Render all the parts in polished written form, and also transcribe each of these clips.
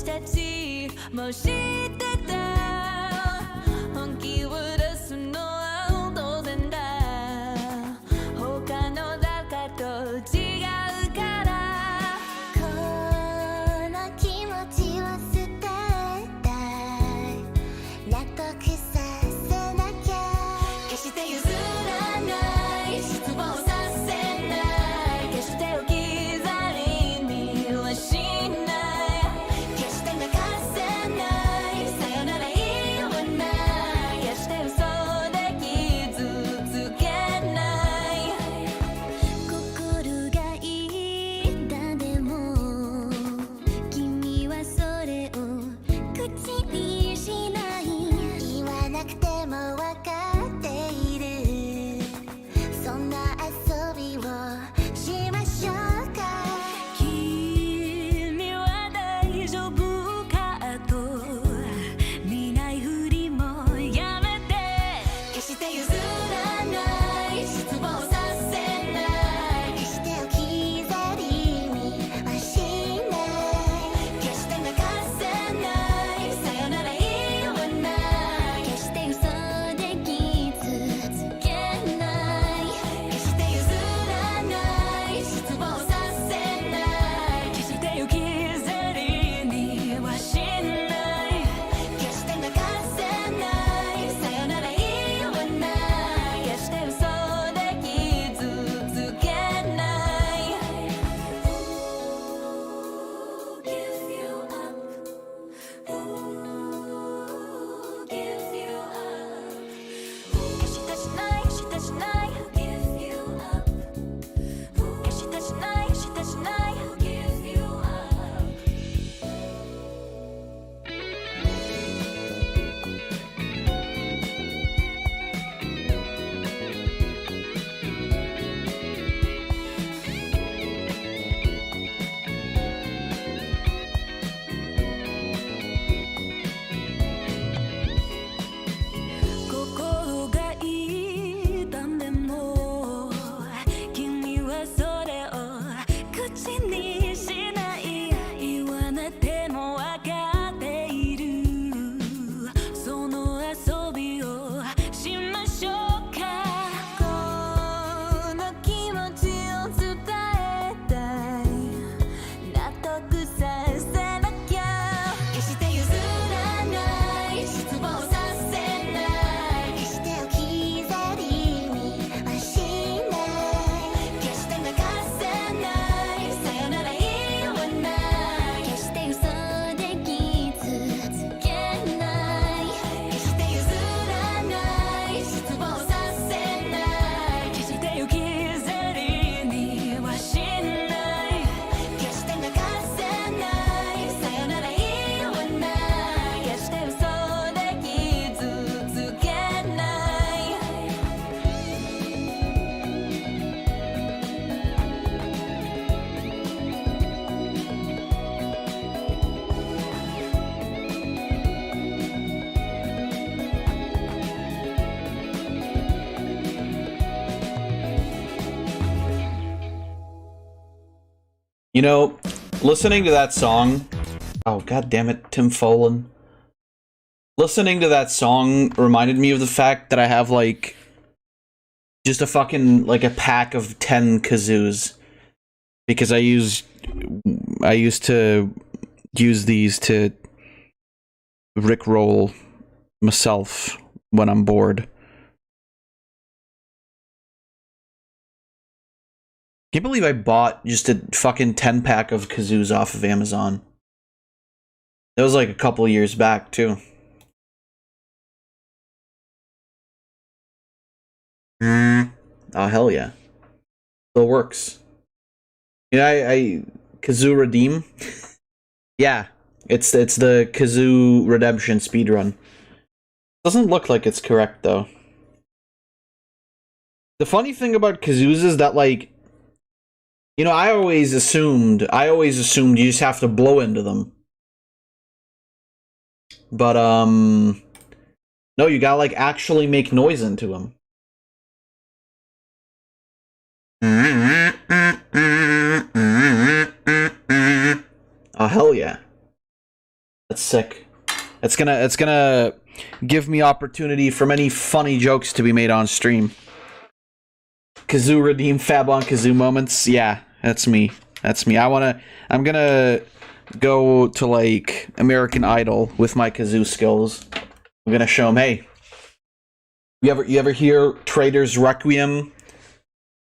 私たちも知ってた本気を出すのは当然だ他の誰かと違うからこの気持ちを捨てたい納得させなきゃ決して譲らない失望させない決して置き去りにはしない決して泣かせないさよなら言わない決して嘘で傷つけない心が痛んでも君はそれを口にしない言わなくても分かっているそんな遊びをしましょうか君は大丈夫かと見ないふりもやめて決して譲らない失望させない決して置き去りにはしない決して泣かせないさよなら言わない決して嘘で傷つけない決して譲らない失望させない決して置き去りにはしない決して泣かせないさよなら言わない決して嘘で傷つけない Give you up Give you up 決してしない決してしない Give you up 決してしない決してしない Give you up心が痛んでも君はそれを口にしない言わなくても分かっているその遊びをしましょうかこの気持ちを伝えたい納得させなきゃ決して譲らない失望させない決して置き去りにはしない決して泣かせないさよなら言わない決して嘘で傷つけない決して譲らない失望させない決して置き去りにはしない決して泣かせないさよなら言わない決して嘘で傷つけないYou know, listening to that song, oh god damn it, Tim Follin. Listening to that song reminded me of the fact that I have like just a fucking like a pack of 10 kazoos because I used to use these to rickroll myself when I'm bored. Can't believe I bought just a fucking 10 pack of kazoos off of Amazon. That was like a couple years back too. Oh hell yeah. Still works. Yeah, I Kazoo Redeem. Yeah, it's the Kazoo Redemption speedrun. Doesn't look like it's correct though. The funny thing about kazoos is that like, you know, I always assumed you just have to blow into them. But no, you gotta like actually make noise into them. Oh hell yeah. That's sick. It's gonna give me opportunity for many funny jokes to be made on stream. Kazoo redeem Fab on Kazoo moments. Yeah, that's me. That's me. I'm gonna go to like American Idol with my Kazoo skills. I'm gonna show them, hey, you ever hear Trader's Requiem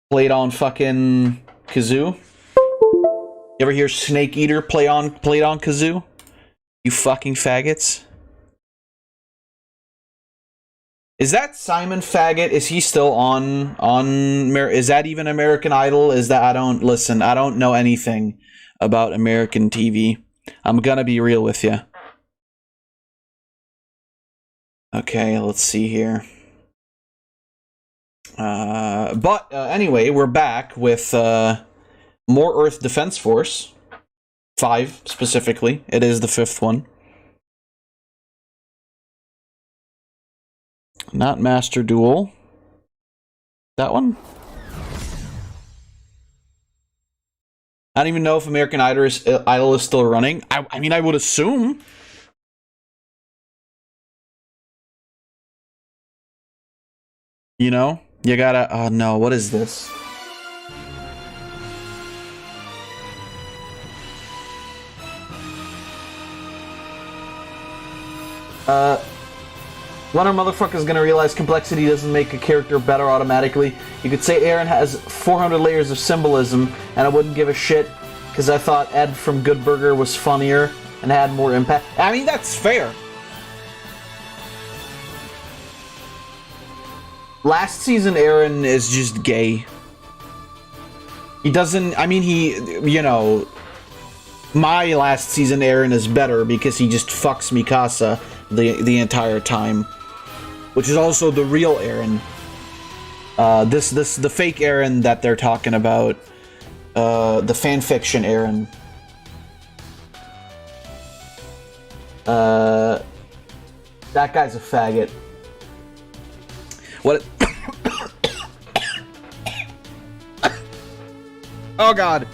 played on fucking Kazoo? You ever hear Snake Eater played on Kazoo? You fucking faggots. Is that Simon Faggot? Is he still on is that even American Idol? Is that I don't know anything about American TV. I'm gonna be real with you. Okay, let's see here. But anyway, we're back with more Earth Defense Force. 5 specifically. It is the 5th one. Not Master Duel. That one? I don't even know if American Idol is still running. I mean, I would assume. You know? You gotta... Oh, no. What is this? When our motherfucker's gonna realize complexity doesn't make a character better automatically. You could say Aaron has 400 layers of symbolism, and I wouldn't give a shit, because I thought Ed from Good Burger was funnier and had more impact. I mean, that's fair. Last season, Aaron is just gay. He doesn't... I mean, you know... My last season, Aaron is better because he just fucks Mikasa the entire time. Which is also the real Aaron. The fake Aaron that they're talking about. The fanfiction Aaron. That guy's a faggot. What? Oh god.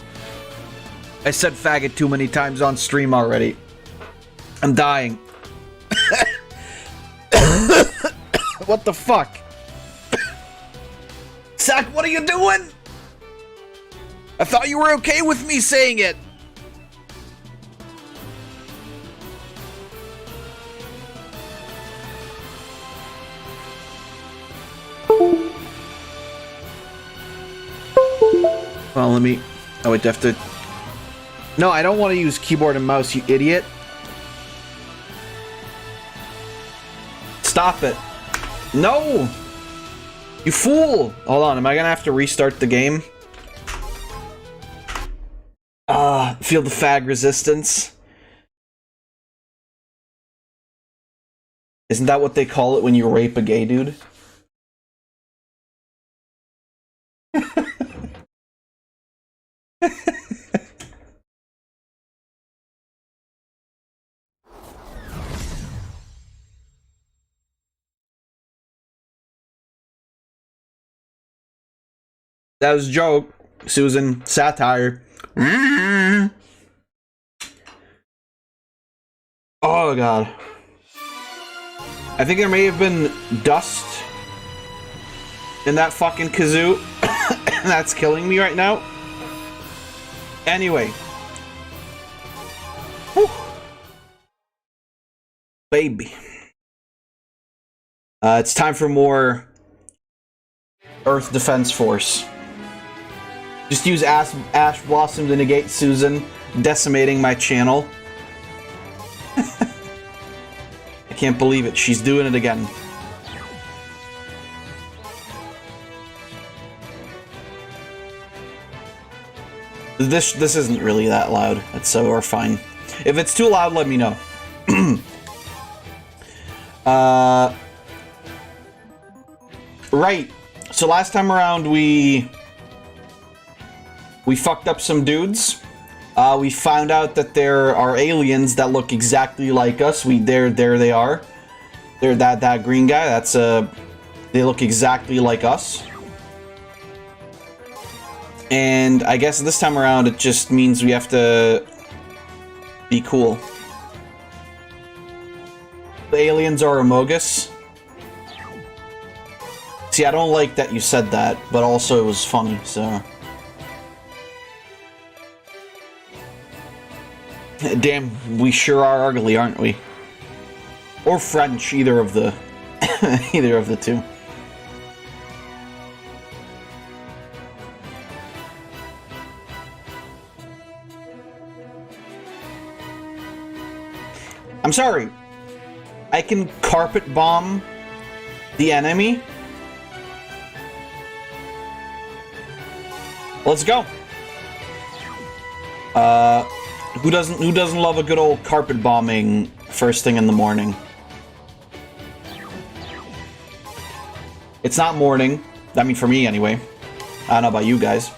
I said faggot too many times on stream already. I'm dying. What the fuck? Zach, what are you doing? I thought you were okay with me saying it. Well, let me... Oh, wait, do I have to... No, I don't want to use keyboard and mouse, you idiot. Stop it. No! You fool! Hold on, am I gonna have to restart the game? Feel the fag resistance. Isn't that what they call it when you rape a gay dude? That was a joke, Susan. Satire. Oh god. I think there may have been dust in that fucking kazoo. That's killing me right now. Anyway. Whew. Baby. It's time for more Earth Defense Force. Just use Ash Blossom to negate Susan decimating my channel. I can't believe it. She's doing it again. This isn't really that loud. So we're fine. If it's too loud, let me know. Right. So last time around we fucked up some dudes. We found out that there are aliens that look exactly like us. There they are. They're that green guy. That's they look exactly like us. And I guess this time around it just means we have to be cool. The aliens are Amogus. See, I don't like that you said that, but also it was funny, so... Damn, we sure are ugly, aren't we? Or French, either of the... either of the two. I'm sorry. I can carpet bomb the enemy. Let's go. Who doesn't love a good old carpet bombing first thing in the morning? It's not morning. I mean, for me anyway. I don't know about you guys.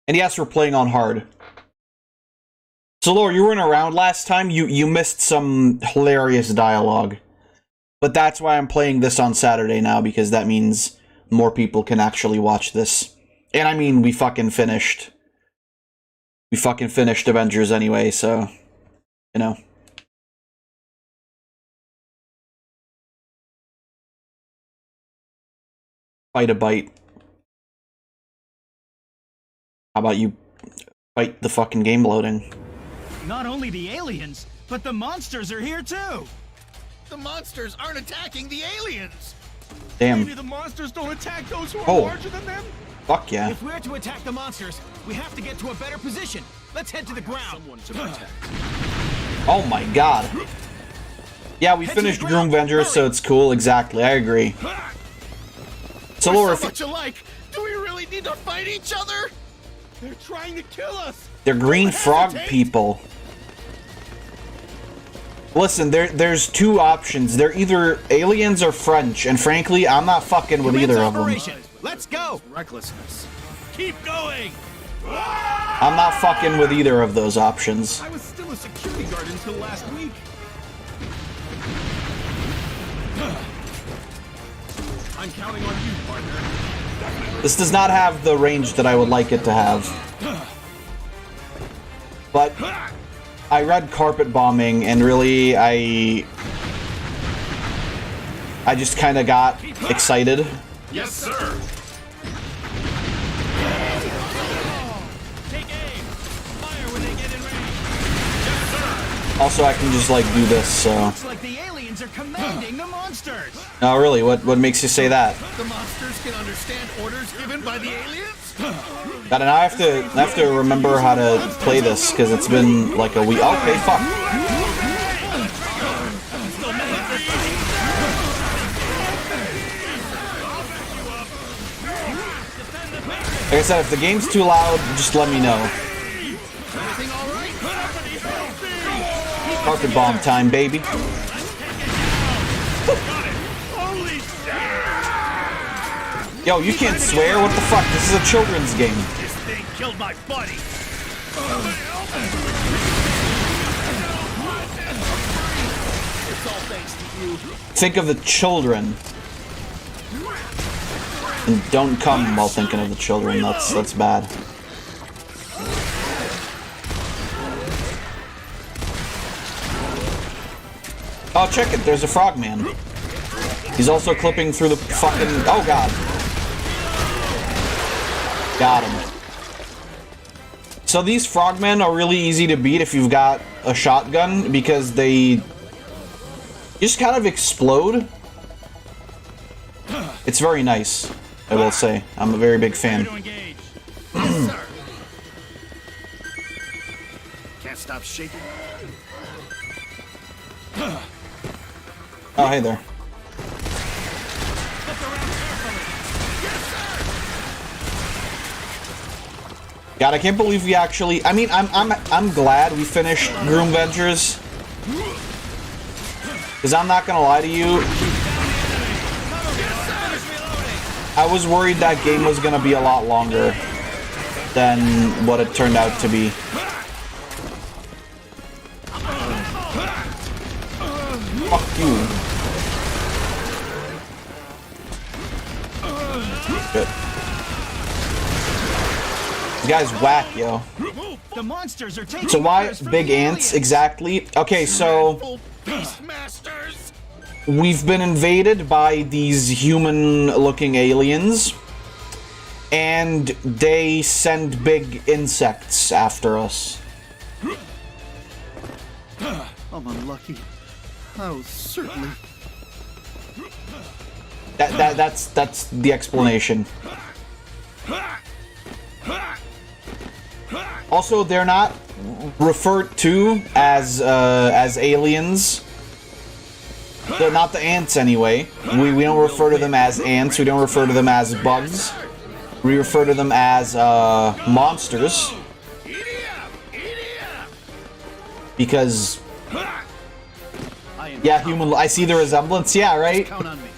And yes, we're playing on hard. So, Laura, you weren't around last time. You missed some hilarious dialogue. But that's why I'm playing this on Saturday now, because that means more people can actually watch this. And I mean, we fucking finished. We fucking finished Avengers anyway, so, you know. Fight a bite. How about you fight the fucking game loading? Not only the aliens, but the monsters are here too! The monsters aren't attacking the aliens! Damn. Maybe the monsters don't attack those who are Oh. larger than them? Fuck yeah. If we're to attack the monsters, we have to get to a better position. Let's head to the ground. Someone to protect. Oh my god. Yeah, we finished Groom Avenger, so it's cool. Exactly, I agree. So, Laura, We're so much alike! Do we really need to fight each other? They're trying to kill us! they're green Don't frog hesitate. people. Listen, there's two options. They're either aliens or French, and frankly, I'm not fucking with either of them. Operation. Let's go! Recklessness. Keep going! I'm not fucking with either of those options. I was still a security guard until last week. I'm counting on you, partner. This does not have the range that I would like it to have. But I read carpet bombing, and really, I just kind of got excited. Yes, sir! Take aim! Fire when they get in range! Also, I can just, like, do this, so... Looks like the aliens are commanding the monsters! Oh, really? What makes you say that? The monsters can understand orders given by the aliens? God, and I have to remember how to play this, because it's been, like, a week... Okay, fuck. Like I said, if the game's too loud, just let me know. Everything all right? Carpet bomb time, baby. Yo, you can't swear? What the fuck? This is a children's game. This thing killed my buddy! It's all thanks to you. Think of the children. And don't come while thinking of the children. That's bad. Oh, check it. There's a frogman. He's also clipping through the fucking... Oh, God. Got him. So these frogmen are really easy to beat if you've got a shotgun, because they just kind of explode. It's very nice, I will say. I'm a very big fan. To engage. Yes, sir. Can't stop shaking. Oh, hey there. God, I can't believe we actually... I mean, I'm glad we finished Groom Ventures. Because I'm not gonna lie to you, I was worried that game was gonna be a lot longer than what it turned out to be. Fuck you. Good. guy's whack, yo. The monsters are taking So why orders from big the ants aliens. exactly? Okay, so Dreadful Beastmasters! we've been invaded by these human-looking aliens, and they send big insects after us. I'm unlucky. Oh, certainly. That's the explanation. Also, they're not referred to as aliens. They're not the ants anyway. We don't refer to them as ants. We don't refer to them as bugs. We refer to them as monsters. Because yeah, human. I see the resemblance. Yeah, right. Count on me.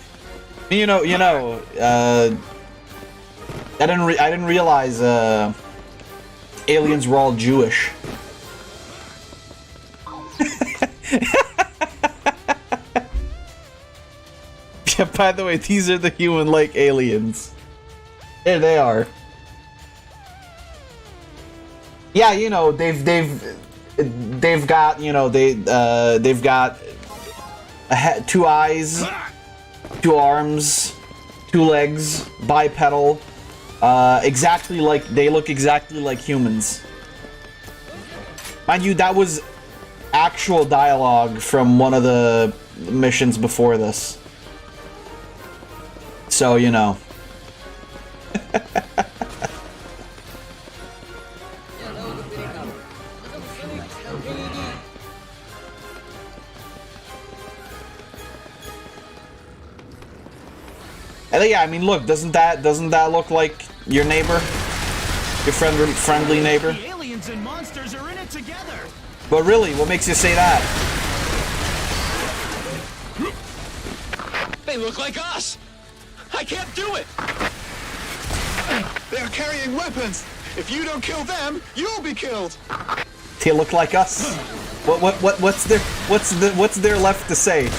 You know. I didn't realize aliens were all Jewish. Yeah, by the way, these are the human-like aliens. There they are. Yeah, you know, they've got, you know, they've got two eyes, two arms, two legs, bipedal. Exactly like, they look exactly like humans. Mind you, that was actual dialogue from one of the missions before this. So, you know. And yeah, I mean, look, doesn't that look like your neighbor? Your friendly neighbor? The aliens and monsters are in it together. But really, what makes you say that? They look like us! I can't do it! They're carrying weapons! If you don't kill them, you'll be killed! They look like us. What's there left to say?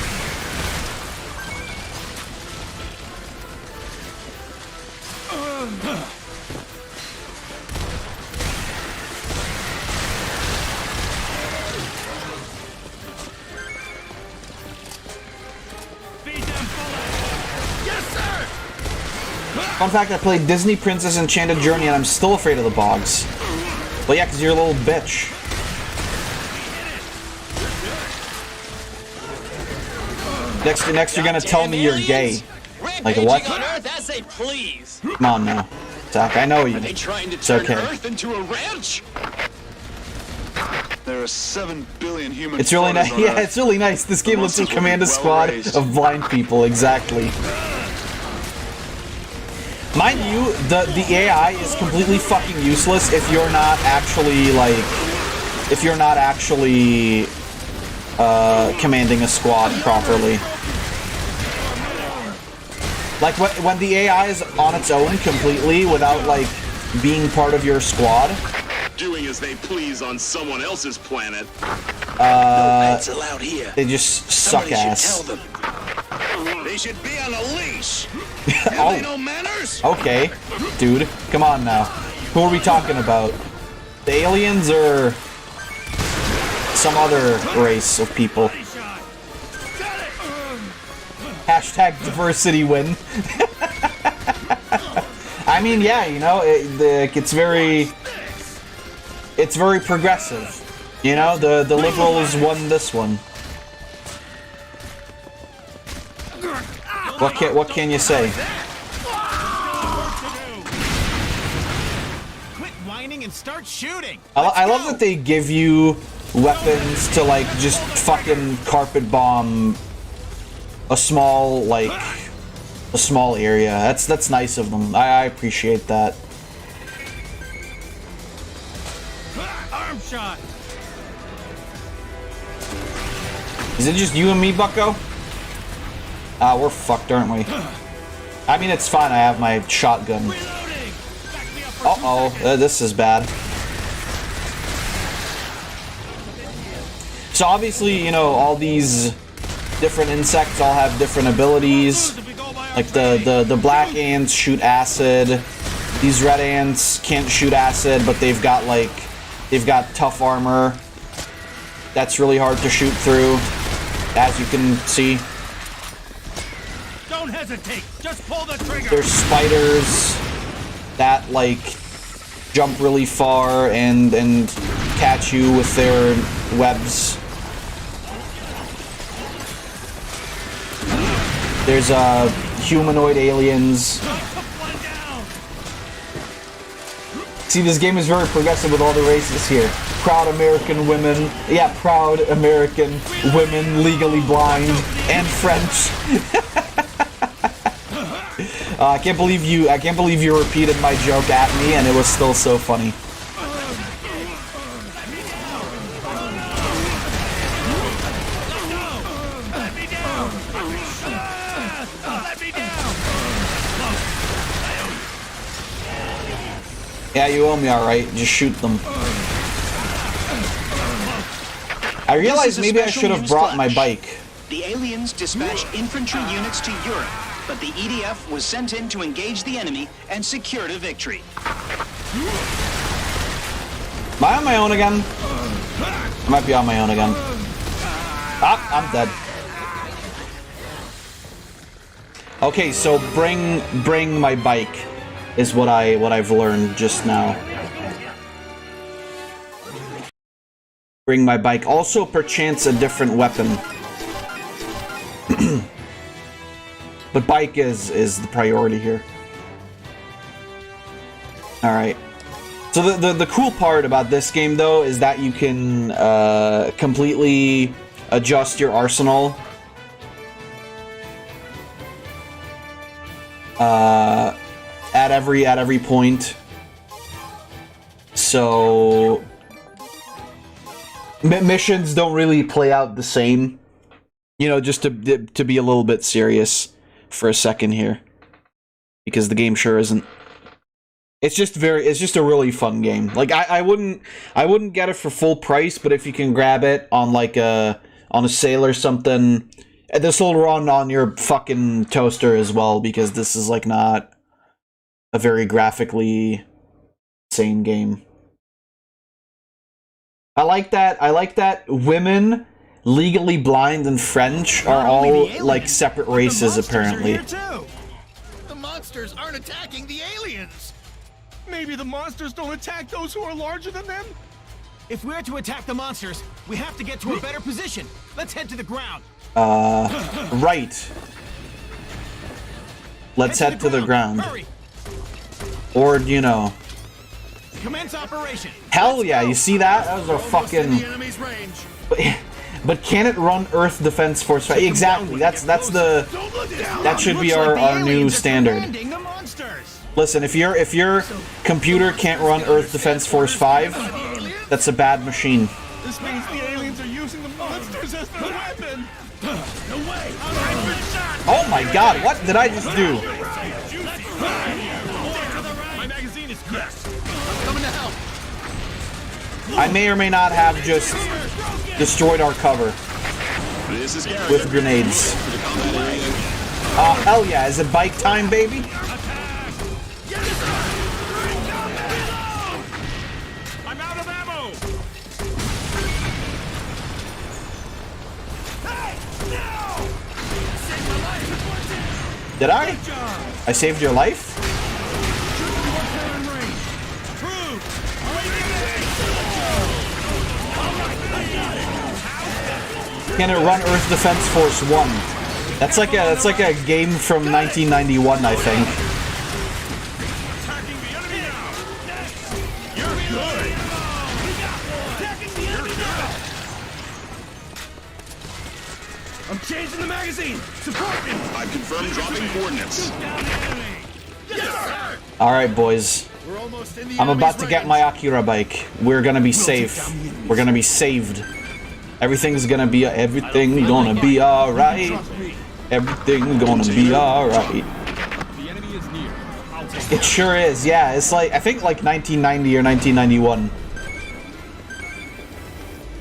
Feed them bullets. Yes, sir! Fun fact, I played Disney Princess Enchanted Journey and I'm still afraid of the bogs. Well, yeah, because you're a little bitch. Next you're gonna tell me you're gay. Like what? On Earth as they please. Come on now. Zach, I know you. Are they trying to It's turn okay. Earth into a ranch? There are 7 billion human. It's really nice. Yeah, it's really nice. This game lets you command a squad of blind people. Exactly. Mind you, the AI is completely fucking useless if you're not actually commanding a squad properly. Like when the AI is on its own completely without like being part of your squad. Doing as they please on someone else's planet. No pets allowed here. They just suck Somebody ass. should tell them. They should be on a leash. Have they no manners? Okay, dude, come on now. Who are we talking about? The aliens or some other race of people? Hashtag diversity win. I mean, yeah, you know, it's very progressive. You know, the liberals won this one. What can you say? Quit whining and start shooting. I love that they give you weapons to like just fucking carpet bomb a small area. That's nice of them. I appreciate that. Arm shot. Is it just you and me, Bucko? Ah, we're fucked, aren't we? I mean, it's fine. I have my shotgun. Reloading. Back me up for Uh-oh, this is bad. So obviously, you know, all these different insects all have different abilities. Like the black ants shoot acid. These red ants can't shoot acid, but they've got tough armor. That's really hard to shoot through, as you can see. Don't hesitate. Just pull the trigger. There's spiders that like jump really far and catch you with their webs. There's humanoid aliens. See, this game is very progressive with all the races here. Proud American women, yeah, proud American women, legally blind, and French. I can't believe you repeated my joke at me, and it was still so funny. Yeah, you owe me, alright. Just shoot them. I realized maybe I should have brought my bike. The aliens dispatched infantry units to Europe, but the EDF was sent in to engage the enemy and secured a victory. Am I on my own again? I might be on my own again. Ah, I'm dead. Okay, so bring my bike is what I've learned just now. Bring my bike. Also, perchance a different weapon. But bike is the priority here. Alright. So the cool part about this game, though, is that you can completely adjust your arsenal. At every point. So missions don't really play out the same. You know, just to be a little bit serious for a second here, because the game sure isn't. It's just a really fun game. Like I wouldn't get it for full price, but if you can grab it on like on a sale or something, this will run on your fucking toaster as well, because this is like not a very graphically insane game. I like that women, legally blind, and French are all like separate races apparently. The monsters aren't attacking the aliens. Maybe the monsters don't attack those who are larger than them? If we're to attack the monsters, we have to get to a better position. Let's head to the ground. Right. Let's head to the ground. Hurry. Or, you know. Commence operation. Hell yeah, you see that? That was our fucking... The enemy's range. But can it run Earth Defense Force 5? Exactly, that's the... That should be our new standard. Listen, if your computer can't run Earth Defense Force 5, that's a bad machine. This means the aliens are using the monsters as their weapon. No way! Oh my god, what did I just do? My magazine is cracked. Coming to help. I may or may not have just destroyed our cover This is Garrett. with grenades. Hell yeah, is it bike time, baby? I'm out of ammo. Did I? I saved your life? Can it run Earth Defense Force 1? That's like a game from 1991, I think. Attacking the enemy now. You're good. Attacking the enemy now. I'm changing the magazine. Support me. I've confirmed dropping coordinates. Alright, boys. We're almost in the I'm about to enemy's get range. my Akira bike. We're gonna be safe. We're gonna be saved. Everything's gonna be alright. Everything gonna be alright. The enemy is near. I'll take It sure is, yeah. It's like, I think like 1990 or 1991.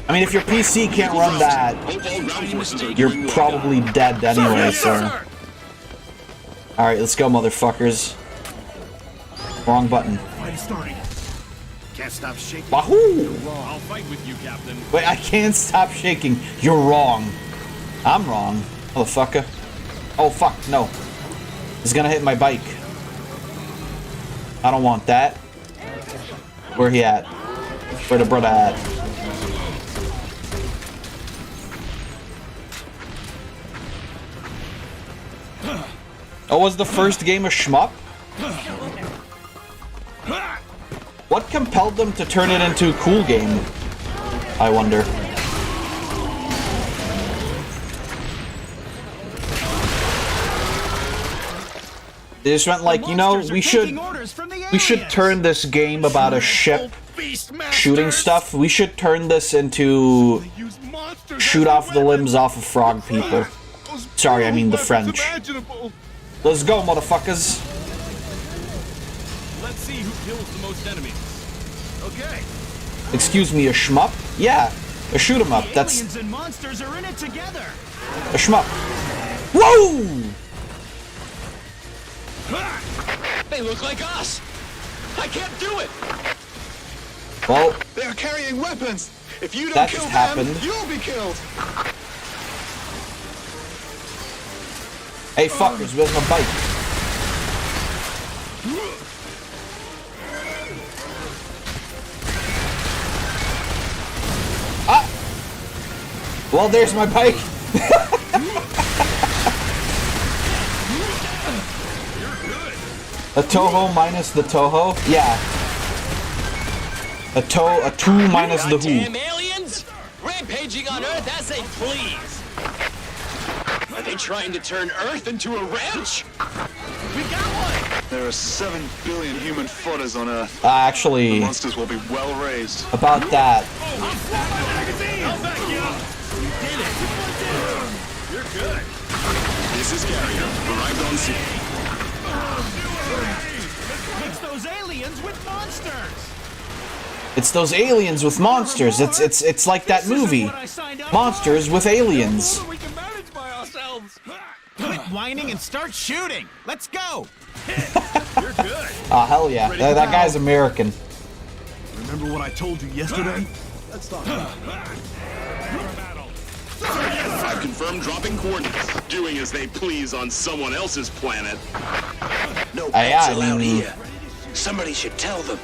I mean, if your PC can't run that, Hope all ground forces are you're doing well. probably dead anyway, so. Alright, let's go, motherfuckers. Wrong button. Fight starting. Can't stop shaking. Wahoo! I'll fight with you, Captain. Wait, I can't stop shaking. You're wrong. I'm wrong, motherfucker. Oh, fuck, no. It's gonna hit my bike. I don't want that. Where he at? Where the brother at? Oh, was the first game a shmup? What compelled them to turn it into a cool game? I wonder. They just went like, you know, we should turn this game about a ship shooting stuff. We should turn this into shoot off the limbs off of frog people. Sorry, I mean the French. Let's go, motherfuckers. Let's see who kills the most enemies. Okay. Excuse me, a shmup? Yeah, a shoot 'em up. That's Aliens and monsters are in it together. a shmup. Whoa! They look like us. I can't do it. Well, They're carrying weapons. If you don't that kill just them, happened. you'll be killed. Hey, fuckers, where's my bike? Ah! Well, there's my bike. A Toho minus the Toho? Yeah. A 2 minus the Damn who. aliens! Rampaging on Earth, I say please. Are they trying to turn Earth into a ranch? We got one. There are 7 billion human fodders on Earth. Actually, Monsters will be well raised. about that. I'll back you up. You did it. You're good. This is Carrier. Arrived on scene. It's those aliens with monsters. It's those aliens with monsters. It's like that movie. What I signed up Monsters with aliens. We can manage by ourselves. Quit whining and start shooting. Let's go. You're good. Ah, hell yeah. That guy's American. Remember what I told you yesterday? Let's talk about I've confirmed dropping coordinates. Doing as they please on someone else's planet. No yeah, pets I allowed mean- here. Somebody should tell them.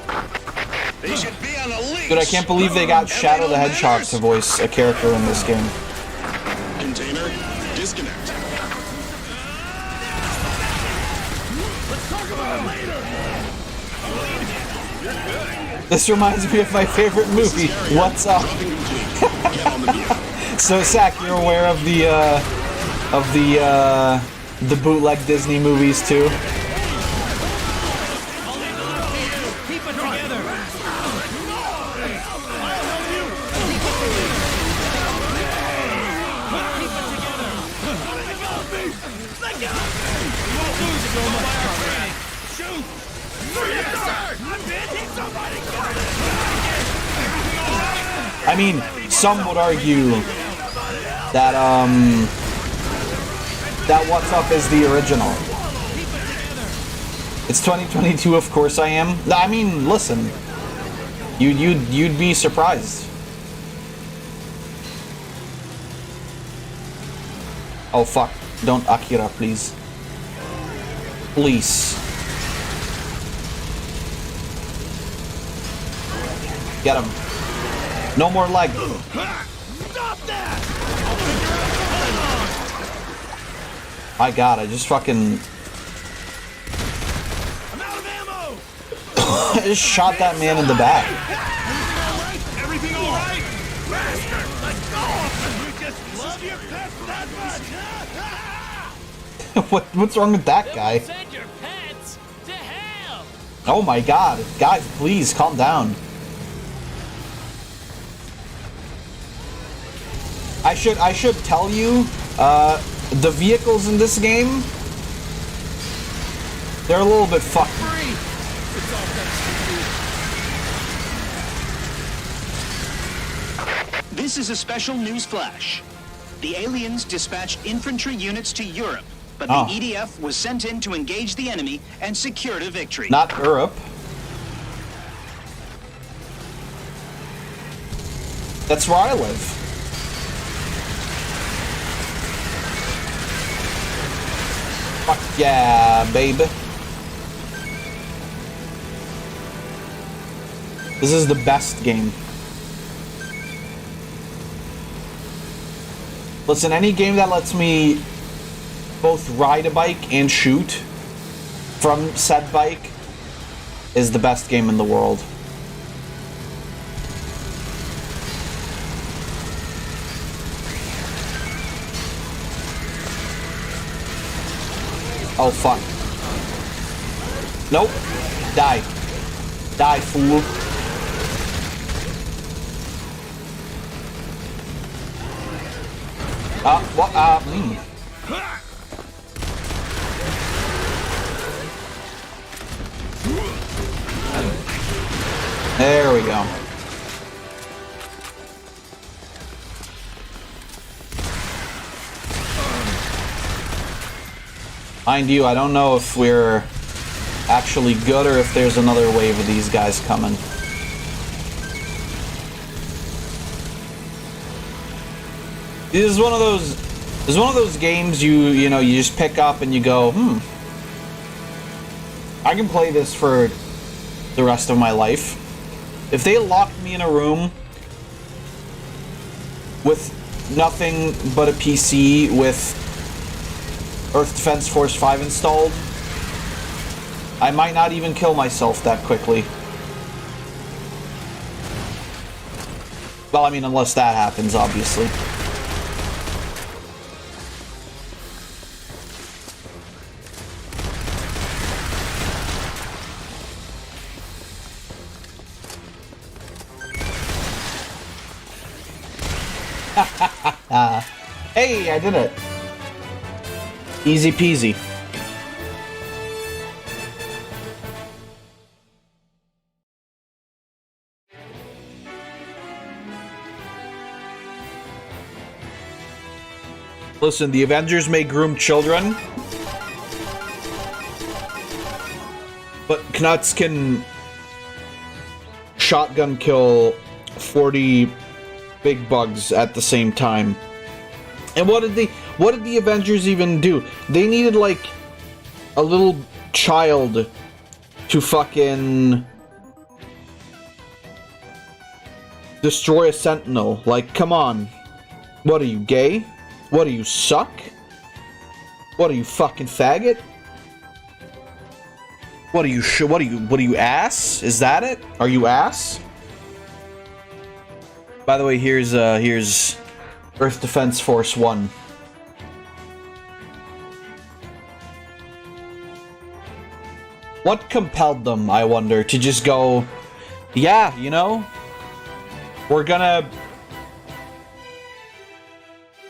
They should be on a leash. Dude, I can't believe they got Shadow the Hedgehog to voice a character in this game. Container, disconnect. Let's talk about it later. This reminds me of my favorite movie, What's Up? Dropping complete. Get on the vehicle. So, Zach, you're aware of the bootleg Disney movies too? Keep it together. I mean, some would argue that that What's Up is the original. It's 2022, of course I am. I mean, listen, you'd be surprised. Oh fuck! Don't Akira, please. Please. Get him. No more leg. Stop that! My god, I just fucking I'm out of ammo. I just shot that man in the back. Everything all right? Bastard, let's go! You just love your pets that much? What's wrong with that guy? Send your pets to hell. Oh my god. Guys, please calm down. I should tell you, the vehicles in this game, they're a little bit fucked. This is a special news flash. The aliens dispatched infantry units to Europe, but the EDF was sent in to engage the enemy and secured a victory. Not Europe. That's where I live. Fuck yeah, baby. This is the best game. Listen, any game that lets me both ride a bike and shoot from said bike is the best game in the world. Oh fuck. Nope. Die. Die, fool. What? There we go. Mind you, I don't know if we're actually good or if there's another wave of these guys coming. This is one of those games you know, you just pick up and you go, I can play this for the rest of my life. If they locked me in a room with nothing but a PC with Earth Defense Force 5 installed, I might not even kill myself that quickly. Well, I mean, unless that happens, obviously. Hey, I did it. Easy peasy. Listen, the Avengers may groom children, but Knuts can shotgun kill 40 big bugs at the same time. And what did the Avengers even do? They needed like a little child to fucking destroy a Sentinel. Like, come on. What are you, gay? What do you suck? What are you, fucking faggot? What are you ass? Is that it? Are you ass? By the way, here's Earth Defense Force 1. What compelled them, I wonder, to just go, yeah, you know, we're gonna...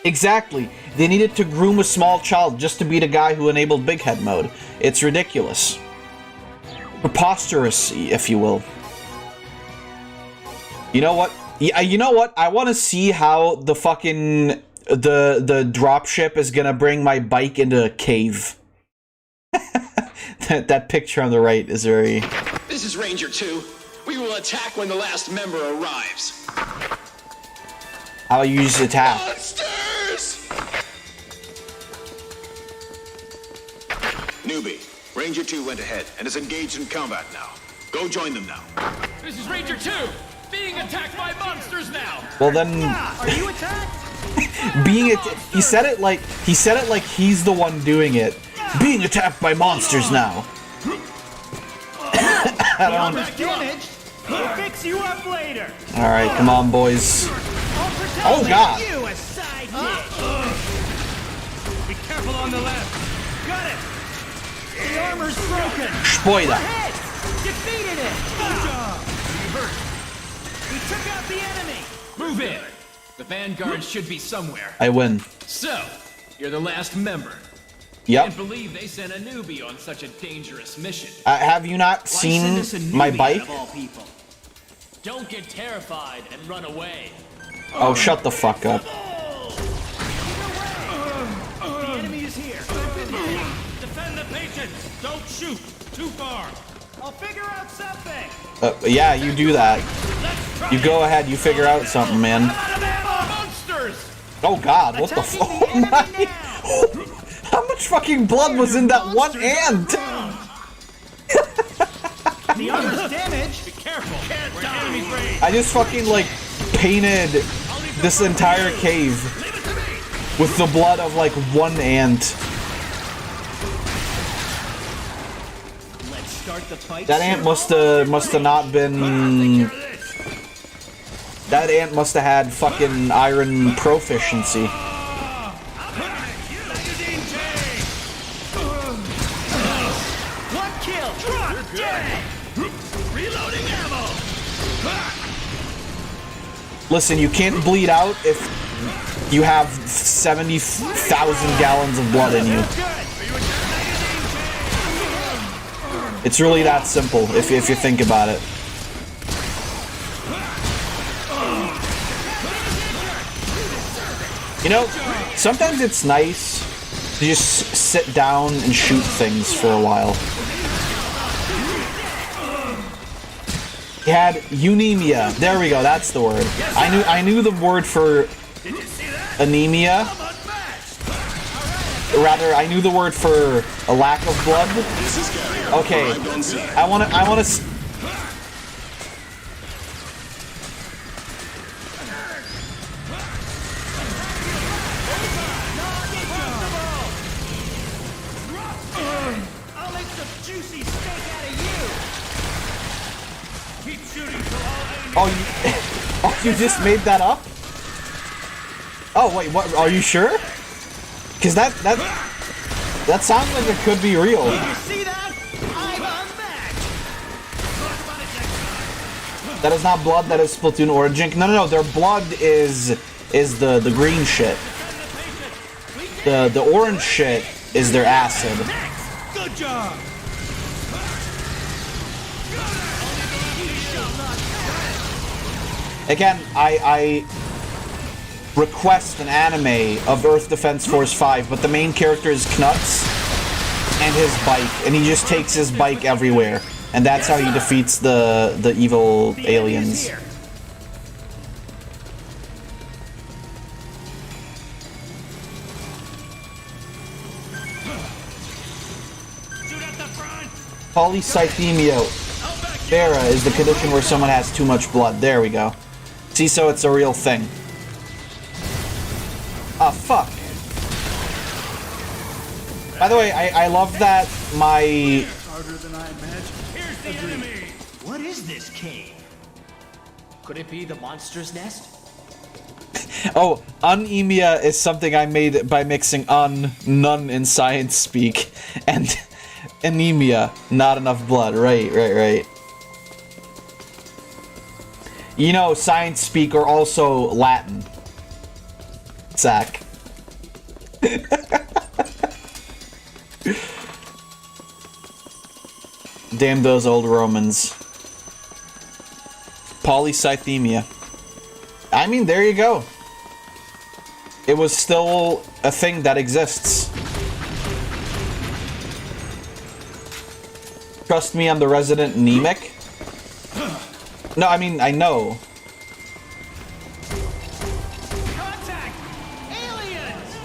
Exactly. They needed to groom a small child just to beat a guy who enabled Big Head mode. It's ridiculous. Preposterous, if you will. You know what? Yeah, you know what? I want to see how the fucking the dropship is gonna bring my bike into a cave. that picture on the right is very... This is Ranger 2. We will attack when the last member arrives. How you use attack? Monsters! Newbie, Ranger 2 went ahead and is engaged in combat now. Go join them now. This is Ranger 2! Being attacked by monsters now! Well then, Are you attacked? he said it like he's the one doing it. Being attacked by monsters now. I'm damaged. We'll fix you up later. All right, come on, boys. Oh God! You a side dish. Be careful on the left. Got it. The armor's broken. Spoiler. Ahead. Defeated it. Good job. You hurt. We took out the enemy. Move in! The Vanguard should be somewhere. I win. So, you're the last member. Yep. Can't believe they sent a newbie on such a dangerous mission. Have you not seen my bike? Of all people. Don't get terrified and run away. Oh, shut the fuck up. The enemy is here. Defend the patients. Don't shoot. Too far. I'll figure out something. Yeah, you do that. You go ahead, you figure out something, man. Monsters! Oh god, what the fuck? How much fucking blood was in that one ant? The armor's damaged. Be careful. Can't die. I just fucking like painted this entire cave with the blood of like one ant. Let's start the fight. That ant must have not been. That ant must have had fucking iron proficiency. One kill. Drop dead. Reloading ammo. Listen, you can't bleed out if you have 70,000 gallons of blood in you. It's really that simple if you think about it. You know, sometimes it's nice to just sit down and shoot things for a while. He had eunemia. There we go, that's the word. I knew the word for anemia. Rather, I knew the word for a lack of blood. Okay, I wanna I'll make some juicy steak out of you. Keep shooting till all enemies. oh, you just made that up? Oh wait, what? Are you sure? Because that sounds like it could be real. You see that? I'm unmatched. That is not blood. That is Splatoon origin. No. Their blood is the green shit. The orange shit is their acid. Good job. Again, I request an anime of Earth Defense Force 5, but the main character is Knuts and his bike, and he just takes his bike everywhere, and that's how he defeats the evil aliens. Polycythemia vera is the condition where someone has too much blood. There we go. See, so it's a real thing. Ah, fuck. By the way, I love that my... Harder than I imagined. Here's the enemy. What is this cave? Could it be the monster's nest? Oh, anemia is something I made by mixing none in science speak, and anemia, not enough blood. Right. You know, science speak are also Latin. Zach. Damn those old Romans. Polycythemia. I mean, there you go. It was still a thing that exists. Trust me, I'm the resident anemic. No, I mean, I know. Contact! Aliens!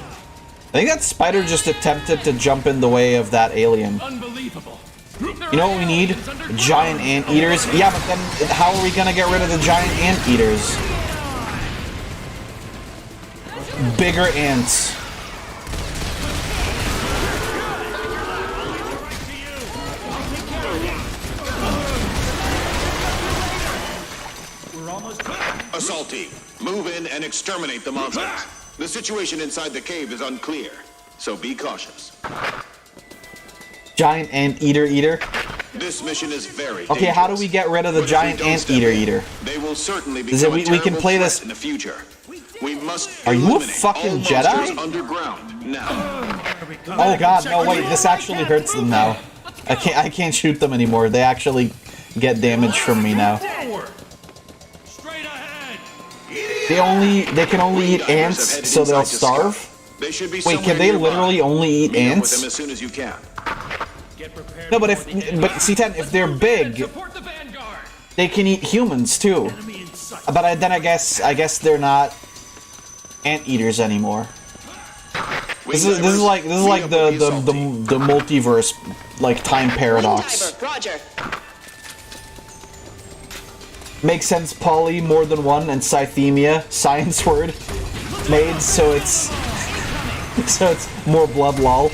I think that spider just attempted to jump in the way of that alien. Unbelievable. You know what we need? Giant anteaters. Yeah, but then how are we gonna get rid of the giant anteaters? Bigger ants. Assault team, move in and exterminate the monsters. The situation inside the cave is unclear, so be cautious. Giant anteater eater. This mission is very Okay, how do we get rid of the But if giant we don't step anteater in, eater? They will certainly Is it become a we can terrible play threat this- in the future. We must Are you a eliminate fucking all Jedi? monsters underground now. Oh god, no wait, this actually hurts them now. I can't shoot them anymore. They actually get damage from me now. Forward. Straight ahead. They can only eat ants, so they'll starve. They should be Wait, somewhere can they nearby. literally only eat Meet up with them ants? as soon as you can. Get prepared. No, but for the but C10, if they're big, Support the vanguard. they can eat humans too. Enemy in sight. But then I guess they're not anteaters anymore. This is like the multiverse like time paradox. Roger. Makes sense. Poly more than one and Scythemia science word made so it's more blood lol.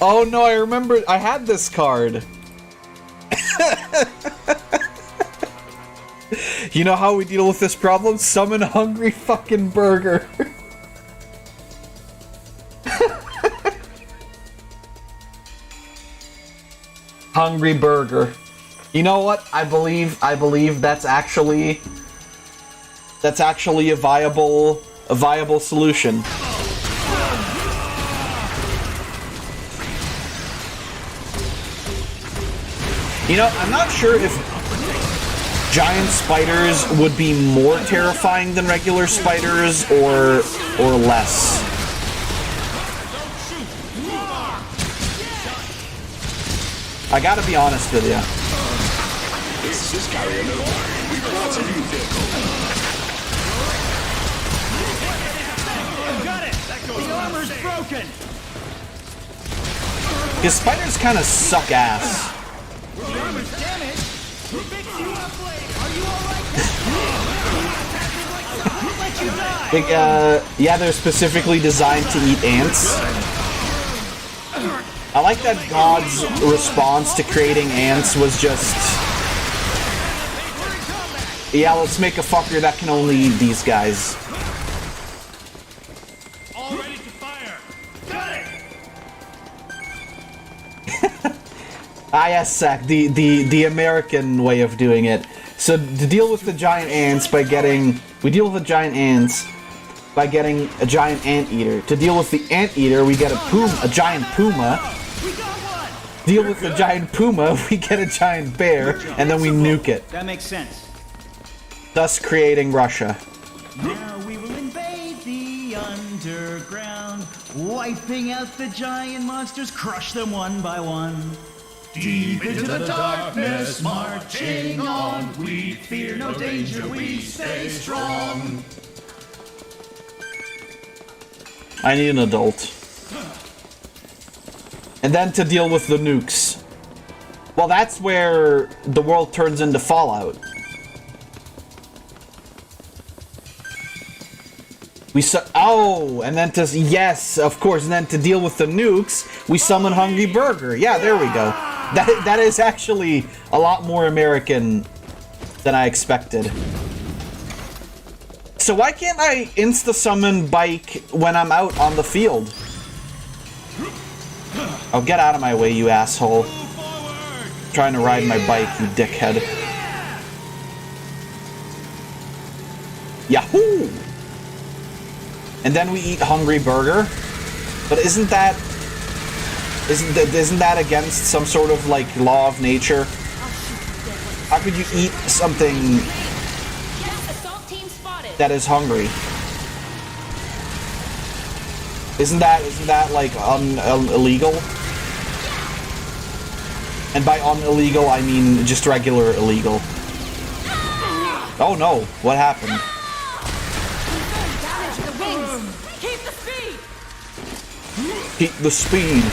Oh no, I remember I had this card. You know how we deal with this problem? Summon hungry fucking burger. Hungry burger. You know what? I believe that's actually a viable solution. You know, I'm not sure if giant spiders would be more terrifying than regular spiders or less. I gotta be honest with you. This is carrier nova. We brought a new vehicle. Got it. The armor's broken. Because spiders kind of suck ass. The armor's damaged. We'll fix you up later. Are you all right? We'll let you die. Yeah, they're specifically designed to eat ants. I like that God's response to creating ants was just... Yeah, let's make a fucker that can only eat these guys. All ready to fire. Got it. Ah, yes, Zach, the American way of doing it. So to deal with the giant ants by getting... We deal with the giant ants by getting a giant anteater. To deal with the anteater, we get a giant puma. We got one. Deal with the giant puma, we get a giant bear, and then we nuke it. That makes sense. Thus creating Russia. Now we will invade the underground, wiping out the giant monsters, crush them one by one. Deep into the darkness, marching on, we fear no danger, we stay strong. I need an adult. And then to deal with the nukes. Well, that's where the world turns into Fallout. And then yes, of course, and then to deal with the nukes, we summon Hungry Burger. Yeah, there we go. That is actually a lot more American than I expected. So why can't I insta-summon Bike when I'm out on the field? Oh, get out of my way, you asshole. Trying to ride my bike, you dickhead. Yahoo! And then we eat Hungry Burger. But isn't that against some sort of like law of nature? How could you eat something that is hungry? Isn't that like illegal? And by illegal I mean just regular illegal. Oh no, what happened? Keep the speed.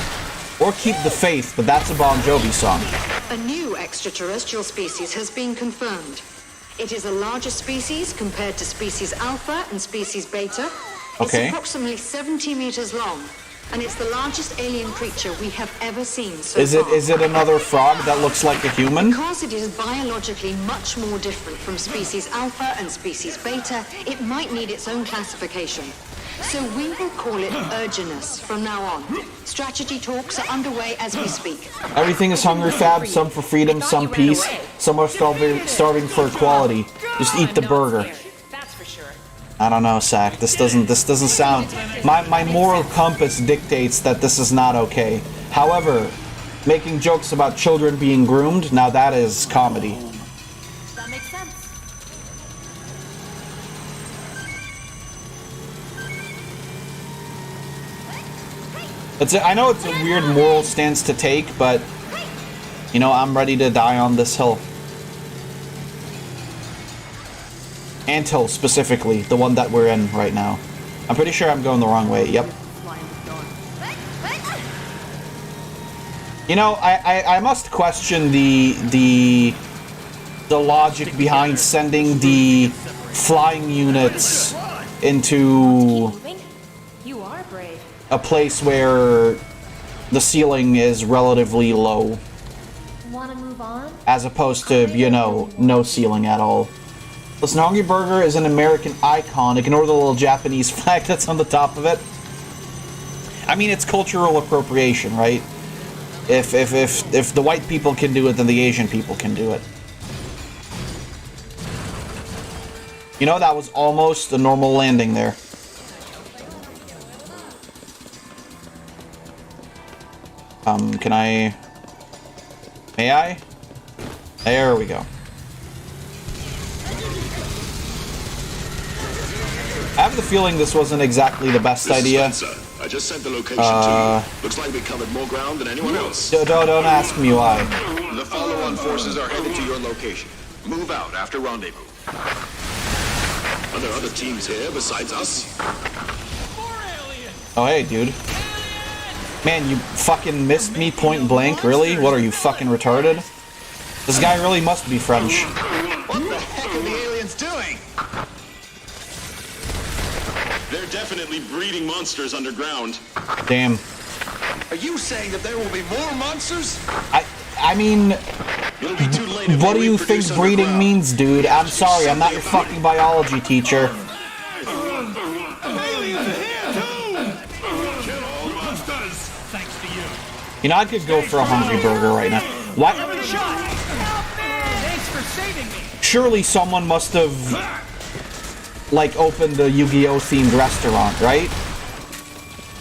Or keep the faith, but that's a Bon Jovi song. A new extraterrestrial species has been confirmed. It is a larger species compared to species Alpha and species Beta. Okay. It's approximately 70 meters long, and it's the largest alien creature we have ever seen so far. Is it another frog that looks like a human? Because it is biologically much more different from species Alpha and species Beta, it might need its own classification. So we will call it Urginus from now on. Strategy talks are underway as we speak. Everything is hunger fab, some for freedom, some peace, some are starving for equality. Just eat the burger. I don't know, Sack. This doesn't sound... My moral compass dictates that this is not okay. However, making jokes about children being groomed, now that is comedy. I know it's a weird moral stance to take, but you know, I'm ready to die on this hill. Anthill specifically, the one that we're in right now. I'm pretty sure I'm going the wrong way. Yep. You know, I must question the logic behind sending the flying units into You are brave. a place where the ceiling is relatively low, Wanna move on? as opposed to, you know, no ceiling at all. Listen, Hungry Burger is an American icon. Ignore the little Japanese flag that's on the top of it. I mean, it's cultural appropriation, right? If the white people can do it, then the Asian people can do it. You know, that was almost a normal landing there. Can I... May I? There we go. I have the feeling this wasn't exactly the best idea. Spencer. I just sent the location to you. Looks like we covered more ground than anyone else. Don't ask me why. The follow-on forces are headed to your location. Move out after rendezvous. Are there other teams here besides us? Oh, hey, dude. Man, you fucking missed me point blank, really? What, are you fucking retarded? This guy really must be French. What the heck are the aliens doing? They're definitely breeding monsters underground. Damn. Are you saying that there will be more monsters? I mean, It'll be too late if what they do you think reproduce breeding underground. means, dude? I'm sorry, I'm not your fucking biology teacher. Aliens here too! Kill all monsters! Thanks to you. You know, I could go for a Hungry Burger right now. What? Thanks for saving me. Surely someone must have, like, opened the Yu-Gi-Oh! Themed restaurant, right?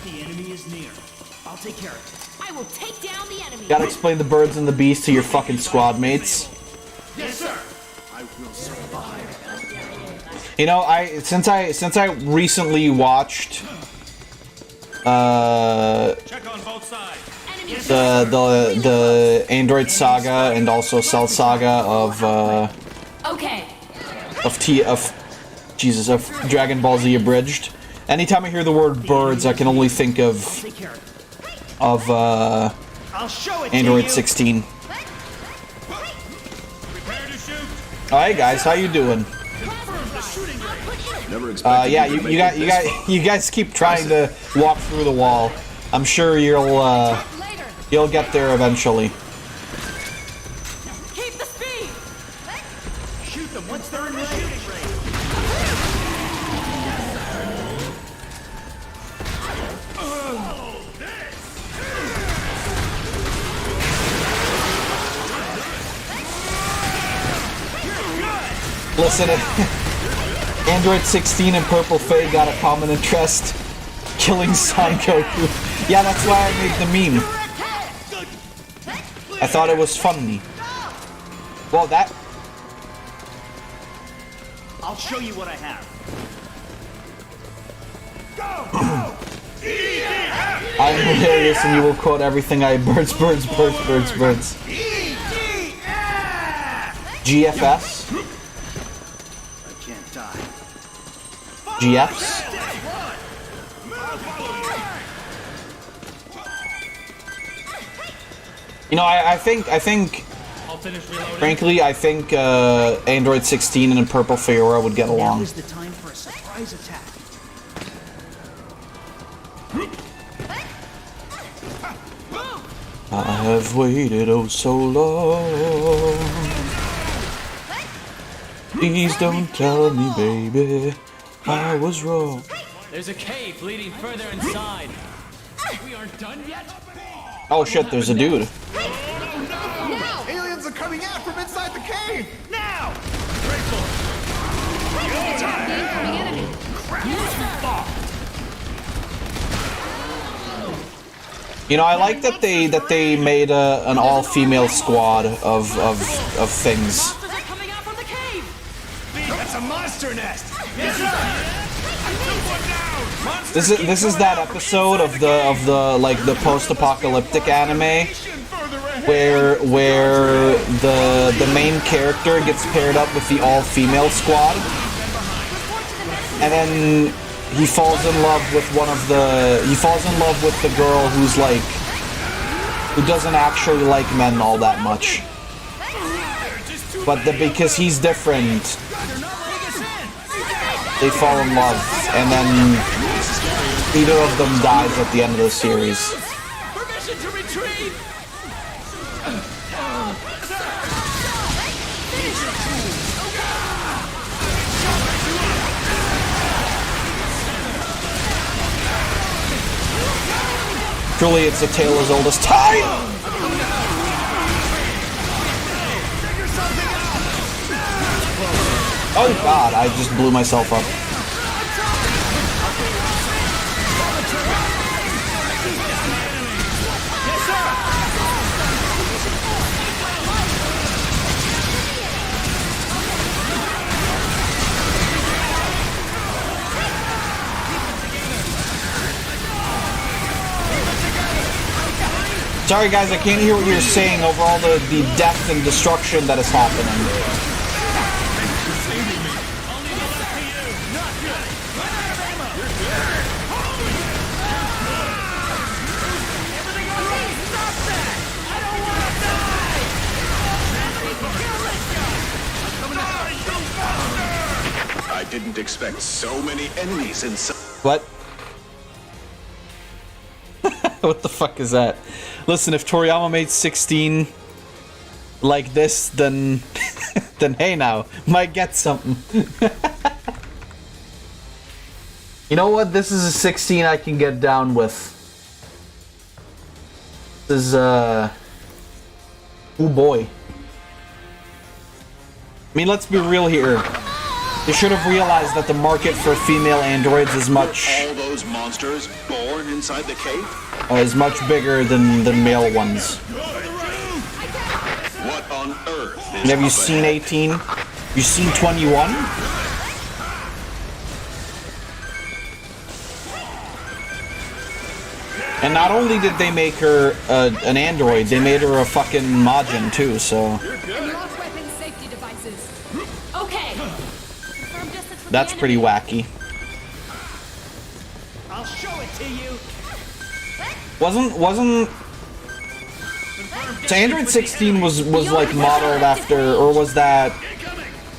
The enemy is near. I'll take care of it. I will take down the enemy. Gotta explain the birds and the bees to your fucking squad mates. Yes, sir. I will survive. You know, since I recently watched Check on both sides. the Android Saga and also Cell Saga Okay. of Dragon Ball Z Abridged. Anytime I hear the word birds, I can only think of Take care of of it. I'll show it to Android you. 16. Prepare to shoot. Oh, hey guys, how you doing? Never expected Yeah, you to you make it you guys keep trying to walk through the wall. I'm sure you'll get there eventually. Keep the speed. Shoot them once they're in the shooting range. Listen, Android 16 and Purple Faye got a common interest. Killing Son Goku. Yeah, that's why I made the meme. I thought it was funny. Well, that... I'll show you what I have. I'm hilarious and you will quote everything I... Birds. GFS? I can't die. GFs? You know, I think, I'll finish reloading. frankly, I think Android 16 and Purple Fiora would get Now along. is the time for a surprise attack. I have waited oh so long. Please don't tell me, baby, I was wrong. There's a cave leading further inside. We aren't done yet. Oh shit, there's a dude. Aliens are coming out from inside the cave! Now! You know, I like that they made an all-female squad of things. Monsters are coming out from the cave. That's a monster nest. Yes, sir. Shoot one down. This is that episode of the like the post-apocalyptic anime where the main character gets paired up with the all-female squad, and then he falls in love with the girl who's like who doesn't actually like men all that much, but because he's different, they fall in love, and then either of them dies at the end of the series. Permission to retreat! Truly, it's a tale as old as time! Oh god, I just blew myself up. Sorry guys, I can't hear what you're saying over all the death and destruction that is happening. I didn't expect so many enemies in so... What? What the fuck is that? Listen, if Toriyama made 16 like this, then then hey now, might get something. You know what? This is a 16 I can get down with. This is oh boy. I mean, let's be real here. They should have realized that the market for female androids is much... All those monsters born inside the cave? Is much bigger than male ones. What on earth is... Have you seen 18? You seen 21? And not only did they make her an android, they made her a fucking Majin too, so... That's pretty wacky. I'll show it to you. Wasn't so Android 16 was like modeled after, or was that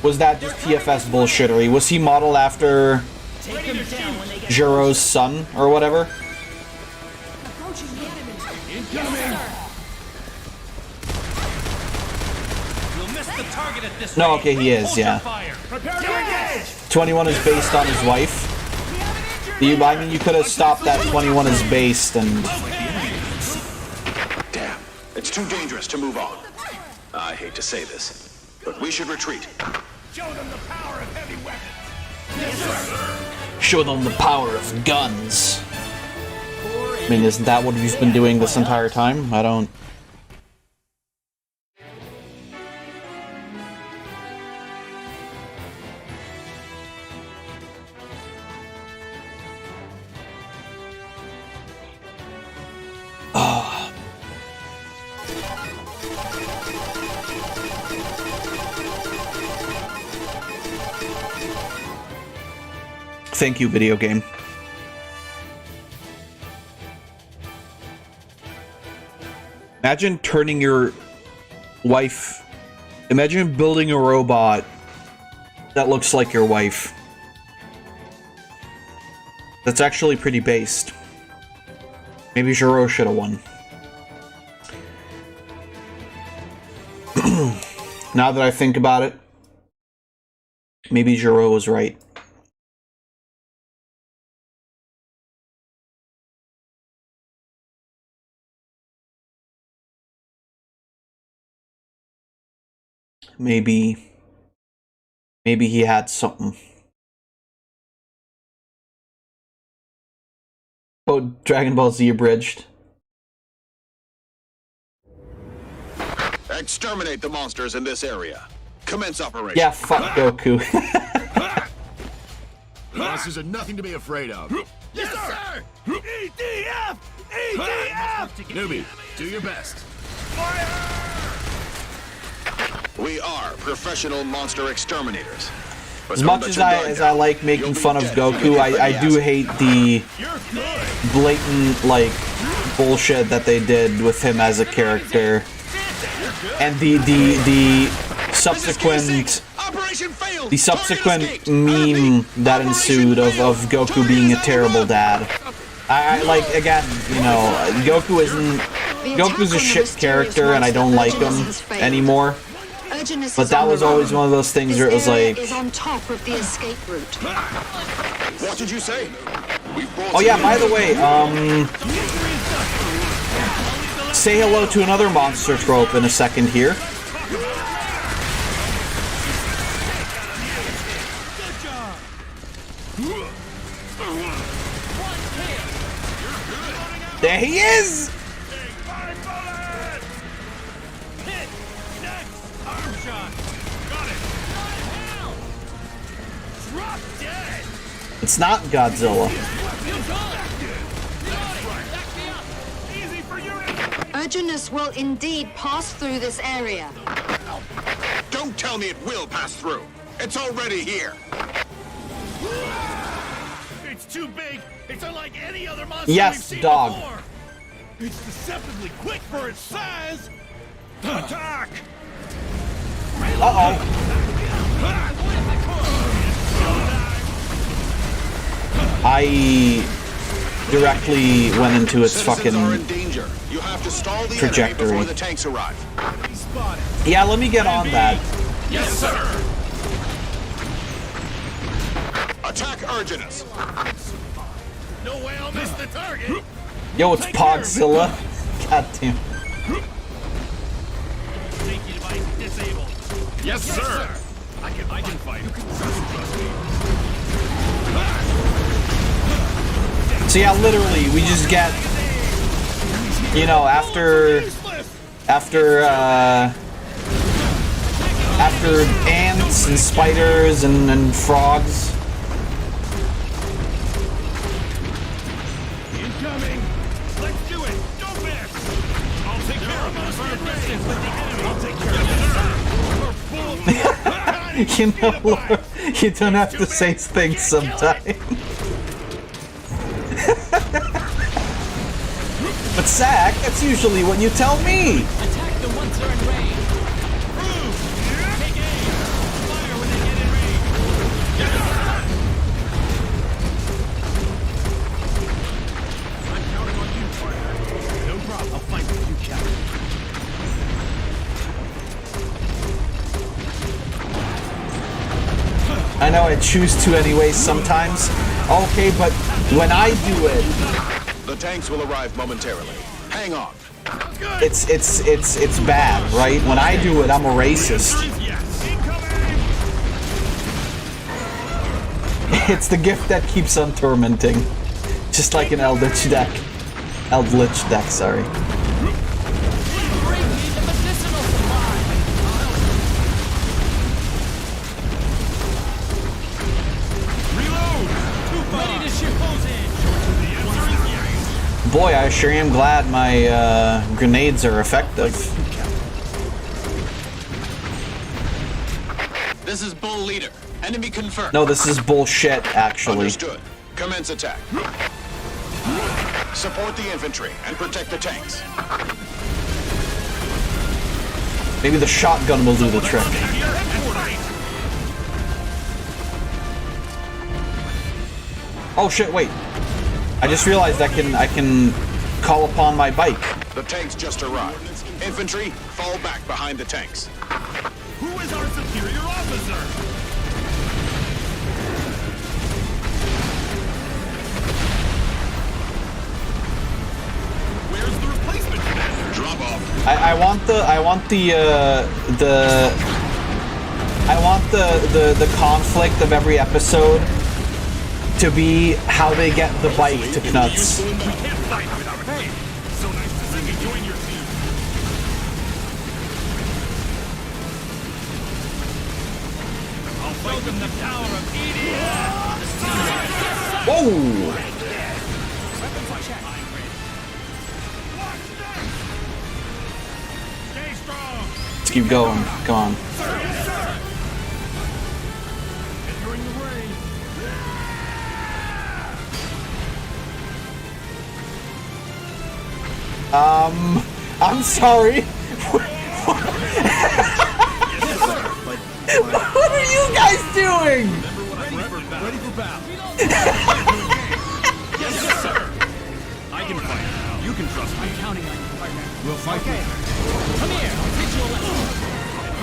just TFS bullshittery? Was he modeled after Jiro's son or whatever? No, okay, he is, yeah. 21 is based on his wife. I mean, you could have stopped that 21 is based and... Damn, it's too dangerous to move on. I hate to say this, but we should retreat. Show them the power of heavy weapons. Show them the power of guns. I mean, isn't that what we've been doing this entire time? I don't... Thank you, video game. Imagine turning your wife... Imagine building a robot that looks like your wife. That's actually pretty based. Maybe Jiro should have won. Now that I think about it, maybe Jiro was right. Maybe he had something. Oh, Dragon Ball Z abridged. Exterminate the monsters in this area. Commence operation. Yeah, fuck Goku. Bosses are nothing to be afraid of. Yes, sir! EDF! EDF! Newbie, do your best. We are professional monster exterminators. As much as I like making fun of Goku, I do hate the blatant, like, bullshit that they did with him as a character. And the subsequent meme that ensued of Goku being a terrible dad. I like, again, you know, Goku's a shit character and I don't like him anymore. But that was always one of those things where it was like, on top of the escape route. What did you say? oh yeah, by the way, say hello to another monster trope in a second here. There he is! It's not Godzilla. Urginus will indeed pass through this area. Don't tell me it will pass through. It's already here. It's too big. It's unlike any other monster Yes, we've seen dog. before. It's deceptively quick for its size. Attack! Uh-oh. I directly went into its fucking trajectory. The tanks arrive. Yeah, let me get on that. Yes, sir. Attack Urginus. No way I'll miss the target. Yo, it's Pogzilla. God damn. Safety device disabled. Yes, sir. I can fight. You can trust me. So yeah, literally, we just get, you know, after ants and spiders and frogs. Incoming. Let's do it. Don't miss. I'll take care of this. I'll take care of this. You know, Laura, you don't have to say things sometimes. But Zach, that's usually what you tell me. Attack the ones that are in range. Take aim. Fire when they get in range. Yes, sir. I'm counting on you, partner. No problem. I'll fight with you, Captain. I know I choose to anyways sometimes. Okay, but when I do it, The tanks will arrive momentarily. Hang on. it's bad, right? When I do it, I'm a racist. Yes. Incoming. It's the gift that keeps on tormenting. Just like an Eldritch deck. Eldritch deck, sorry. Bring me the medicinal supply. Reload. Ready to shoot. The answer is yes. Boy, I sure am glad my grenades are effective. This is Bull Leader. Enemy confirmed. No, this is bullshit, actually. Understood. Commence attack. Support the infantry and protect the tanks. Maybe the shotgun will do the trick. Oh shit, wait. I just realized I can call upon my bike. The tanks just arrived. Infantry, fall back behind the tanks. Who is our superior officer? Where's the replacement, Commander? Drop off. I want the conflict of every episode to be how they get the bike to Knuts. We can't fight without a hey. So nice to see me join your team. I'll show them the power of EDF. Whoa! keep going. Come on. Entering the ring. I'm sorry. What are you guys doing? Ready for battle. Yes, sir. I can fight. You can trust me. I'm counting on you, partner. We'll fight. Okay. Come here. I'll teach you a lesson.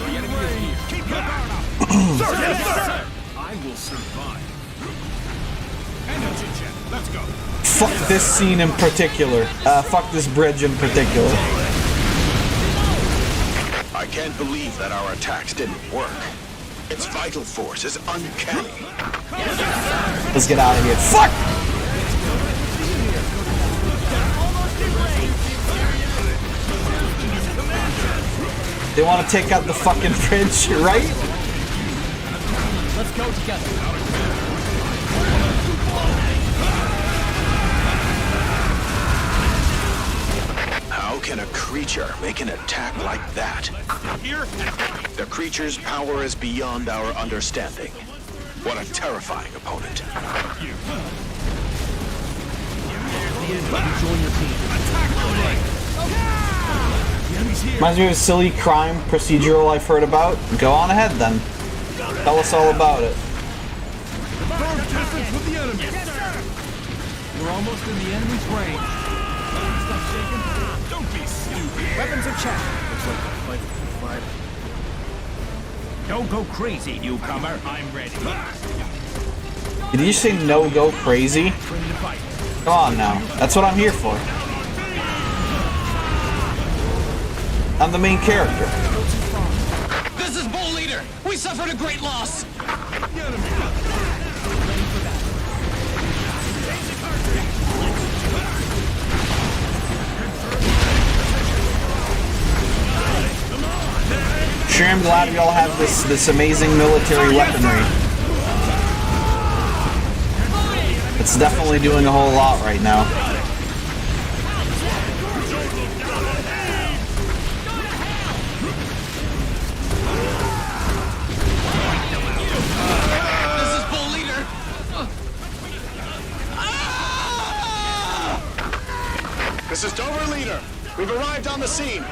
The enemy is here. Keep your guard up. Sir, yes, sir. I will survive. And a chit-chat. Let's go. Fuck this scene in particular. Fuck this bridge in particular. I can't believe that our attacks didn't work. Its vital force is uncanny. Let's get out of here. Fuck! They want to take out the fucking bridge, right? Let's go together. How can a creature make an attack like that? Here. The creature's power is beyond our understanding. What a terrifying opponent. Join your team. Reminds me of a silly crime procedural I've heard about. Go on ahead then. Tell us all about it. Firm distance with the enemy. Yes, sir. We're almost in the enemy's range. Stop shaking. Don't be stupid. Weapons are checked. Looks like the fight is fight. Don't go crazy, newcomer. I'm ready. Did you say no go crazy? Ready to fight. Come on now. That's what I'm here for. I'm the main character. This is Bull Leader. We suffered a great loss. Sure, I'm glad we all have this amazing military weaponry. It's definitely doing a whole lot right now. This is Bull Leader. This is Dover Leader. We've arrived on the scene.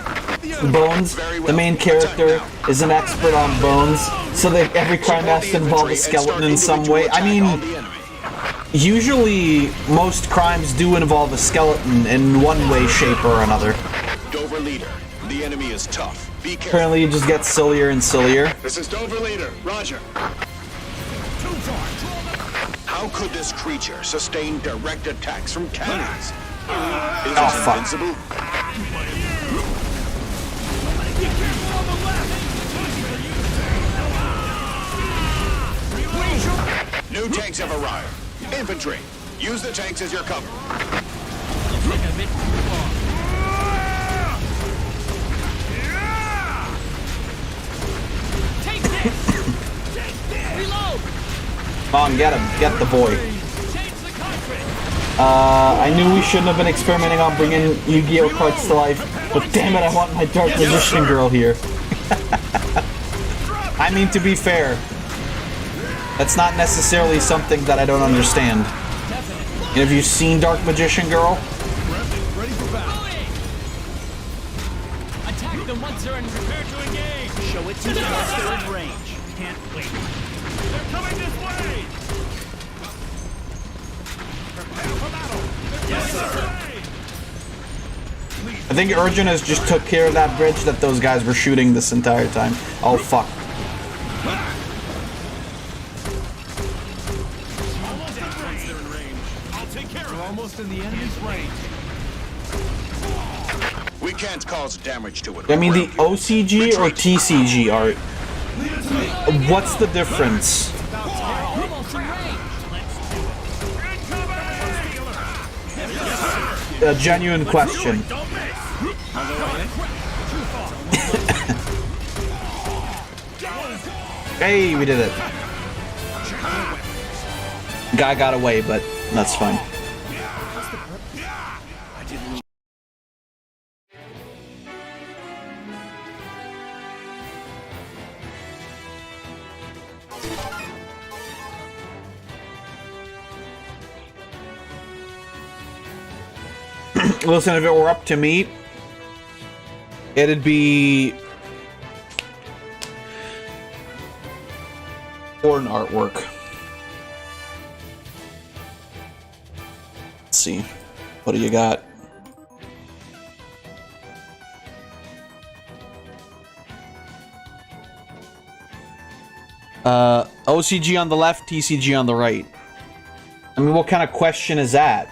Bones, the main character, is an expert on bones, so that every crime has to involve a skeleton in some way. I mean, usually most crimes do involve a skeleton in one way, shape, or another. Dover Leader. The enemy is tough. Be careful. Apparently it just gets sillier and sillier. This is Dover Leader. Roger. How could this creature sustain direct attacks from cannons? Is Oh, it fuck. invincible? New tanks have arrived. Infantry, use the tanks as your cover. Take this! Reload! Come on, get him. Get the boy. Change the country! I knew we shouldn't have been experimenting on bringing Yu-Gi-Oh cards to life, but damn it, I want my Dark Magician girl here. I mean, to be fair, that's not necessarily something that I don't understand. And have you seen Dark Magician Girl? Ready for battle. Attack them once they're in. Prepare to engage. Show it to them once they're in range. Can't wait. They're coming this way. Prepare for battle. Yes, sir. I think Urgent has just took care of that bridge that those guys were shooting this entire time. Oh, fuck. We're almost in the enemy's range. We can't cause damage to it. I mean, the OCG or TCG art? What's the difference? A genuine question. Hey, we did it. Guy got away, but that's fine. Listen, if it were up to me, it'd be foreign artwork. Let's see. What do you got? OCG on the left, TCG on the right. I mean, what kind of question is that?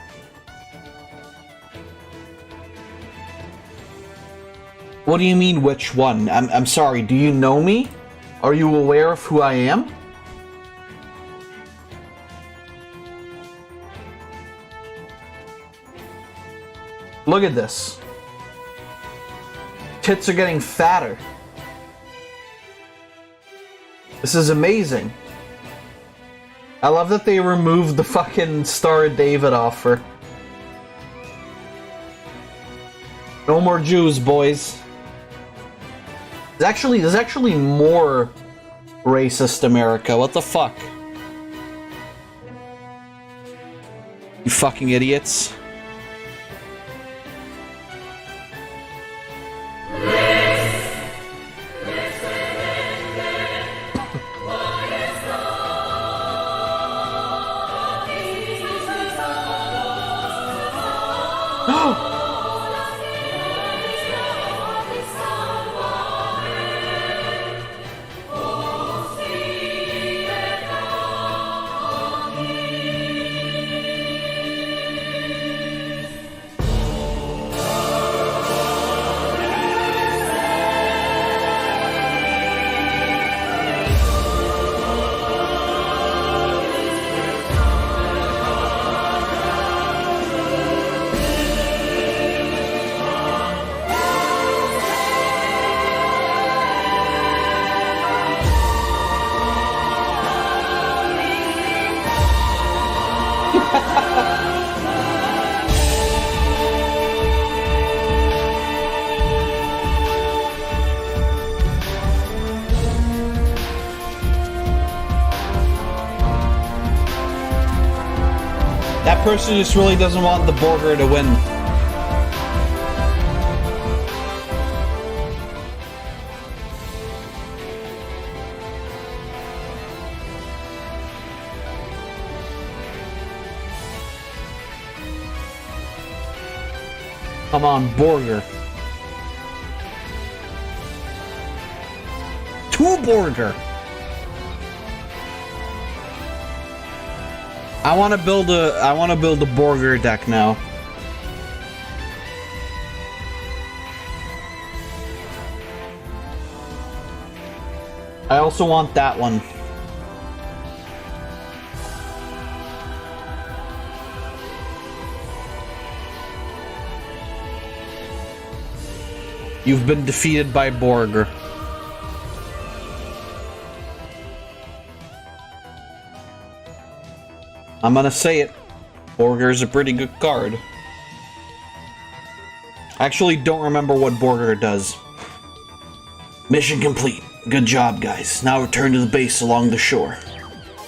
What do you mean, which one? I'm sorry, do you know me? Are you aware of who I am? Look at this. Tits are getting fatter. This is amazing. I love that they removed the fucking Star of David offer. No more Jews, boys. There's actually more racist America. What the fuck? You fucking idiots. That person just really doesn't want the burger to win. Come on, burger. 2 burger. I want to build a burger deck now. I also want that one. You've been defeated by Borger. I'm gonna say it. Borger's a pretty good card. I actually don't remember what Borger does. Mission complete. Good job, guys. Now return to the base along the shore.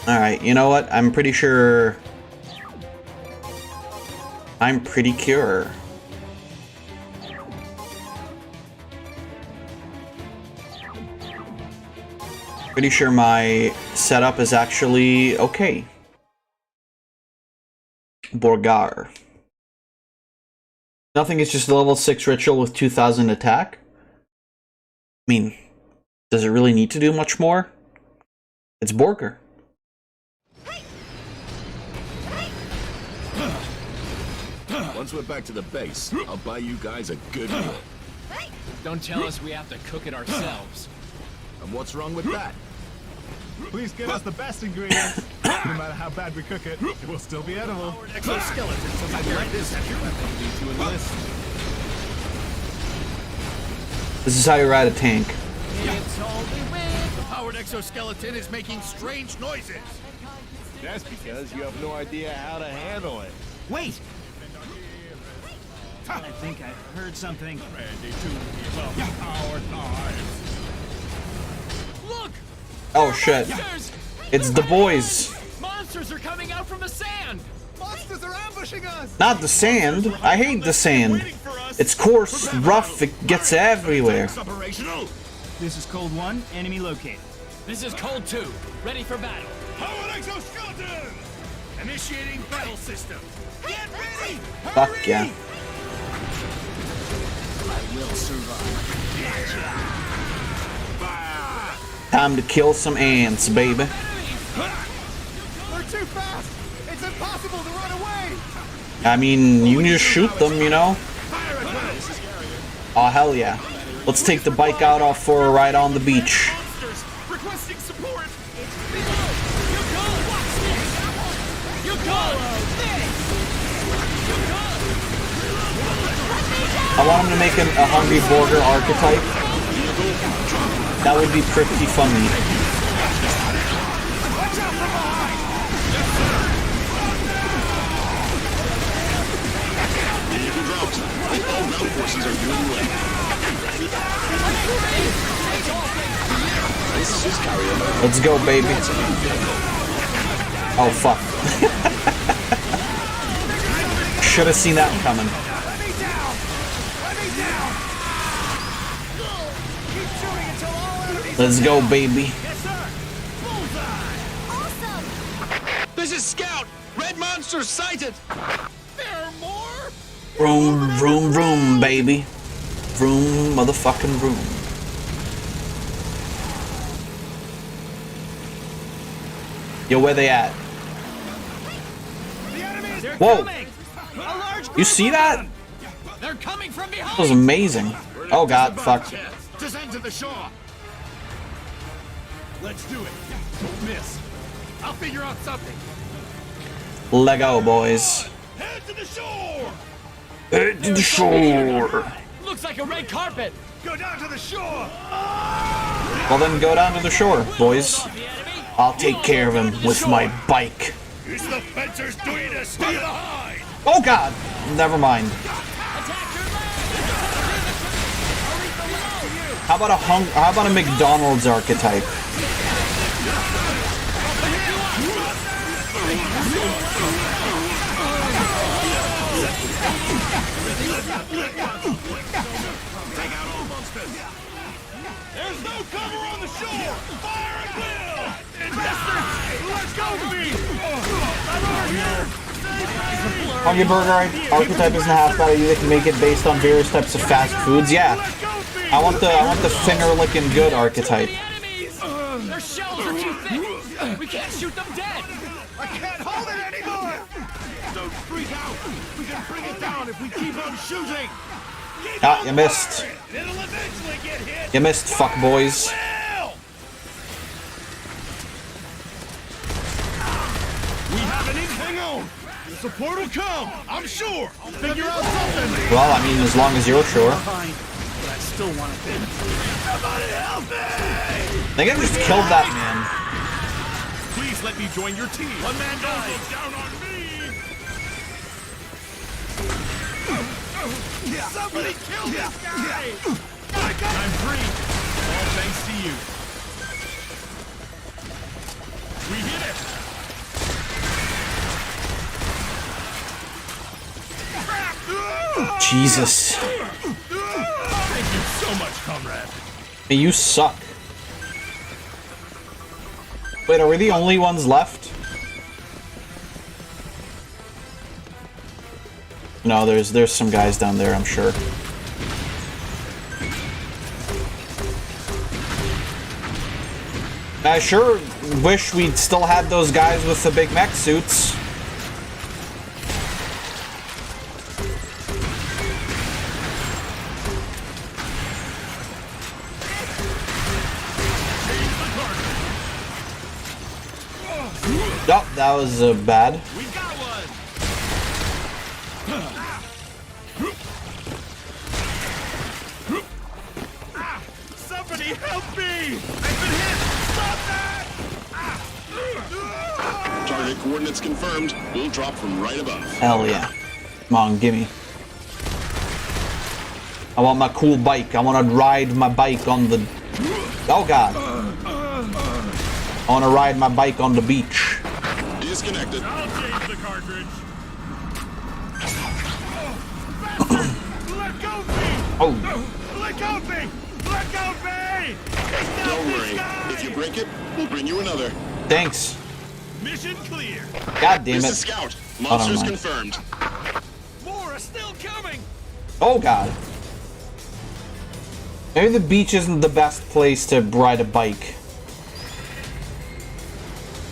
Alright, you know what? I'm pretty sure... I'm pretty sure. Pretty sure my setup is actually okay. Borgar. Nothing, it's just a level 6 ritual with 2000 attack. I mean, does it really need to do much more? It's Borger. Once we're back to the base, I'll buy you guys a good meal. Don't tell us we have to cook it ourselves. And what's wrong with that? Please give us the best ingredients. No matter how bad we cook it, it will still be edible. Exoskeletons, I'd like this as your weapon. Need to enlist. This is how you ride a tank. The powered exoskeleton is making strange noises. That's because you have no idea how to handle it. Wait! I think I heard something. Ready to give up our lives. Look! Oh shit. Monsters! It's the boys. Monsters are coming out from the sand. Monsters are ambushing us! Not the sand. I hate the sand. It's coarse, rough, it gets everywhere. Operational. This is Cold 1, enemy located. This is Cold 2. Ready for battle. Powered exoskeleton! Initiating battle system. Get ready! Fuck yeah. I will survive. Time to kill some ants, baby. They're too fast! It's impossible to run away! I mean, you can just shoot them, you know? Oh, hell yeah. Let's take the bike out off for a ride on the beach. Monsters requesting support. I want him to make a Hungry Burger archetype. That would be pretty funny. Ground forces are doing well. This is carrier. Let's go, baby. Oh, fuck. Should have seen that coming. Let's go, baby. This is Scout. Red monsters sighted. There are more? Vroom, vroom, vroom, baby. Vroom, motherfucking vroom. Yo, where they at? Whoa! You see that? They're coming from behind. That was amazing. Oh god, fuck. Descend to the shore. Let's do it. Don't miss. I'll figure out something. Lego, boys. Head to the shore. Head to the shore. Looks like a red carpet. Go down to the shore. Well then, go down to the shore, boys. I'll take care of him with my bike. It's the fencers doing a stay behind. Oh god! Never mind. How about a McDonald's archetype? There's no cover on the shore. Fire at will. Investors, let's go, me. I'm over here. Hungry Burger archetype isn't half bad. You can make it based on various types of fast foods. Yeah, I want the finger licking good archetype. Their shells are too thick. We can't shoot them dead. I can't hold it anymore. Don't freak out. We can bring it down if we keep on shooting. Ah, you missed. It'll eventually get hit. You missed, fuck boys. Well. We have an incoming on. The support will come. I'm sure. I'll figure out something. Well, I mean, as long as you're sure. But I still want to finish. Somebody help me. They could have just killed that man. Please let me join your team. One man died. Down on me. Somebody kill this guy. I'm free. All thanks to you. We hit it. Jesus. Thank you so much, comrade. Hey, you suck. Wait, are we the only ones left? No, there's some guys down there, I'm sure. I sure wish we'd still had those guys with the big mech suits. Oh, that was bad. We got one. Somebody help me! I've been hit! Stop that! Target coordinates confirmed. We'll drop from right above. Hell yeah. Come on, gimme. I want my cool bike. I want to ride my bike on the... Oh god. I want to ride my bike on the beach. Disconnected. I'll change the cartridge. Bastard! Let go of me! Oh, Let go of me! Let go of me! It's not Don't this worry. guy! If you break it, we'll bring you another. thanks. Mission clear. God damn This is it. Scout. never Monsters mind. confirmed. More are still coming. Oh god. Maybe the beach isn't the best place to ride a bike.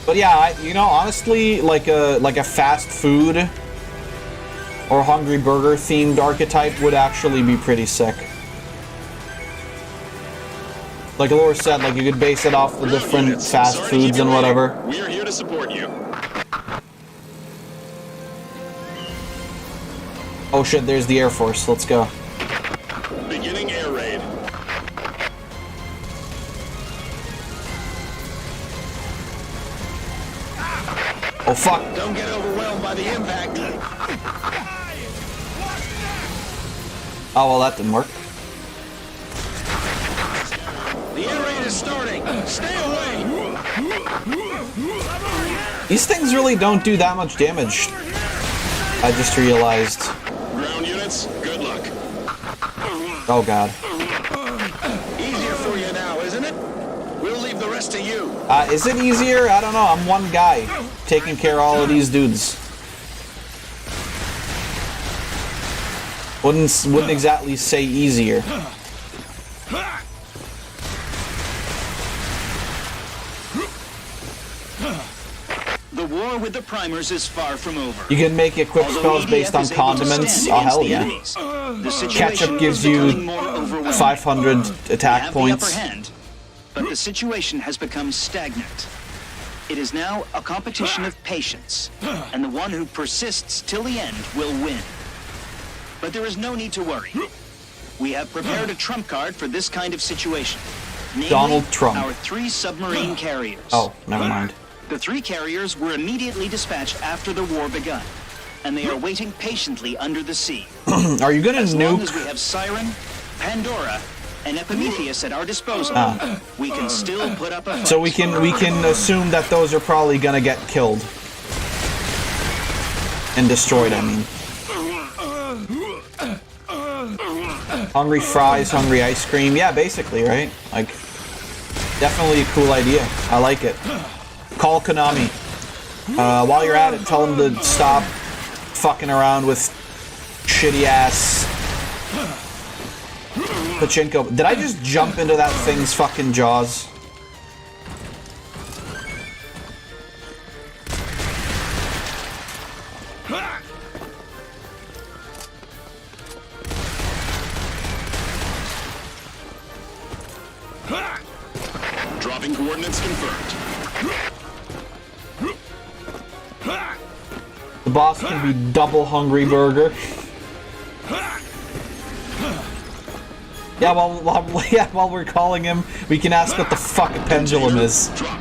But yeah, you know, honestly, like a fast food or Hungry Burger themed archetype would actually be pretty sick. Like Laura said, like you could base it off the different fast Sorry to keep foods you and waiting. whatever. We are here to support you. Oh shit, there's the Air Force. Let's go. Beginning air raid. Oh fuck. Don't get overwhelmed by the impact. Oh well, that didn't work. The air raid is starting. Stay away. These things really don't do that much damage. I just realized. Ground units, good luck. Oh god. Easier for you now, isn't it? We'll leave the rest to you. Is it easier? I don't know. I'm one guy taking care of all of these dudes. Wouldn't exactly say easier. The war with the primers is far from over. You can make equip Although spells EDF based on is able to condiments. stand Oh against hell the yeah. enemies, the situation Ketchup gives is you becoming more overwhelming. 500 We attack have points. the upper hand, but the situation has become stagnant. It is now a competition of patience, and the one who persists till the end will win. But there is no need to worry. We have prepared a trump card for this kind of situation. Namely, Donald Trump. our 3 submarine carriers. Oh, never mind. The 3 carriers were immediately dispatched after the war begun, and they are waiting patiently under the sea. Are you gonna As long as we nuke? have Siren, Pandora, and Epimetheus at our disposal, we can still put up a fight. So we can assume that those are probably gonna get killed and destroyed. I mean, hungry fries, hungry ice cream. Yeah, basically, right? Like, definitely a cool idea. I like it. Call Konami. While you're at it, tell them to stop fucking around with shitty ass pachinko. Did I just jump into that thing's fucking jaws? Dropping coordinates confirmed. The boss can be double hungry burger. Yeah, while we're calling him, we can ask what the fuck a pendulum is. Drop.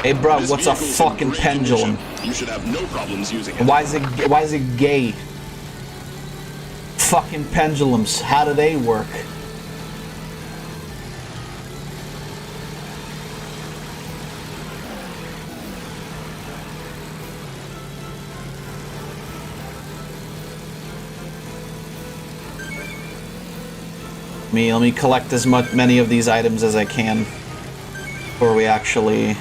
Hey bro, This what's a vehicle's in fucking great pendulum? condition. You should have no problems using it. Why is it gay? Fucking pendulums, how do they work? Let me collect as many of these items as I can before we actually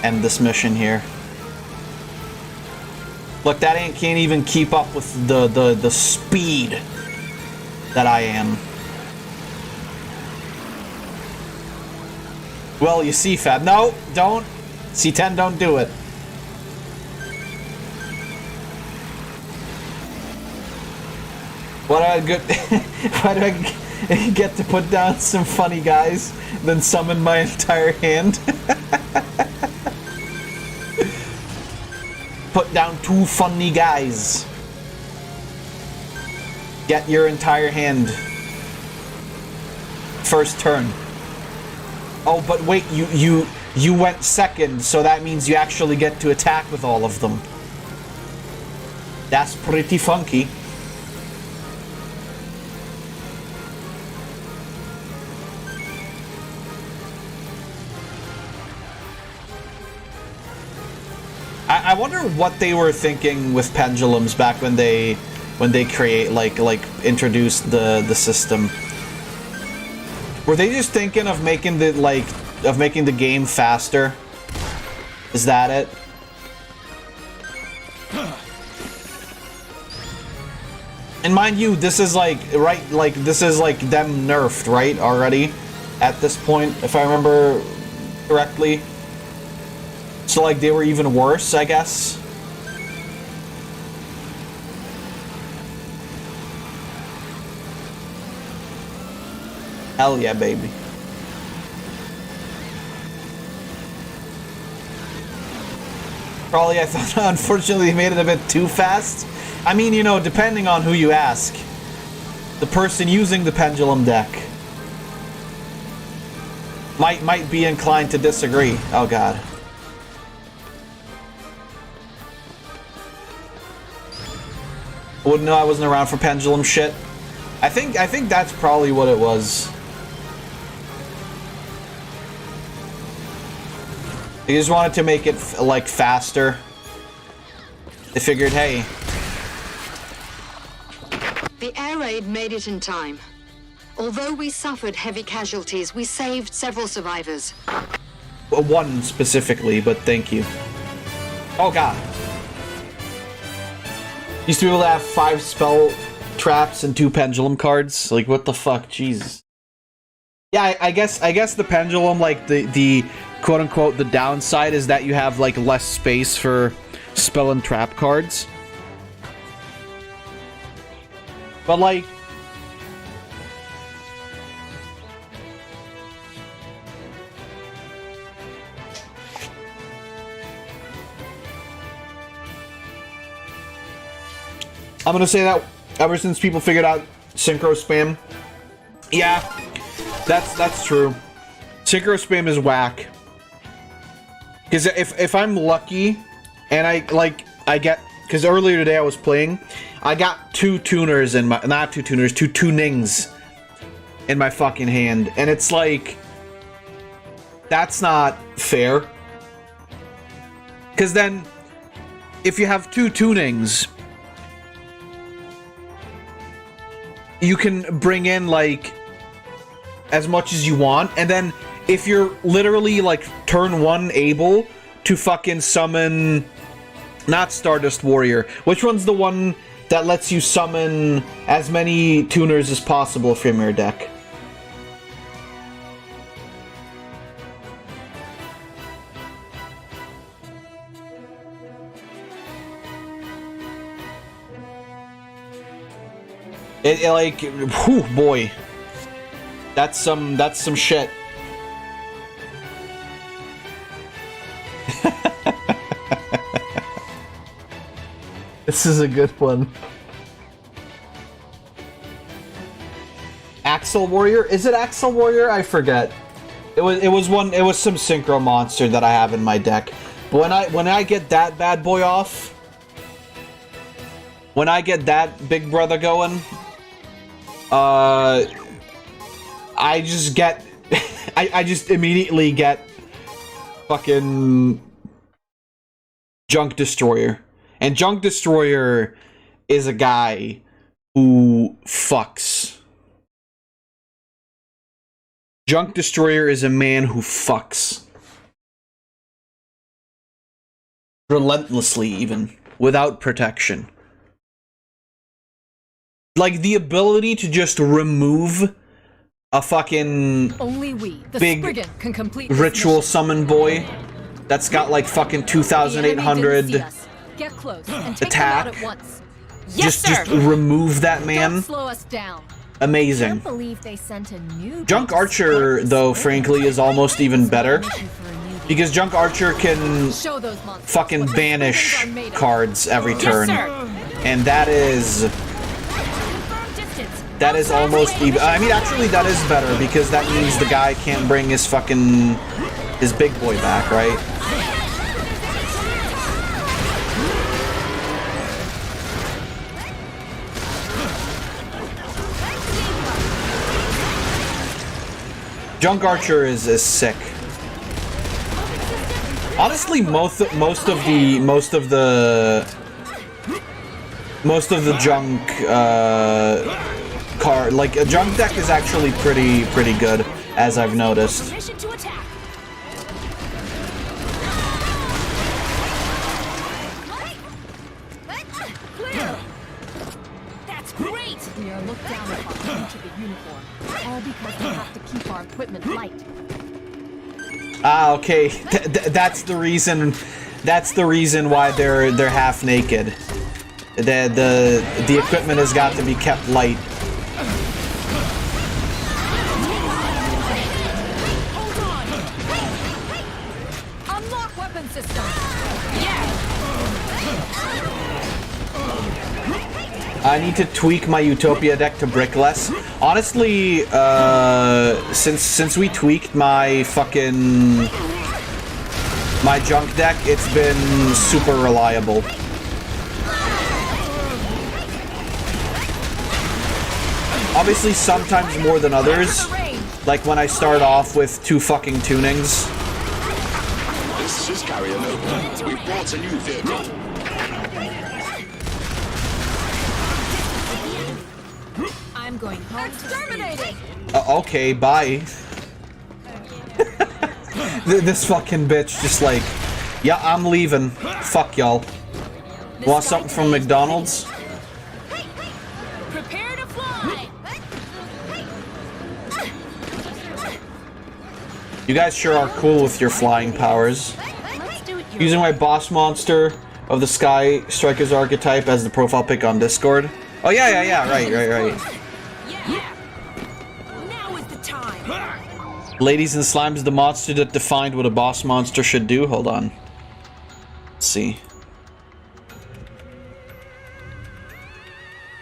end this mission here. Look, that ant can't even keep up with the speed that I am. Well, you see, Fab. No, don't. C10, don't do it. What a good... Why do I get to put down some funny guys, then summon my entire hand? Put down 2 funny guys. Get your entire hand. First turn. Oh, but wait, you went second, so that means you actually get to attack with all of them. That's pretty funky. I wonder what they were thinking with pendulums back when they create like introduced the system. Were they just thinking of making the game faster? Is that it? And mind you, this is this is like them nerfed, right, already? At this point, if I remember correctly. So like they were even worse, I guess. Hell yeah, baby. Probably, I thought, unfortunately, they made it a bit too fast. I mean, you know, depending on who you ask. The person using the pendulum deck might be inclined to disagree. Oh god. Wouldn't know I wasn't around for pendulum shit. I think that's probably what it was. They just wanted to make it like faster. They figured, hey. The air raid made it in time. Although we suffered heavy casualties, we saved several survivors. One specifically, but thank you. Oh god. Used to be able to have 5 spell traps and 2 pendulum cards. Like, what the fuck? Jesus. Yeah, I guess the pendulum, like the quote unquote the downside is that you have like less space for spell and trap cards. But like, I'm gonna say that ever since people figured out synchro spam, yeah, that's true. Synchro spam is whack. Because if I'm lucky, and I get, because earlier today I was playing, I got 2 tuners in my, not 2 tuners, 2 tunings in my fucking hand, and it's like, that's not fair. Because then, if you have 2 tunings, you can bring in like as much as you want, and then if you're literally like turn 1 able to fucking summon, not Stardust Warrior, which one's the one that lets you summon as many tuners as possible from your deck? It like, whew, boy, that's some shit. This is a good one. Axel Warrior? Is it Axel Warrior? I forget. It was some synchro monster that I have in my deck. But when I get that bad boy off, when I get that big brother going, I just get I just immediately get fucking Junk Destroyer. And Junk Destroyer is a guy who fucks. Junk Destroyer is a man who fucks. Relentlessly, even. Without protection. Like, the ability to just remove a fucking only we, the big Spriggan, can complete ritual summon boy that's got like fucking 2,800 Get close and take attack. them out at once. Just remove that man. Don't slow us down. Amazing. Can't believe they sent a new Junk Archer, though, frankly, is almost even better. Because Junk Archer can fucking banish cards every turn. And that is almost even. I mean, actually, that is better, because that means the guy can't bring his big boy back, right? Junk Archer is sick. Honestly, most of the junk card, like a junk deck, is actually pretty good, as I've noticed. Mission to attack. Clear. That's great. We are looked down upon due to the uniform. All because we have to keep our equipment light. Ah, okay. That's the reason. That's the reason why they're half naked. The equipment has got to be kept light. Hold on. Unlock weapon system. I need to tweak my Utopia deck to brick less. Honestly, since we tweaked my junk deck, it's been super reliable. Obviously, sometimes more than others. Like when I start off with 2 fucking tunings. This is Carrier Nova. We've brought a new vehicle. I'm going home. Exterminated. Okay, bye. This fucking bitch just like, yeah, I'm leaving. Fuck y'all. Want something from McDonald's? Prepare to fly. You guys sure are cool with your flying powers. Let's do it your Using my boss monster of the Sky Strikers archetype as the profile pic on Discord. Oh yeah, right. Yeah. Now is the time. Ladies and Slimes is the monster that defined what a boss monster should do. Hold on. Let's see.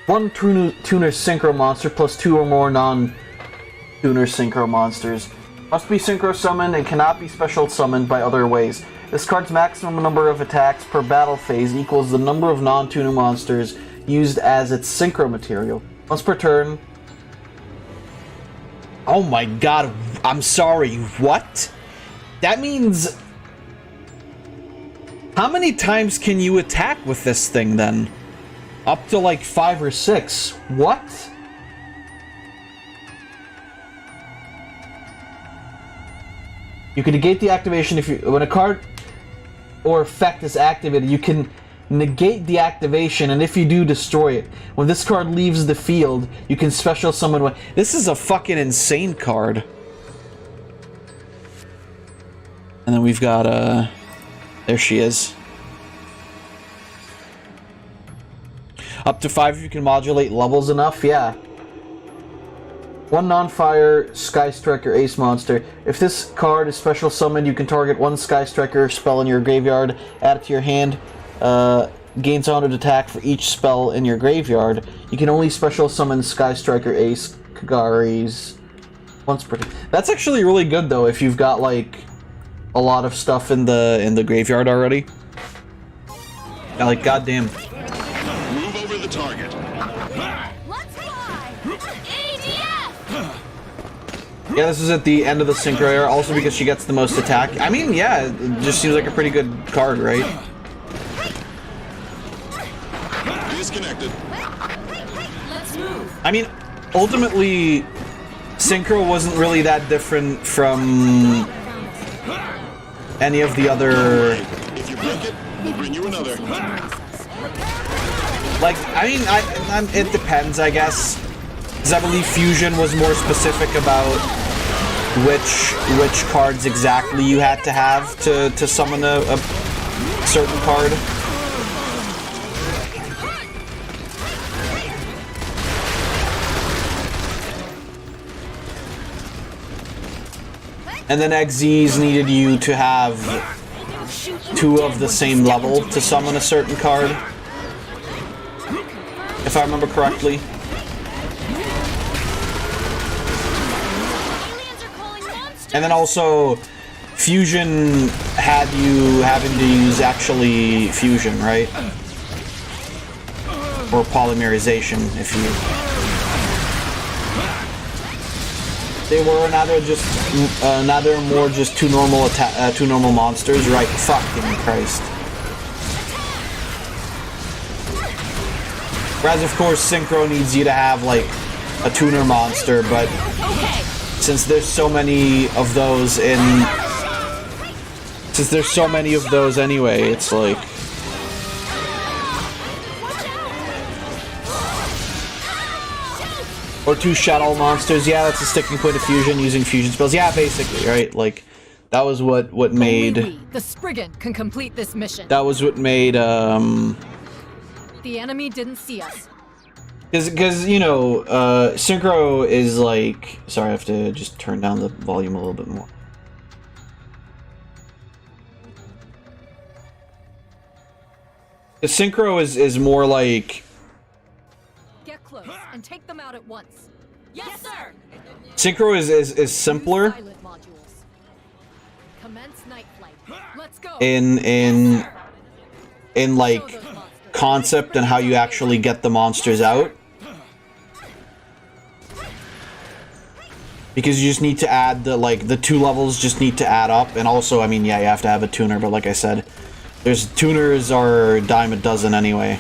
1 tuner synchro monster plus 2 or more non-tuner synchro monsters. Must be synchro summoned and cannot be special summoned by other ways. This card's maximum number of attacks per battle phase equals the number of non-tuner monsters used as its synchro material. Once per turn. Oh my god, I'm sorry, what? That means... How many times can you attack with this thing then? Up to like 5 or 6. What? You can negate the activation when a card or effect is activated, you can negate the activation, and if you do, destroy it. When this card leaves the field, you can special summon one. This is a fucking insane card. And then we've got there she is. Up to 5 if you can modulate levels enough, yeah. 1 non-fire Sky Striker Ace monster. If this card is special summoned, you can target 1 Sky Striker spell in your graveyard, add it to your hand, gains honored attack for each spell in your graveyard. You can only special summon Sky Striker Ace Kagaris once per turn. That's actually really good though if you've got like a lot of stuff in the graveyard already. Yeah, like goddamn. Move over the target. Let's fly. ADF. Yeah, this is at the end of the synchro era, also because she gets the most attack. I mean, yeah, it just seems like a pretty good card, right? Disconnected. Let's move. I mean, ultimately, synchro wasn't really that different from any of the other... If you break it, we'll bring you another. Like, I mean, it depends, I guess. Because I believe Fusion was more specific about which cards exactly you had to have to summon a certain card. And then XZs needed you to have 2 of the same level to summon a certain card. If I remember correctly. And then also, Fusion had you having to use actually Fusion, right? Or polymerization, if you... They were, now they're just now they're more just two normal monsters, right? Fucking Christ. Whereas of course Synchro needs you to have like a tuner monster, but since there's so many of those anyway, it's like or two shadow monsters. Yeah, that's a sticking point of fusion using fusion spells. Yeah, basically, right? Like that was what made Only we, the Spriggan, can complete this mission. that was what made The enemy didn't see us. because you know, Synchro is like, sorry, I have to just turn down the volume a little bit more. The Synchro is more like, Get close and take them out at once. Yes, sir. Synchro is simpler Silent modules. Commence night flight. Let's go. in like concept and how you actually get the monsters out, because you just need to add the two levels just need to add up, and also, I mean, yeah, you have to have a tuner, but like I said, there's tuners are a dime a dozen anyway.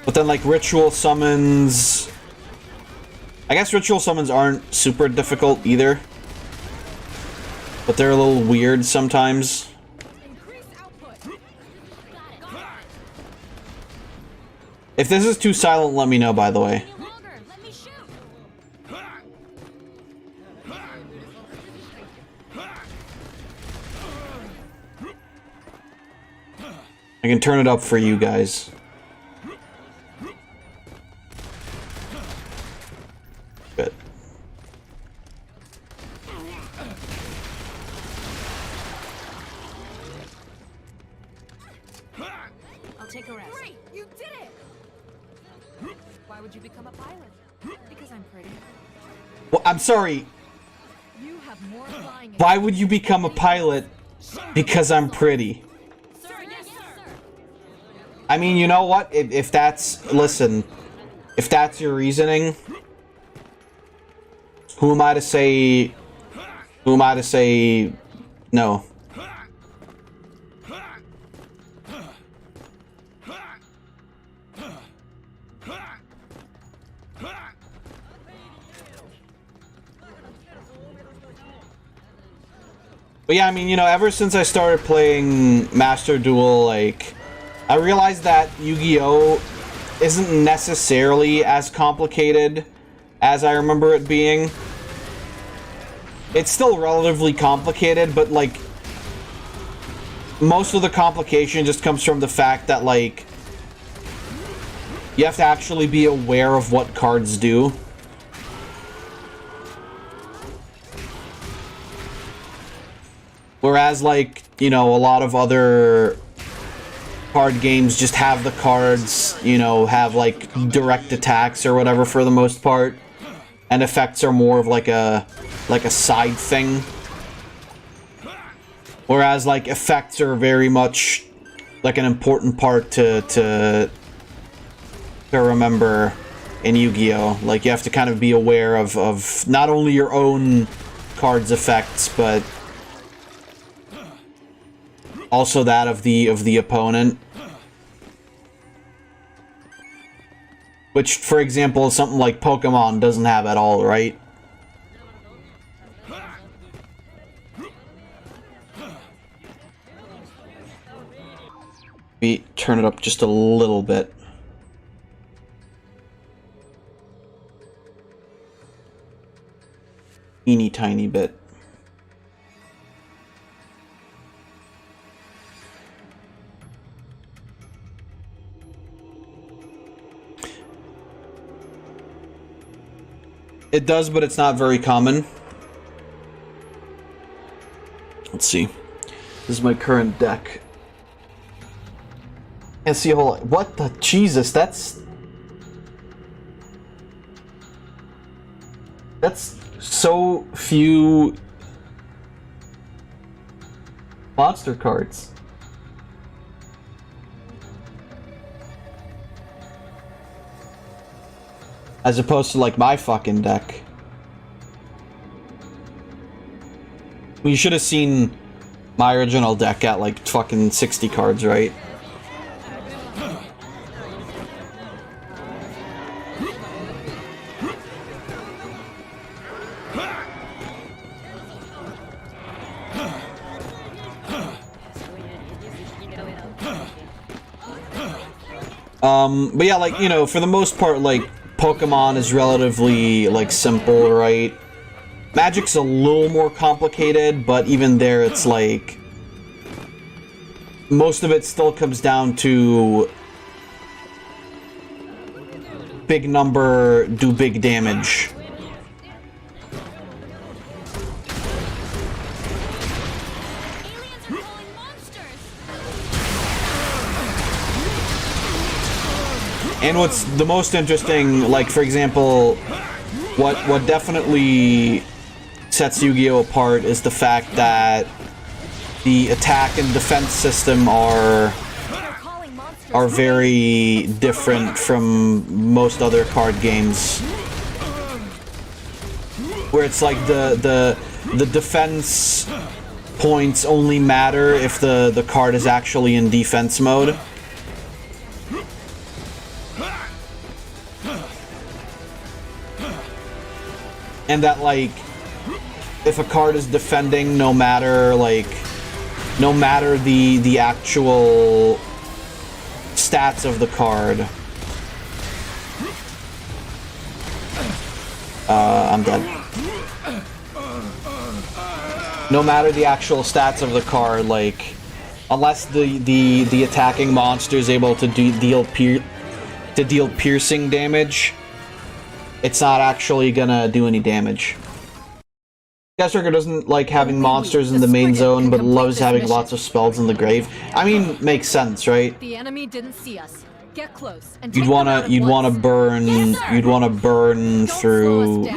But then like ritual summons, I guess ritual summons aren't super difficult either, but they're a little weird sometimes. If this is too silent, let me know, by the way. I can turn it up for you guys. Good. I'll take a rest. Great, you did it. Why would you become a pilot? Because I'm pretty. Well, I'm sorry. You have more flying. Why would you become a pilot? Because I'm pretty. Sir, yes, sir. I mean, you know what? If that's... Listen. If that's your reasoning... Who am I to say... Who am I to say... No. But yeah, I mean, you know, ever since I started playing Master Duel, like, I realized that Yu-Gi-Oh! Isn't necessarily as complicated as I remember it being. It's still relatively complicated, but, like, most of the complication just comes from the fact that, like, you have to actually be aware of what cards do. Whereas, like, you know, a lot of other card games just have the cards, you know, have, like, direct attacks or whatever for the most part. And effects are more of, like a side thing. Whereas, like, effects are very much, like, an important part to remember in Yu-Gi-Oh! Like, you have to kind of be aware of not only your own cards' effects, but... also that of the opponent. Which, for example, something like Pokemon doesn't have at all, right? Maybe turn it up just a little bit. Teeny tiny bit. It does, but it's not very common. Let's see. This is my current deck. And see a whole lot. What the Jesus? That's so few monster cards. As opposed to, like, my fucking deck. You should have seen my original deck at, like, fucking 60 cards, right? But yeah, like, you know, for the most part, like, Pokemon is relatively, like, simple, right? Magic's a little more complicated, but even there, it's like... most of it still comes down to... big number, do big damage. And what's the most interesting, like, for example, what definitely sets Yu-Gi-Oh! Apart is the fact that the attack and defense system are very different from most other card games. Where it's like the defense points only matter if the card is actually in defense mode. And that, like, if a card is defending, no matter the actual stats of the card. I'm dead. No matter the actual stats of the card, like, unless the attacking monster is able to deal piercing damage, it's not actually gonna do any damage. Sky Striker doesn't like having monsters in the main zone, but loves having lots of spells in the grave. I mean, makes sense, right? The enemy didn't see us. Get close and You'd wanna burn through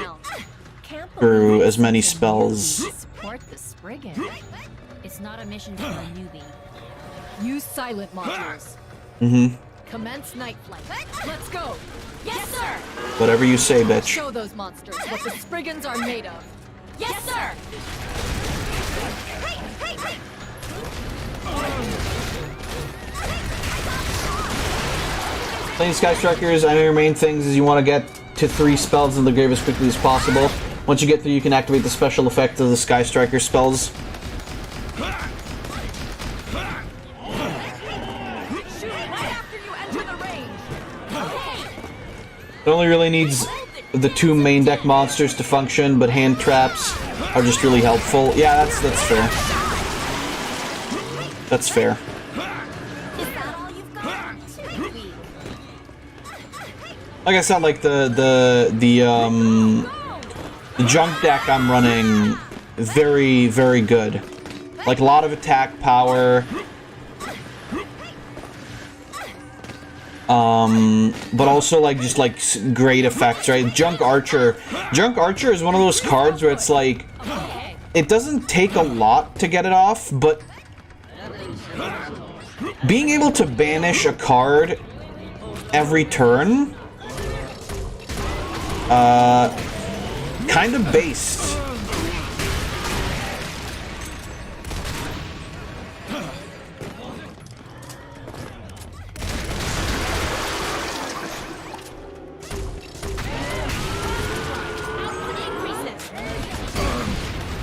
as many spells. Support the Spriggan. It's not a mission for a newbie. Use silent modules. Mm-hmm. Commence night flight. Let's go. Yes, sir. Whatever you say, bitch. Show those monsters what the Spriggans are made of. Yes, sir. Playing Sky Strikers, I know your main things is you want to get to 3 spells in the grave as quickly as possible. Once you get through, you can activate the special effect of the Sky Striker spells. It only really needs the 2 main deck monsters to function, but hand traps are just really helpful. Yeah, that's fair. That's fair. Like I said, like the junk deck I'm running, very, very good. Like, a lot of attack power. But also, like, just, like, great effects, right? Junk Archer is one of those cards where it's like, it doesn't take a lot to get it off, but being able to banish a card every turn, kind of based.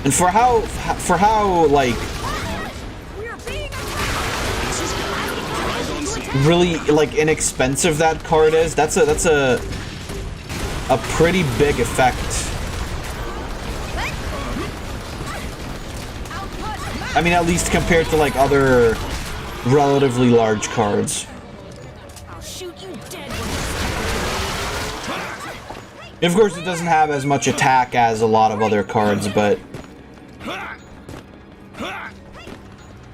And for how like really like inexpensive that card is, that's a pretty big effect. I mean, at least compared to like other relatively large cards. Of course, it doesn't have as much attack as a lot of other cards, but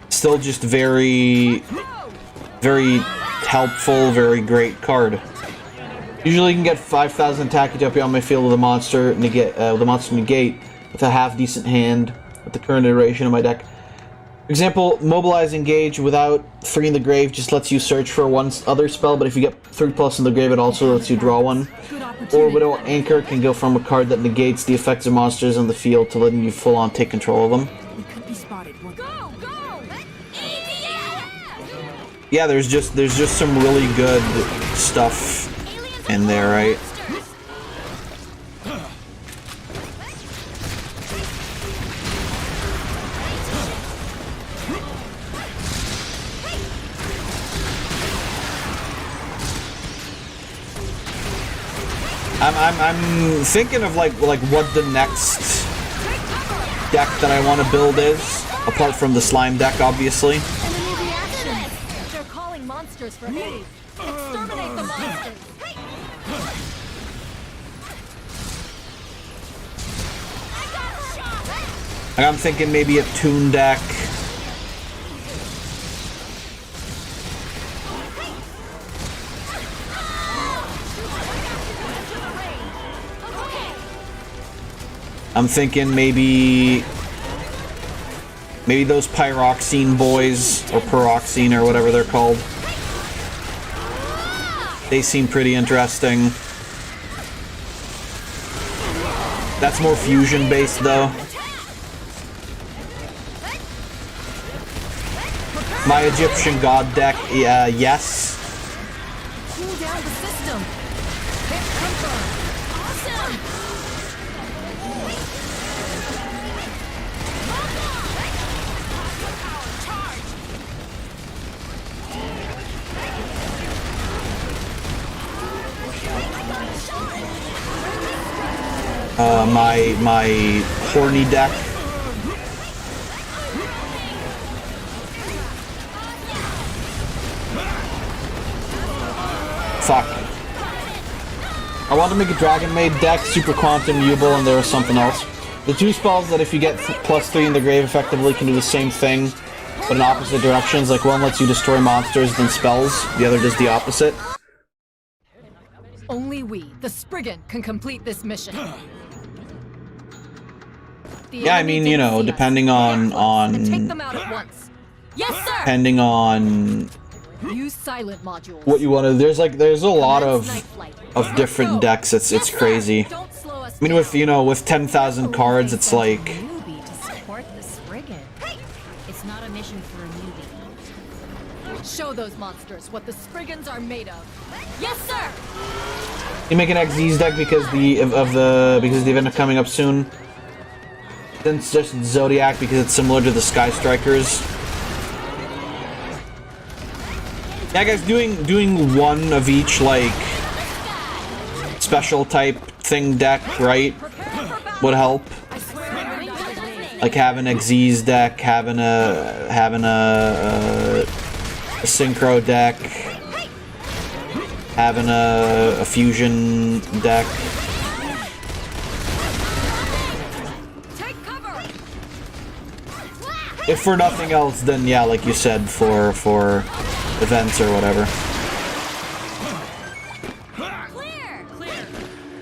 still just very, very helpful, very great card. Usually you can get 5,000 attack Utopia on my field with a monster negate with a half decent hand with the current iteration of my deck. For example, mobilize engage without 3 in the grave just lets you search for one other spell, but if you get 3+ in the grave, it also lets you draw one. Orbital Anchor can go from a card that negates the effects of monsters on the field to letting you full on take control of them. We could be spotted. Go! Yeah, there's just some really good stuff in there, right? I'm thinking of like what the next deck that I want to build is, apart from the slime deck, obviously. Enemy reaction! They're calling monsters for aid. Exterminate the monsters! Like, I'm thinking maybe a Toon deck. I'm thinking maybe those Pyroxene boys, or Pyroxene, or whatever they're called. They seem pretty interesting. That's more fusion-based, though. My Egyptian God deck, yes. Cool down the system. Hit confirmed. Awesome! My horny deck. Fuck. I want to make a Dragon Maid deck, Super Quantum Mutable, and there was something else. The 2 spells that if you get +3 in the grave effectively can do the same thing, but in opposite directions. Like, one lets you destroy monsters, then spells. The other does the opposite. Only we, the Spriggan, can complete this mission. Yeah, I mean, you know, depending on take them out at once. Yes, sir. depending on Use silent modules. what you want to. There's a lot of different decks. It's crazy. I mean, with 10,000 cards, it's like. Newbie to support the Spriggan. It's not a mission for a newbie. Show those monsters what the Spriggans are made of. Yes, sir. You make an XZ's deck because the event is coming up soon. Then it's just Zodiac because it's similar to the Sky Strikers. Yeah, guys, doing one of each like special type thing deck, right, would help. Like having an XZ's deck, having a synchro deck, having a fusion deck. If for nothing else, then yeah, like you said, for events or whatever.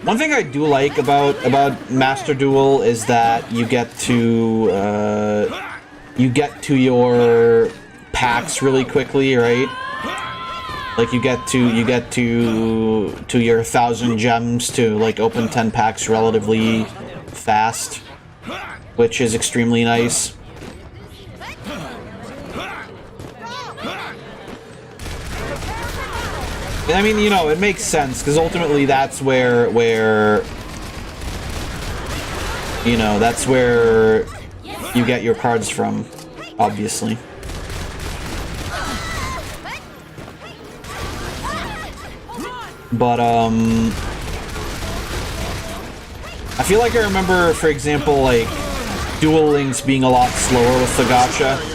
One thing I do like about Master Duel is that you get to your packs really quickly, right? Like you get to your 1,000 gems to like open 10 packs relatively fast, which is extremely nice. I mean, you know, it makes sense, because ultimately that's where you get your cards from, obviously. But, I feel like I remember, for example, like, Duel Links being a lot slower with the gacha.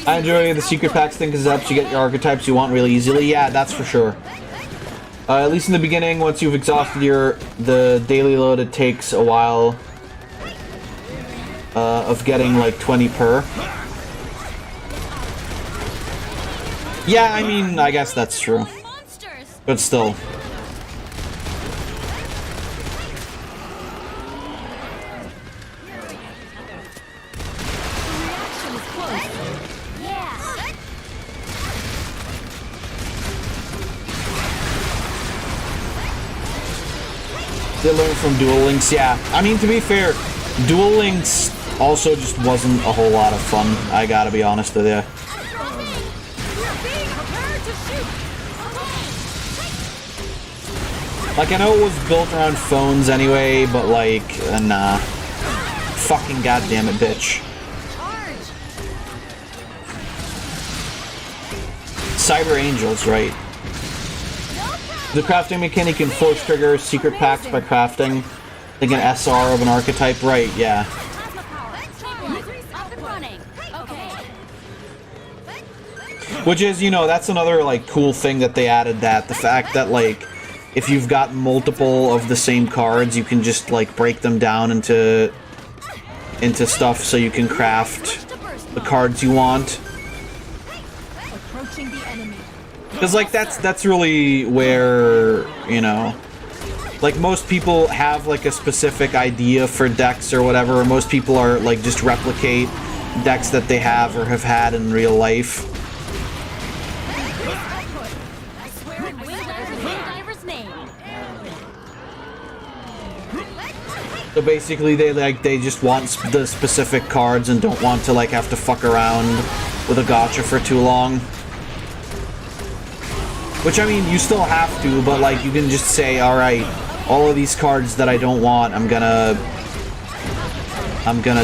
I enjoy the secret packs thing because it helps you get your archetypes you want really easily. Yeah, that's for sure. At least in the beginning, once you've exhausted the daily load, it takes a while of getting like 20 per. Yeah, I mean, I guess that's true. But still. They learned from Duel Links, yeah. I mean, to be fair, Duel Links also just wasn't a whole lot of fun, I gotta be honest with you. Like, I know it was built around phones anyway, but like, nah. Fucking goddamn it, bitch. Cyber Angels, right. The crafting mechanic can force trigger secret packs by crafting like an SR of an archetype, right, yeah. Which is, you know, that's another like cool thing that they added, that the fact that like if you've got multiple of the same cards, you can just like break them down into stuff so you can craft the cards you want. Because, like, that's really where, you know, like, most people have, like, a specific idea for decks or whatever, or most people are, like, just replicate decks that they have or have had in real life. So basically, they just want the specific cards and don't want to, like, have to fuck around with a gacha for too long. Which, I mean, you still have to, but, like, you can just say, alright, all of these cards that I don't want, I'm gonna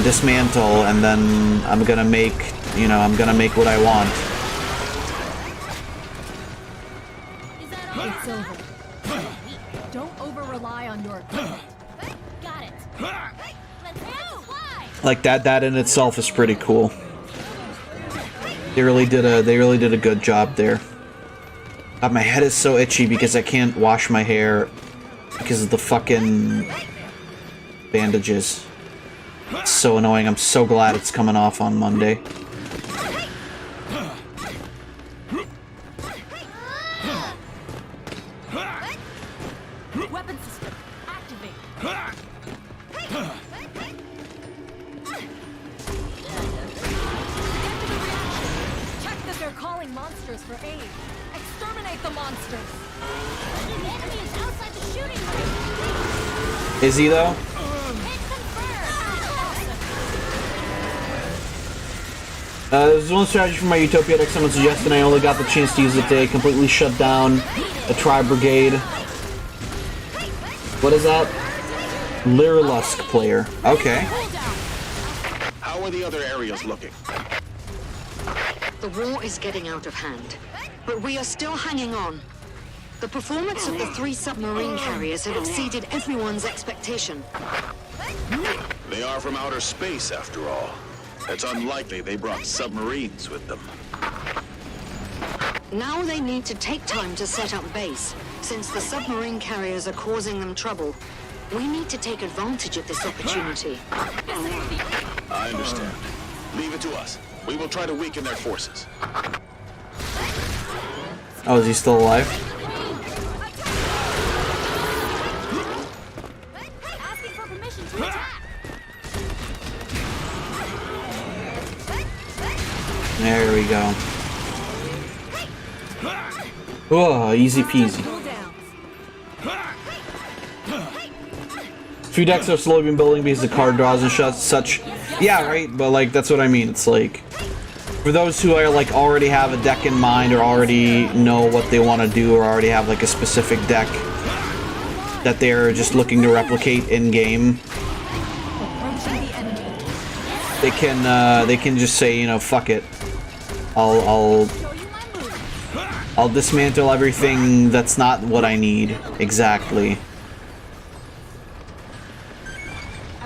dismantle, and then I'm gonna make, you know, I'm gonna make what I want. It's over. Don't over-rely on your equipment. Got it. Let's go. Like, that in itself is pretty cool. They really did a good job there. God, my head is so itchy because I can't wash my hair because of the fucking bandages. It's so annoying. I'm so glad it's coming off on Monday. Weapon system activate. Check that they're calling monsters for aid. Exterminate the monsters. The enemy is outside the shooting range. Is he though? There's one strategy for my Utopia deck someone suggested, and I only got the chance to use it today. Completely shut down a Tri-Brigade. What is that? Lyrlusk player. Okay. How are the other areas looking? The war is getting out of hand, but we are still hanging on. The performance of the 3 submarine carriers have exceeded everyone's expectation. They are from outer space, after all. It's unlikely they brought submarines with them. Now they need to take time to set up base. Since the submarine carriers are causing them trouble, we need to take advantage of this opportunity. I understand. Leave it to us. We will try to weaken their forces. Oh, is he still alive? Asking for permission to attack. There we go. Oh, easy peasy. Few decks have slowly been building because the card draws and such. Yeah, right, but like that's what I mean. It's like for those who are like already have a deck in mind or already know what they want to do or already have like a specific deck that they're just looking to replicate in game. They can just say, you know, fuck it. I'll dismantle everything that's not what I need exactly.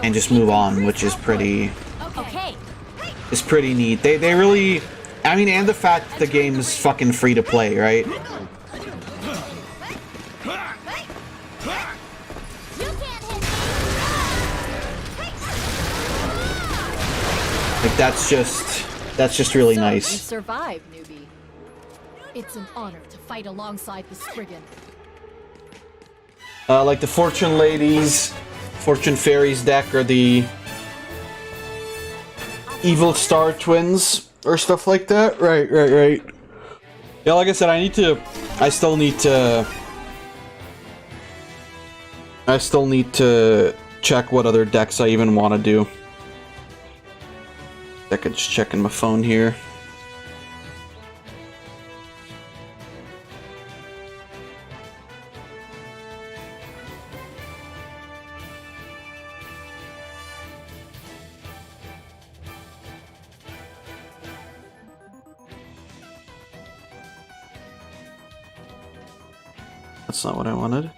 And just move on, which is pretty neat. They really, I mean, and the fact that the game is fucking free to play, right? Like that's just really So, You nice. survived, newbie. It's an honor to fight alongside the Spriggan. Like the Fortune Ladies, Fortune Fairies deck, or the Evil Star Twins, or stuff like that. Right. Yeah, like I said, I still need to check what other decks I even want to do. I could just check in my phone here. That's not what I wanted.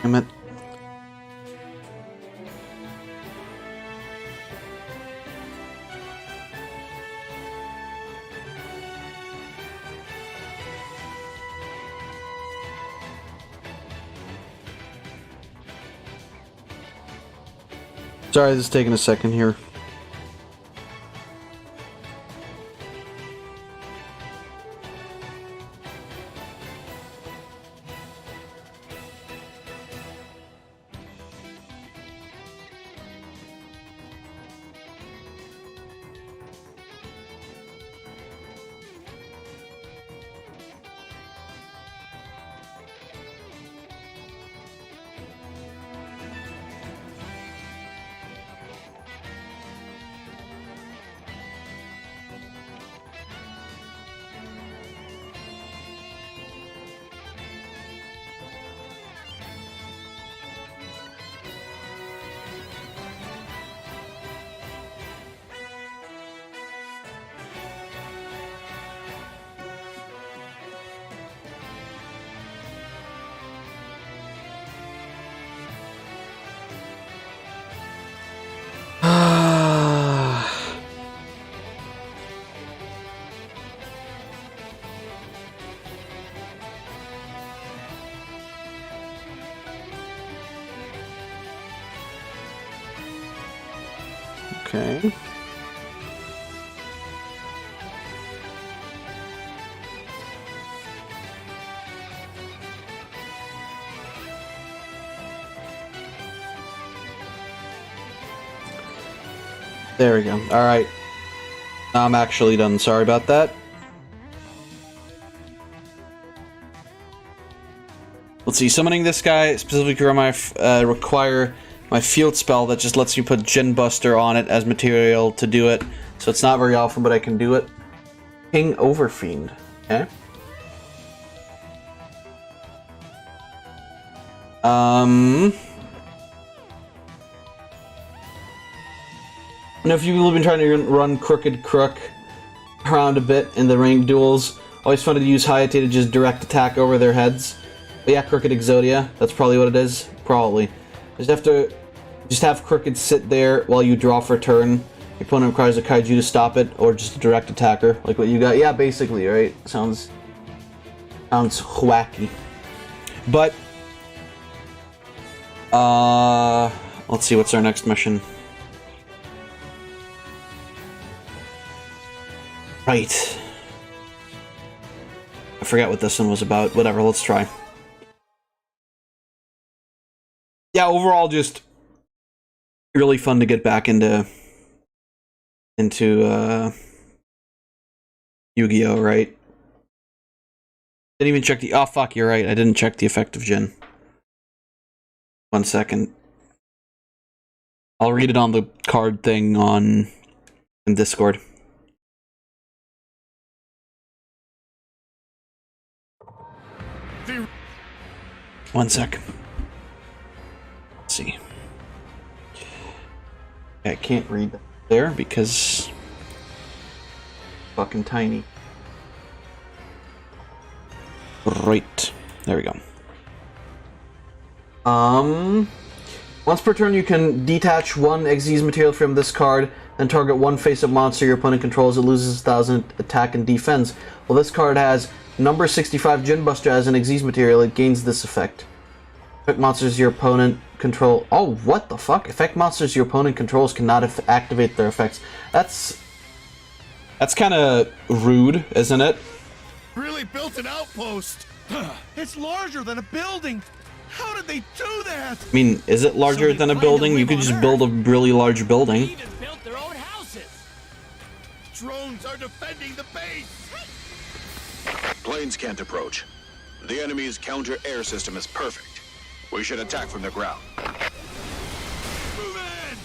Damn it. Sorry, this is taking a second here. Okay. There we go. Alright. Now I'm actually done. Sorry about that. Let's see. Summoning this guy specifically require my field spell that just lets you put Gen Buster on it as material to do it. So it's not very often, but I can do it. King Overfiend. Okay. You know, if you've been trying to run Crooked Crook around a bit in the ranked duels, always wanted to use Hayate to just direct attack over their heads. But yeah, Crooked Exodia, that's probably what it is. Probably. Just have Crooked sit there while you draw for turn. Your opponent requires a kaiju to stop it, or just a direct attacker, like what you got. Yeah, basically, right? Sounds wacky. But let's see, what's our next mission? Right. I forgot what this one was about. Whatever, let's try. Yeah, overall, just really fun to get back into Yu-Gi-Oh, right? Didn't even check the... Oh, fuck, you're right. I didn't check the effective gen. 1 second. I'll read it on the card thing in Discord. One sec. Let's see. I can't read that there because fucking tiny. Right. There we go. Once per turn, you can detach one Xyz material from this card, then target one face-up monster your opponent controls. It loses 1,000 attack and defense. Well, this card has number 65 Ginbuster as an Xyz material. It gains this effect. Effect monsters your opponent control. Oh, what the fuck? Effect monsters your opponent controls cannot activate their effects. That's kind of rude, isn't it? Really built an outpost. It's larger than a building. How did they do that? I mean, is it larger than a building? You could just build a really large building. They even built their own houses. Drones are defending the base. Planes can't approach. The enemy's counter-air system is perfect. We should attack from the ground. Move in.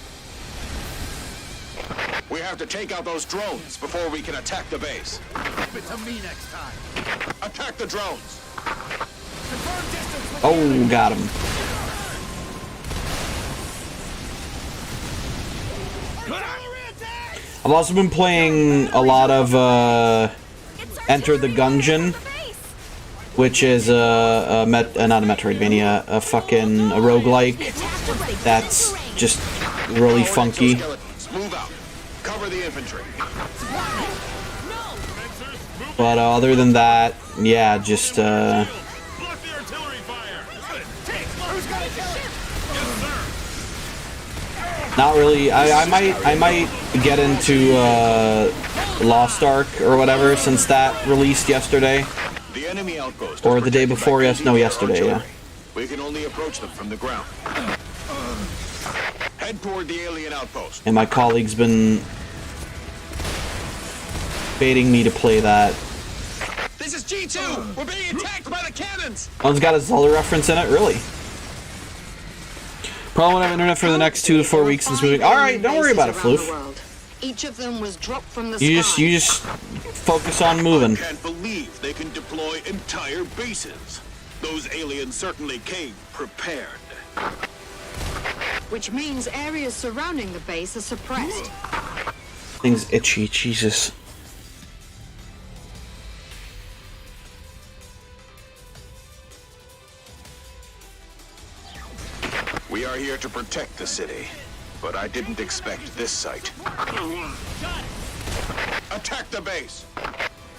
We have to take out those drones before we can attack the base. Leave it to me next time. Attack the drones! Confirm distance with Oh, got him. artillery attack. I've also been playing a lot of Enter the Gungeon, which is not a Metroidvania, a roguelike that's just really funky. Move out. Cover the infantry. But other than that, yeah, just Block the artillery fire. Who's got a ship? Yes, sir. not really. I might get into Lost Ark or whatever, since that released yesterday. The enemy outpost Or the day before, yesterday, yeah. We can only approach them from the ground. Head toward the alien outpost. And my colleague's been baiting me to play that. This is G2. We're being attacked by the cannons. One's got a Zelda reference in it, really. Probably won't have internet for the next 2 to 4 weeks since moving. Alright, don't worry about it, Floof. Each of them was dropped from the You sky. just focus on moving. I can't believe they can deploy entire bases. Those aliens certainly came prepared. Which means areas surrounding the base are suppressed. Thing's itchy, Jesus. We are here to protect the city, but I didn't expect this sight. Attack the base!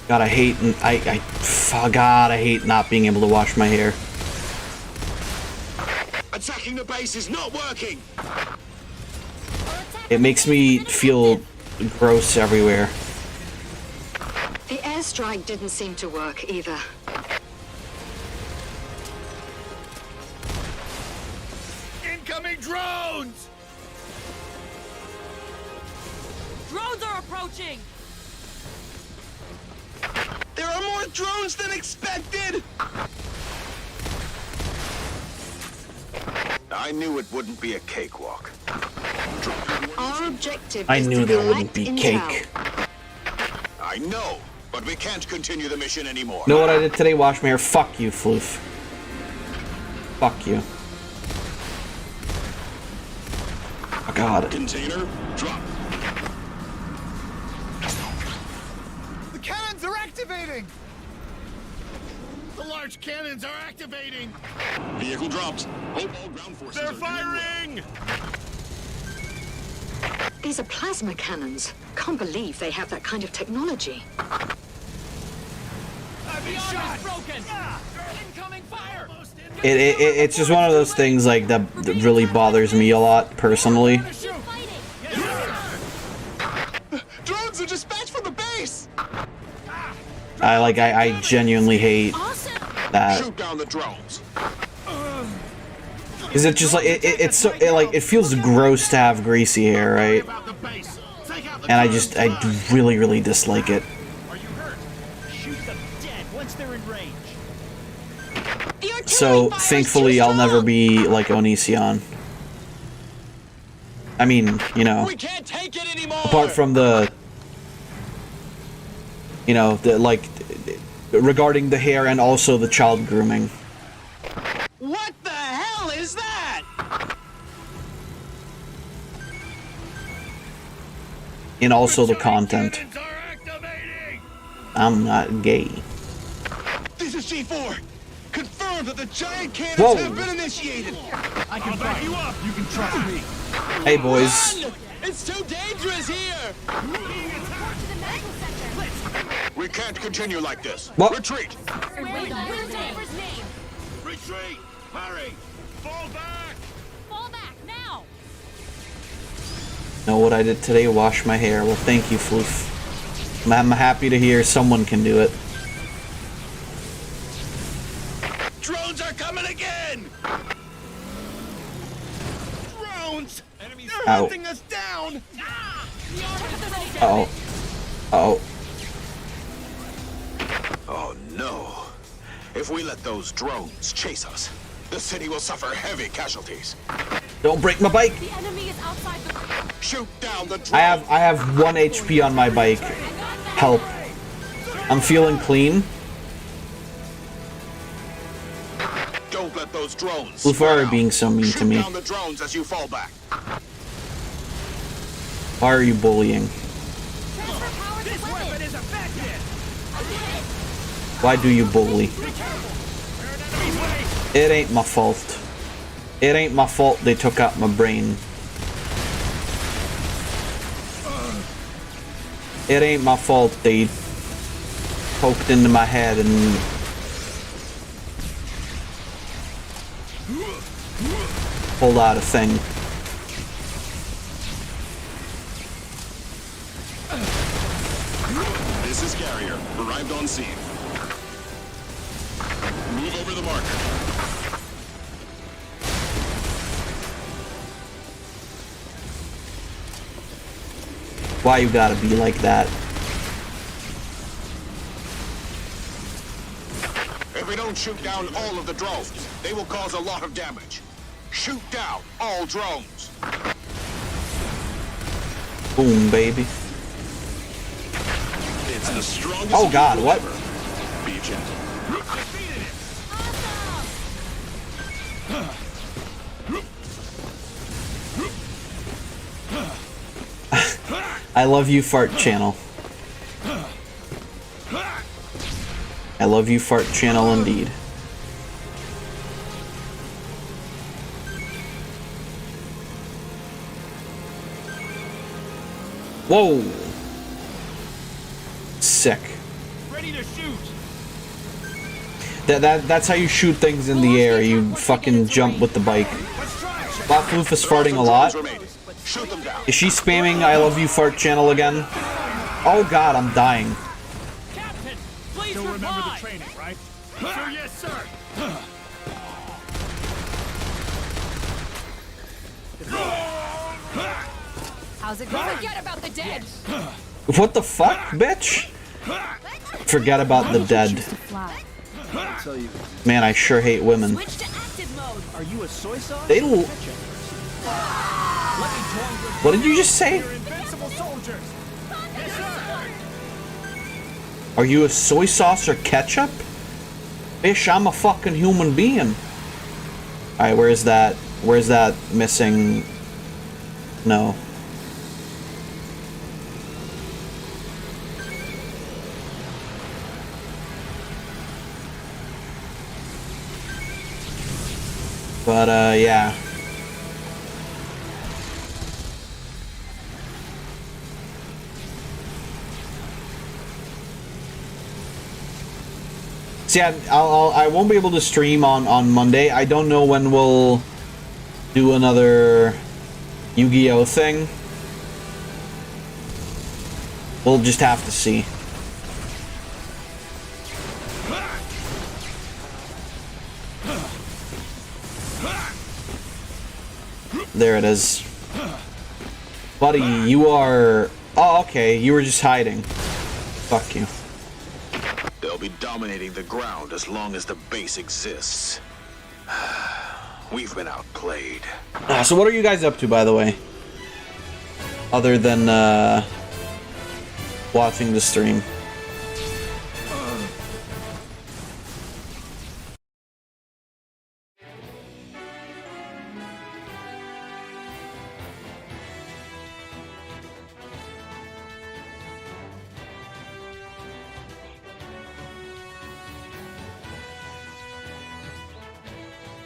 God, I hate God, I hate not being able to wash my hair. Attacking the base is not working! It makes me feel gross everywhere. The airstrike didn't seem to work either. Incoming drones! Drones are approaching! There are more drones than expected. I knew it wouldn't be a cakewalk. Our objective I is knew to there collect wouldn't be intel. cake. I know, but we can't continue the mission anymore. Know what I did today? Wash my hair. Fuck you, Floof. Fuck you. Oh, God. Container, drop. The cannons are activating! The large cannons are activating! Vehicle drops. Hope all ground forces They're are doing well. firing! These are plasma cannons. Can't believe they have that kind of technology. I've been shot! Broken. Incoming fire. It's just one of those things like that really bothers me a lot personally. Drones are dispatched from the base. I genuinely hate that. Shoot down the drones. Is it just like it feels gross to have greasy hair, right? About the base. Take out the And I drones. really dislike it. Are you hurt? Shoot them dead once they're in range. So thankfully I'll never be like Onision. I mean, you know, We can't take it anymore. apart from the, you know, the like regarding the hair and also the child grooming. What the hell is that? And also the content. Cannons are activating! I'm not gay. This is G4. Confirmed that the giant cannons Whoa. have been initiated. I can back you up. You can trust me. Hey boys. Run! It's too dangerous here. We can't continue like this. What? Retreat. Retreat! Hurry! Fall back! Fall back now. Know what I did today? Wash my hair. Well, thank you, Floof. I'm happy to hear someone can do it. Drones are coming again. Drones! They're Ow. hunting us down! Uh-oh. Uh-oh. Oh no. If we let those drones chase us, the city will suffer heavy casualties. Don't break my bike. The enemy is outside the. Shoot down the drones. I have 1 HP on my bike. Help. I'm feeling clean. Don't let those drones. Floof, why are you spread being out. so mean Shoot to me? down the drones as you fall back. Why are you bullying? Transfer power to weapon. is effective. Why do you bully? It ain't my fault. It ain't my fault they took out my brain. It ain't my fault they poked into my head and pulled out a thing. This is Carrier. Arrived on scene. Move over the marker. Why you gotta be like that? If we don't shoot down all of the drones, they will cause a lot of damage. Shoot down all drones. Boom, baby. It's the strongest. Oh God, what? Be gentle. I love you, Fart Channel. I love you, Fart Channel, indeed. Whoa! Sick. Ready to shoot. That's how you shoot things in the air. You fucking jump with the bike. While Floof is farting a lot. Shoot them down. Is she spamming I love you, Fart Channel again? Oh God, I'm dying. Captain, please You'll remember the reply. training, right? Sir, yes, sir. How's it going? Forget about the dead. What the fuck, bitch? Forget about the dead. Fly. Man, I sure hate women. Switch to active mode. Are you a soy sauce? They l- What did you just say? Invincible soldiers. Yes, sir. Are you a soy sauce or ketchup? Bitch, I'm a fucking human being. Alright, where's that? Where's that missing? No. But, yeah. See, I won't be able to stream on Monday. I don't know when we'll do another Yu-Gi-Oh thing. We'll just have to see. There it is. Buddy, you are... Oh, okay, you were just hiding. Fuck you. They'll be dominating the ground as long as the base exists. We've been outplayed. So what are you guys up to, by the way? other than watching the stream.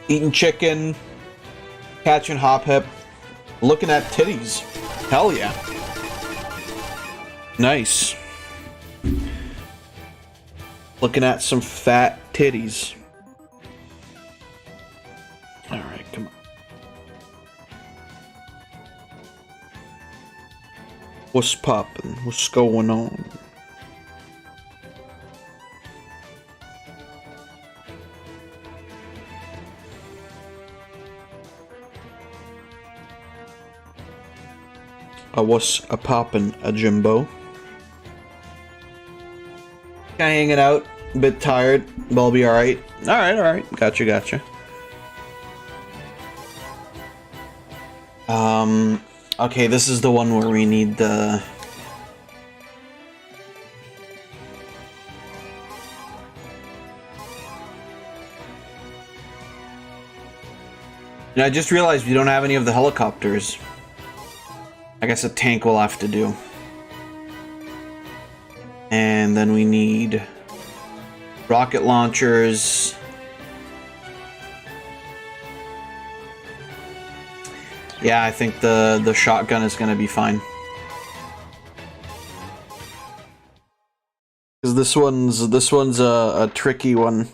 Eating chicken, catching hop hip, looking at titties. Hell yeah. Nice. Looking at some fat titties. Alright, come on. What's poppin'? What's going on? What's a poppin', a Jimbo? Kinda hanging out, a bit tired, but I'll be alright. Alright, gotcha. Okay, this is the one where we need the... And I just realized we don't have any of the helicopters. I guess a tank will have to do. And then we need rocket launchers. Yeah, I think the shotgun is gonna be fine. Cause this one's a tricky one.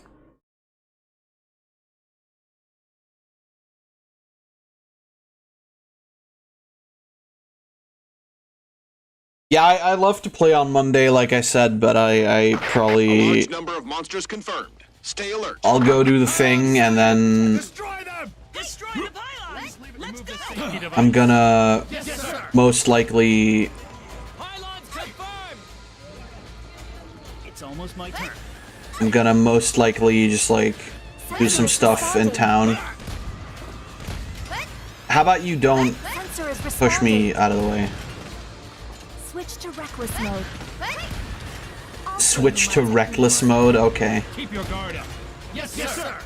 Yeah, I love to play on Monday, like I said, but I probably... A large number of monsters confirmed. Stay alert. I'll go do the thing, and then... Destroy them! Destroy the pylons! Let's go! I'm gonna most likely... Pylons confirmed! It's almost my turn. I'm gonna most likely just, like, do some stuff in town. How about you don't push me out of the way? Switch to reckless mode. Switch to reckless mode? Okay. Keep your guard up. Yes, sir.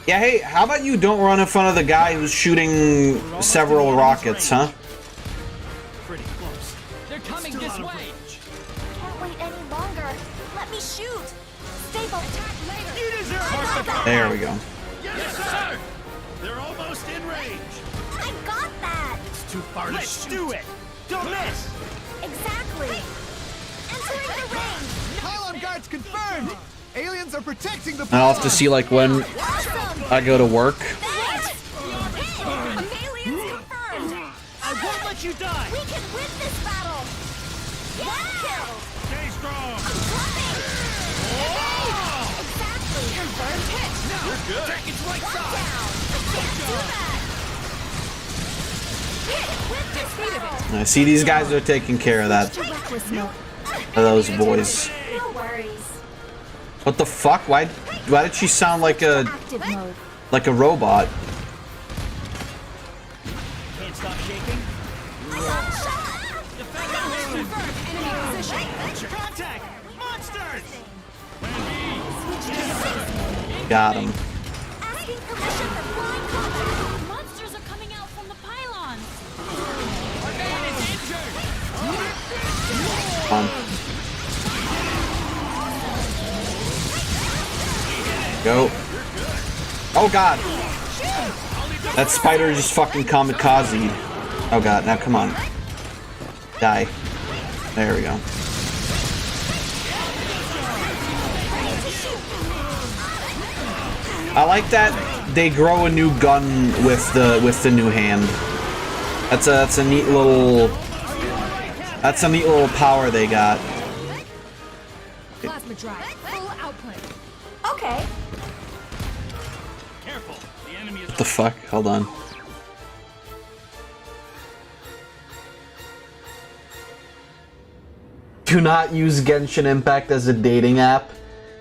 Yeah, hey, how about you don't run in front of the guy who's shooting several rockets, huh? Pretty close. They're coming this way. Can't wait any longer. Let me shoot. Stable attack later. You deserve There we go. Yes, sir! They're almost in range. I got that. It's too far Let's to shoot. do it! Don't miss! Exactly. Entering the range. Pylon guards confirmed! Aliens are protecting the And I'll have to see, like, when Awesome. I go to work. Thanks. Hey, aliens confirmed. I won't let you die. We can win this battle. One kill. Stay strong! Exactly. Confirmed hit. You're good. Take its right One side. down. I can't do that. Hit with this battle. I see these guys are taking care of that. To reckless mode. Those boys. No worries. What the fuck? Why did she sound like a Active mode. robot? Can't stop shaking. Enemy position. Contact! Monsters! Got him. Asking permission for flying combat. Monsters are coming out from the pylons. Our man is injured! Come on. Go. Oh god. That spider just fucking kamikaze. Oh god, now come on. Die. There we go. I like that they grow a new gun with the new hand. That's a neat little power they got. Plasma drive. Full output. Okay. Careful, the enemy is What the fuck? Hold on. Do not use Genshin Impact as a dating app.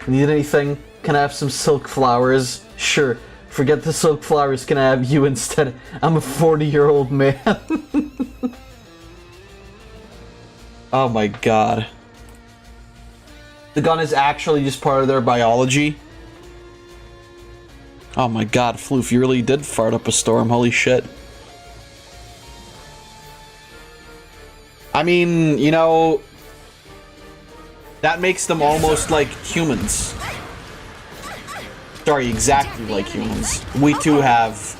Need anything? Can I have some silk flowers? Sure. Forget the silk flowers, can I have you instead? I'm a 40-year-old man. Oh my god. The gun is actually just part of their biology. Oh my god, Floof, you really did fart up a storm, holy shit. I mean, you know, that makes them almost like humans. Sorry, exactly like humans. We too have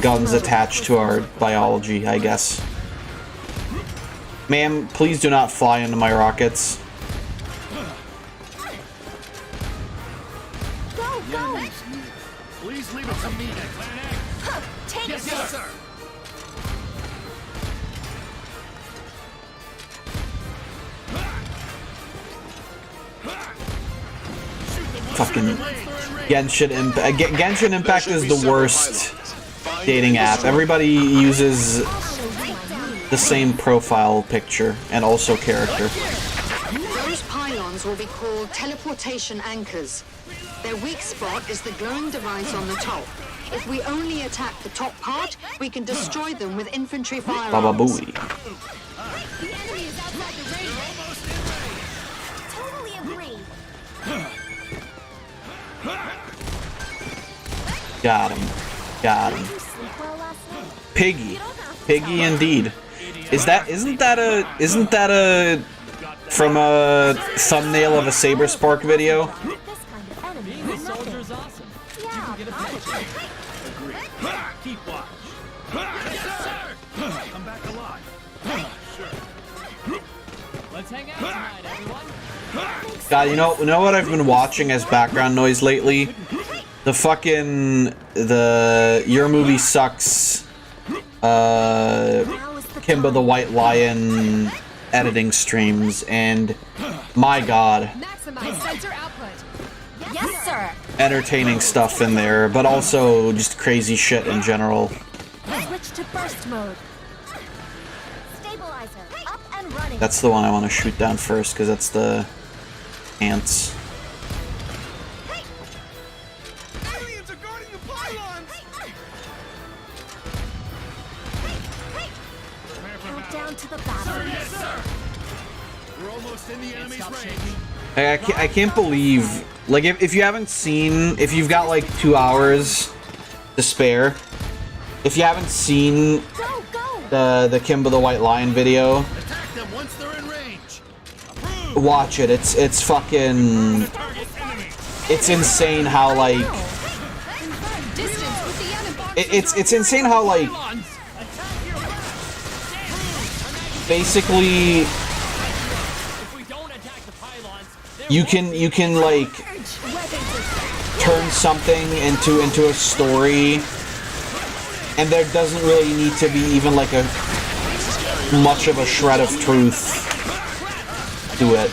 guns attached to our biology, I guess. Ma'am, please do not fly into my rockets. Go, go! Please leave it to me. Take Yes, sir. Fucking Genshin Impact. Genshin Impact is the worst dating app. Everybody uses the same profile picture and also character. Those pylons will be called teleportation anchors. Their weak spot is the glowing device on the top. If we only attack the top part, we can destroy them with infantry firearms. Baba Booey. The enemy is outside the range. Totally agree. Got him. Got him. Piggy. Piggy indeed. Isn't that a from a thumbnail of a Saber Spark video? Being a soldier is awesome. You can get a pension. Agree. Keep watch. Yes, sir. Come back alive. Sure. Let's hang out tonight, everyone. God, you know what I've been watching as background noise lately? The fucking Your Movie Sucks Kimba the White Lion editing streams, and my god, Maximize sensor output. Yes, sir. entertaining stuff in there, but also just crazy shit in general. Switch to burst mode. Stabilizer up and running. That's the one I want to shoot down first, because that's the ants. Aliens are guarding the pylons! Countdown to the battle. Yes, sir! We're almost in the enemy's range. I can't believe, like, if you haven't seen, if you've got like 2 hours to spare, if you haven't seen the Kimba the White Lion video, Attack them once they're in range. watch it. It's fucking, it's insane how like, it's insane how like, basically you can like turn something into a story, and there doesn't really need to be even like a much of a shred of truth to it.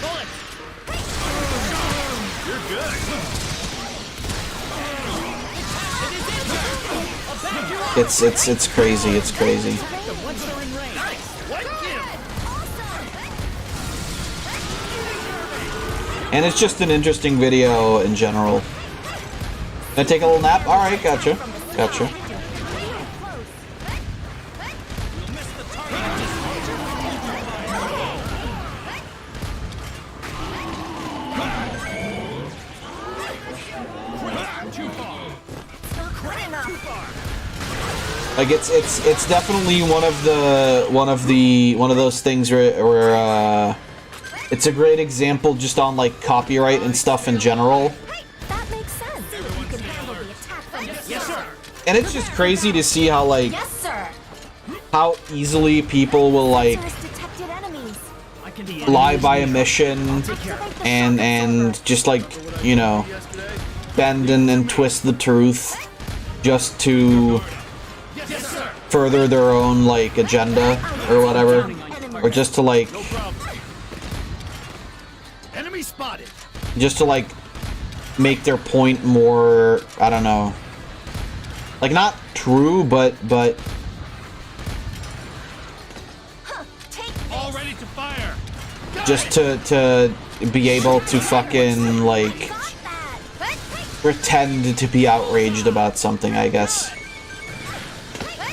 It's crazy. It's crazy. And it's just an interesting video in general. Gonna take a little nap? Alright, gotcha. Gotcha. Like it's definitely one of those things where it's a great example just on like copyright and stuff in general. That makes sense. You can handle the attack from the start. And it's just crazy to see how like Yes, sir. how easily people will like Detected enemies. lie by a mission and just like, you know, bend and twist the truth just to further their own like agenda or whatever, or just to like Enemy spotted. just to like make their point more, I don't know, like not true, but All ready to fire. just to be able to fucking like pretend to be outraged about something, I guess.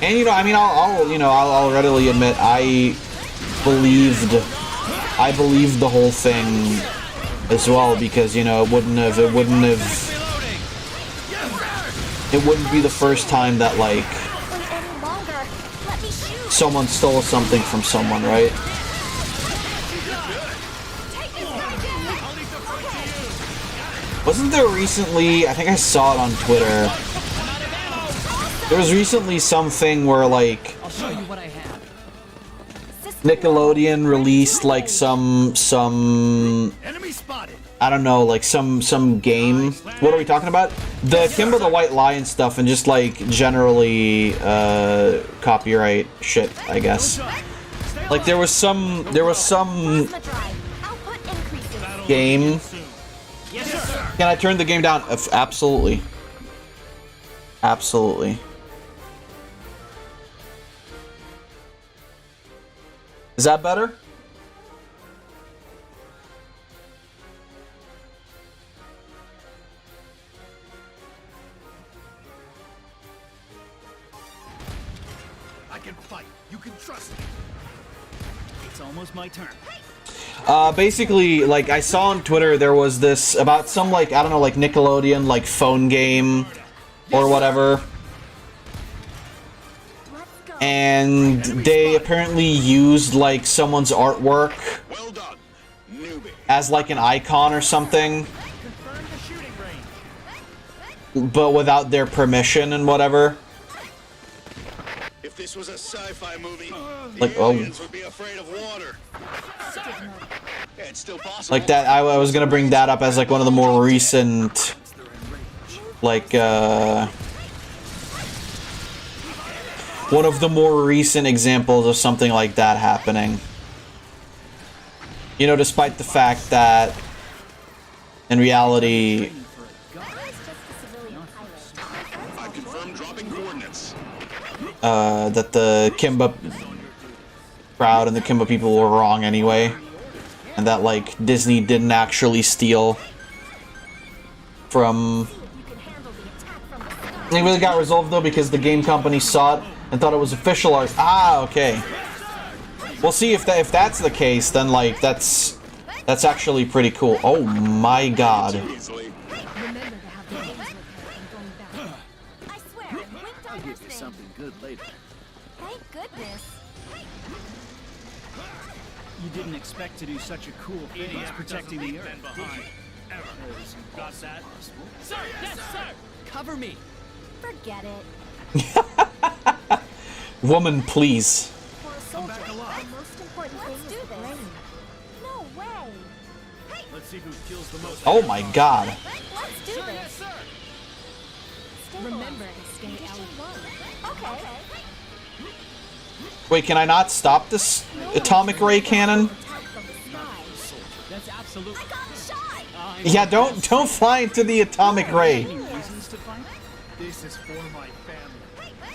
And you know, I mean, I'll readily admit I believed the whole thing as well, because you know it wouldn't be the first time that like someone stole something from someone, right? Wasn't there recently, I think I saw it on Twitter, there was recently something where like Nickelodeon released like some I don't know, like some game. What are we talking about? The Kimba the White Lion stuff, and just like generally copyright shit, I guess. Like there was some game. Can I turn the game down? Absolutely. Absolutely. Is that better? I can fight. You can trust me. It's almost my turn. Basically, like, I saw on Twitter there was this about some, like, I don't know, like, Nickelodeon, like, phone game or whatever. And they apparently used, like, someone's artwork as, like, an icon or something. But without their permission and whatever. If this was a sci-fi movie, Like, the aliens would be afraid of water. Yeah, it's still possible. Like that, I was gonna bring that up as like one of the more recent, like one of the more recent examples of something like that happening. You know, despite the fact that in reality, I confirm dropping coordinates. that the Kimba crowd and the Kimba people were wrong anyway. And that, like, Disney didn't actually steal from... It really got resolved, though, because the game company saw it and thought it was official art. Ah, okay. We'll see if that's the case, then, like, that's actually pretty cool. Oh, my God. I'll give you something good later. Thank goodness. You didn't expect to do such a cool thing as protecting the Earth, did you? Got that? Sir! Yes, sir! Cover me! Forget it. Woman, please. For a soldier, the most important thing is the brain. No way. Let's see who kills the most. Oh, my God. Let's do this. Remember to stay out. Okay. Wait, can I not stop this atomic ray cannon? That's absolutely... I got shot. Yeah, don't fly into the atomic ray. Reasons to fight? This is for my family.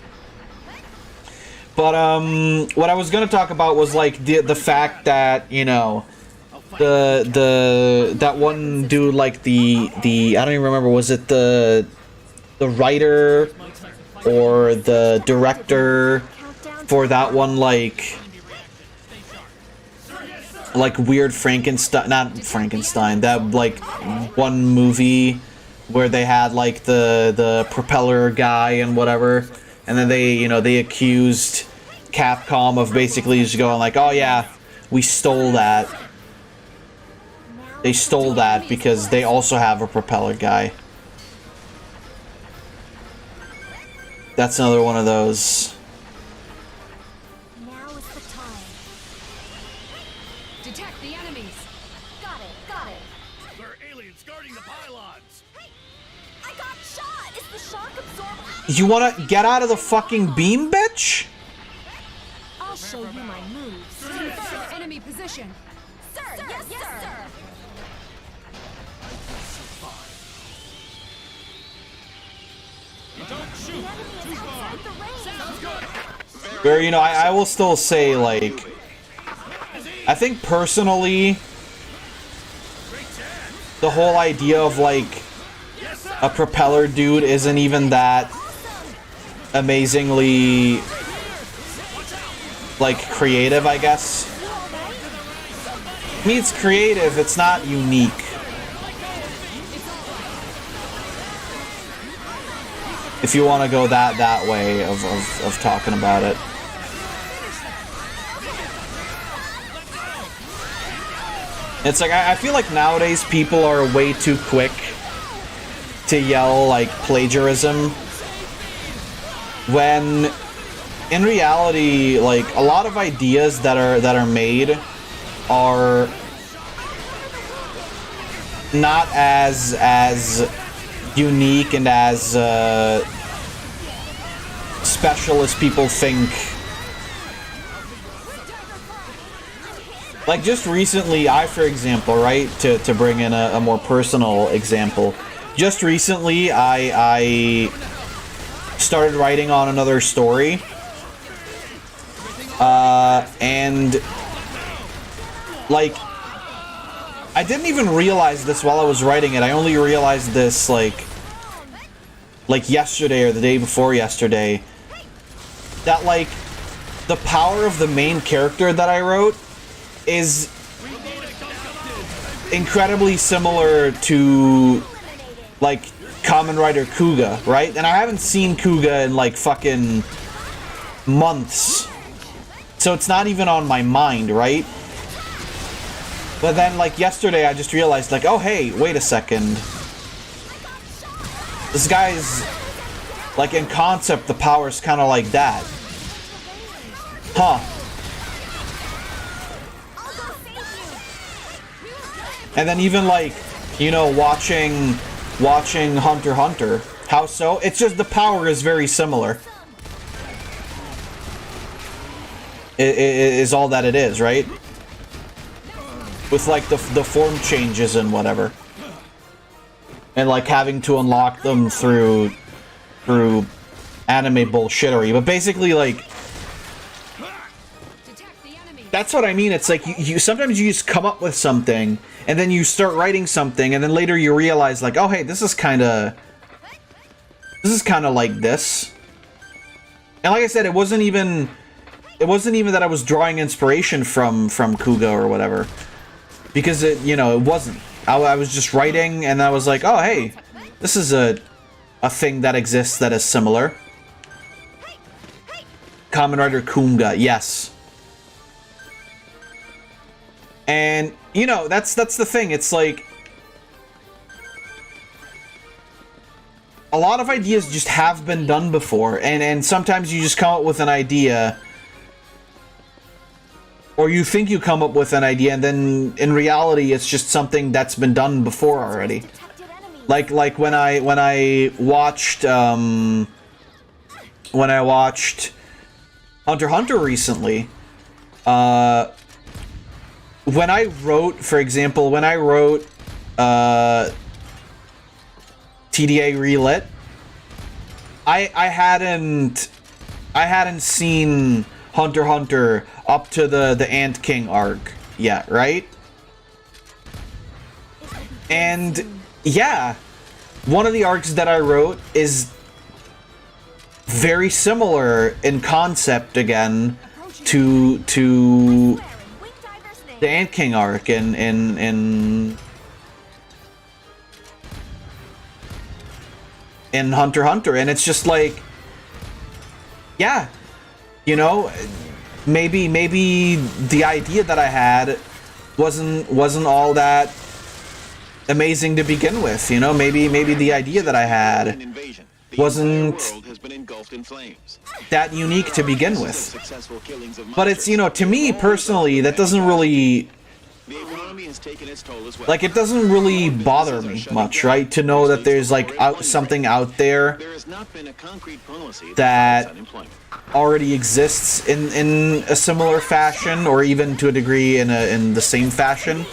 But what I was gonna talk about was like the fact that, you know, that one dude, like the I don't even remember, was it the writer or the director for that one, like weird Frankenstein, not Frankenstein, that like one movie where they had like the propeller guy and whatever, and then they accused Capcom of basically just going like, oh yeah, we stole that. They stole that because they also have a propeller guy. That's another one of those. Now is the time. Detect the enemies. Got it. There are aliens guarding the pylons. I got shot. Is the shock absorber? You wanna get out of the fucking beam, bitch? I'll show you my moves. Confirm enemy position. Sir, yes, sir. Don't shoot! Too far! Sounds good! Where, you know, I will still say, like, I think personally, the whole idea of, like, Yes, sir. a propeller dude isn't even that amazingly, like, creative, I guess. I mean, it's creative, it's not unique. If you want to go that way of talking about it. It's like, I feel like nowadays people are way too quick to yell, like, plagiarism, when in reality, like, a lot of ideas that are made are not as unique and as special as people think. Like, just recently, for example, right, to bring in a more personal example, just recently I started writing on another story, and, like, I didn't even realize this while I was writing it. I only realized this, like yesterday or the day before yesterday, that, like, the power of the main character that I wrote is incredibly similar to, like, Kamen Rider Kuga, right? And I haven't seen Kuga in, like, fucking months, so it's not even on my mind, right? But then, like, yesterday I just realized, like, oh, hey, wait a second. This guy's, like, in concept, the power's kind of like that. Huh. And then even, like, you know, watching Hunter x Hunter. How so? It's just the power is very similar. It is all that it is, right? With, like, the form changes and whatever. And, like, having to unlock them through anime bullshittery. But basically, like, that's what I mean. It's like, you sometimes you just come up with something, and then you start writing something, and then later you realize, like, oh, hey, this is kind of like this. And like I said, it wasn't even that I was drawing inspiration from Kuga or whatever, because it wasn't. I was just writing, and I was like, oh, hey, this is a thing that exists that is similar. Kamen Rider Kuga, yes. And, you know, that's the thing. It's like, a lot of ideas just have been done before, and sometimes you just come up with an idea, or you think you come up with an idea, and then in reality it's just something that's been done before already. Like when I watched Hunter x Hunter recently, when I wrote, for example, TDA Relit, I hadn't seen Hunter x Hunter up to the Ant King arc yet, right? And yeah, one of the arcs that I wrote is very similar in concept again to the Ant King arc in Hunter x Hunter, and it's just like, yeah, you know, maybe the idea that I had wasn't all that amazing to begin with, you know. Maybe the idea that I had wasn't that unique to begin with. But it's, you know, to me personally, that doesn't really, like, it doesn't really bother me much, right? To know that there's, like, something out there that already exists in a similar fashion, or even to a degree in the same fashion.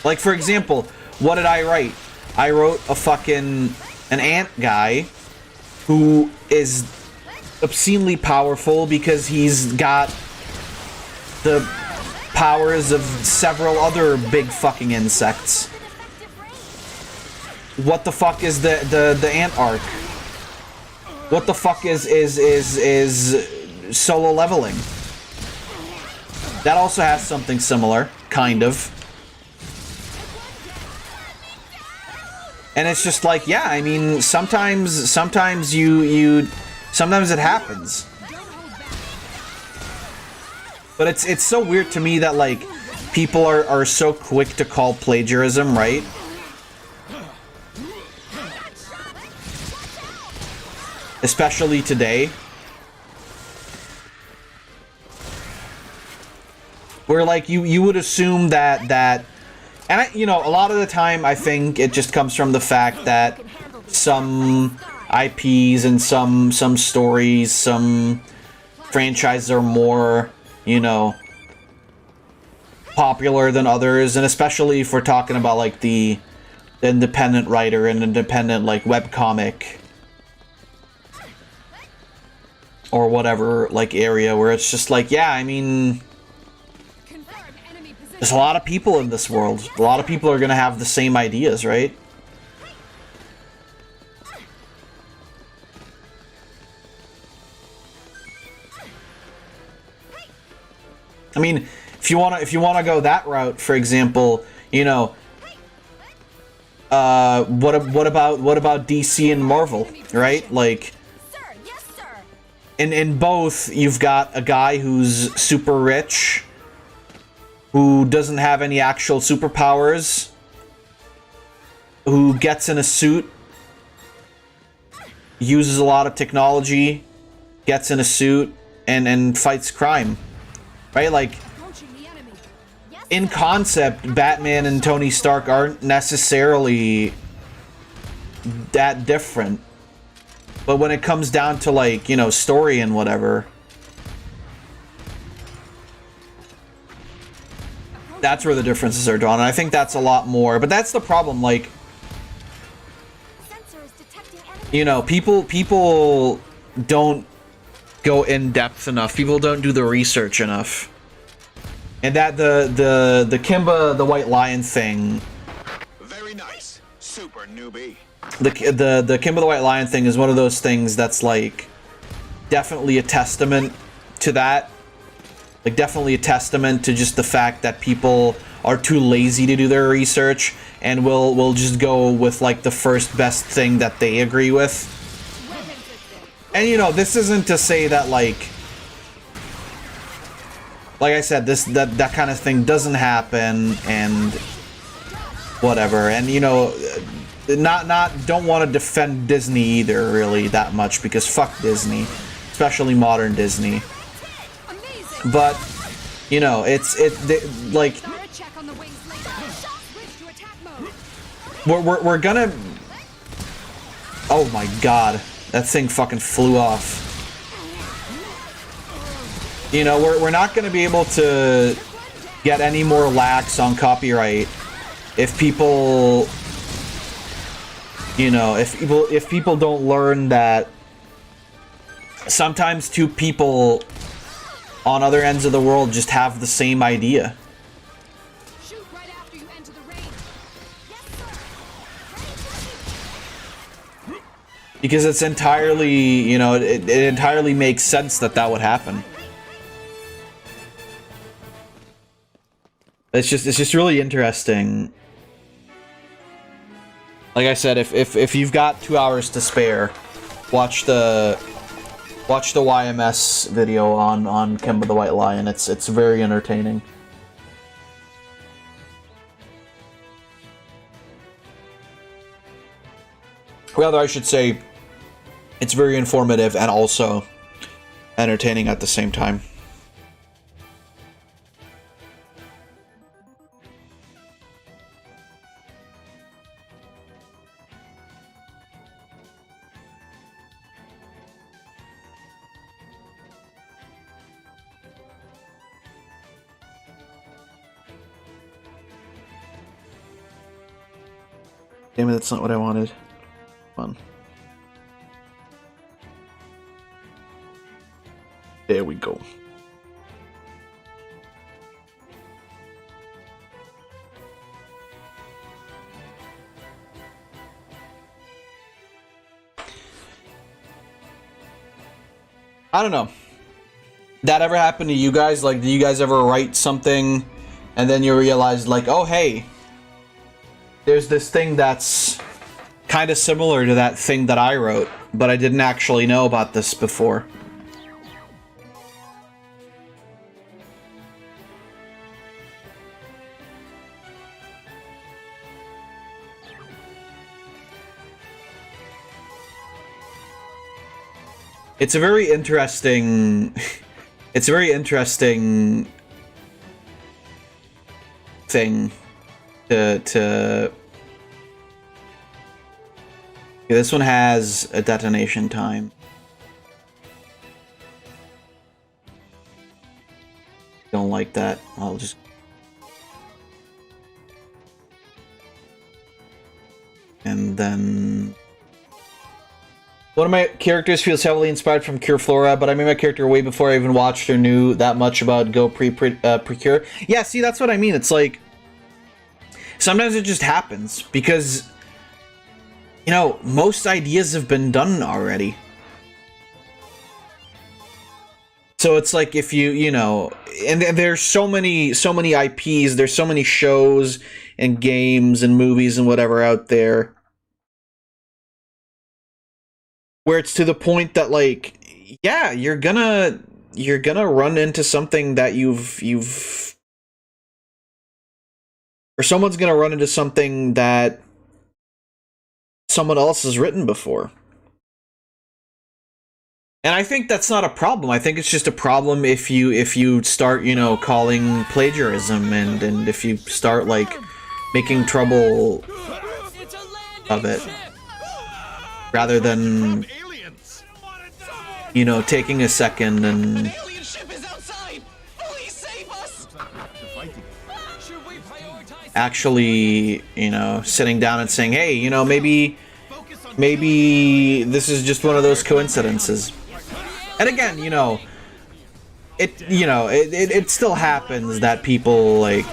Like, for example, what did I write? I wrote an ant guy who is obscenely powerful because he's got the powers of several other big fucking insects. what the fuck is the ant arc? What the fuck is solo leveling? That also has something similar, kind of. And it's just like, yeah, I mean, sometimes it happens. But it's so weird to me that, like, people are so quick to call plagiarism, right? Especially today. Where, like, you would assume that and you know, a lot of the time I think it just comes from the fact that some IPs and some stories, some franchises are more, you know, popular than others, and especially if we're talking about, like, the independent writer and independent, like, webcomic or whatever, like, area where it's just like, yeah, I mean, there's a lot of people in this world. A lot of people are gonna have the same ideas, right? I mean, if you wanna go that route, for example, you know, what about DC and Marvel, right? Like, in both, you've got a guy who's super rich, who doesn't have any actual superpowers, who gets in a suit, uses a lot of technology, gets in a suit, and fights crime. Right? Like, in concept, Batman and Tony Stark aren't necessarily that different. But when it comes down to, like, you know, story and whatever, that's where the differences are drawn. And I think that's a lot more. But that's the problem, like, you know, people don't go in depth enough. People don't do the research enough. And that the Kimba the White Lion thing. Very nice, super newbie. The Kimba the White Lion thing is one of those things that's, like, definitely a testament to that. Like, definitely a testament to just the fact that people are too lazy to do their research and will just go with, like, the first best thing that they agree with. And, you know, this isn't to say that, like I said, that kind of thing doesn't happen and whatever. And, you know, don't want to defend Disney either, really, that much, because fuck Disney, especially modern Disney. But, you know, like, we're gonna, oh my god, that thing fucking flew off. You know, we're not gonna be able to get any more lax on copyright if people, you know, if people don't learn that sometimes two people on other ends of the world just have the same idea. Because it's entirely, you know, it entirely makes sense that would happen. It's just really interesting. Like I said, if you've got 2 hours to spare, watch the YMS video on Kimba the White Lion. It's very entertaining. Rather, I should say, it's very informative and also entertaining at the same time. Damn it, that's not what I wanted. Fun. There we go. I don't know. That ever happened to you guys? Like, do you guys ever write something and then you realize, like, oh, hey, there's this thing that's kind of similar to that thing that I wrote, but I didn't actually know about this before. It's a very interesting... It's a very interesting thing to... Yeah, this one has a detonation time. Don't like that. I'll just... And then... One of my characters feels heavily inspired from Cure Flora, but I made my character way before I even watched or knew that much about Go Precure. Yeah, see, that's what I mean. It's like, sometimes it just happens, because, you know, most ideas have been done already. So it's like, if you know, and there's so many IPs, there's so many shows and games and movies and whatever out there, where it's to the point that, like, yeah, you're gonna run into something that or someone's gonna run into something that someone else has written before. And I think that's not a problem. I think it's just a problem if you start, you know, calling plagiarism and if you start, like, making trouble of it. Rather than, you know, taking a second and actually, you know, sitting down and saying, hey, you know, maybe this is just one of those coincidences. And again, you know, it still happens that people, like,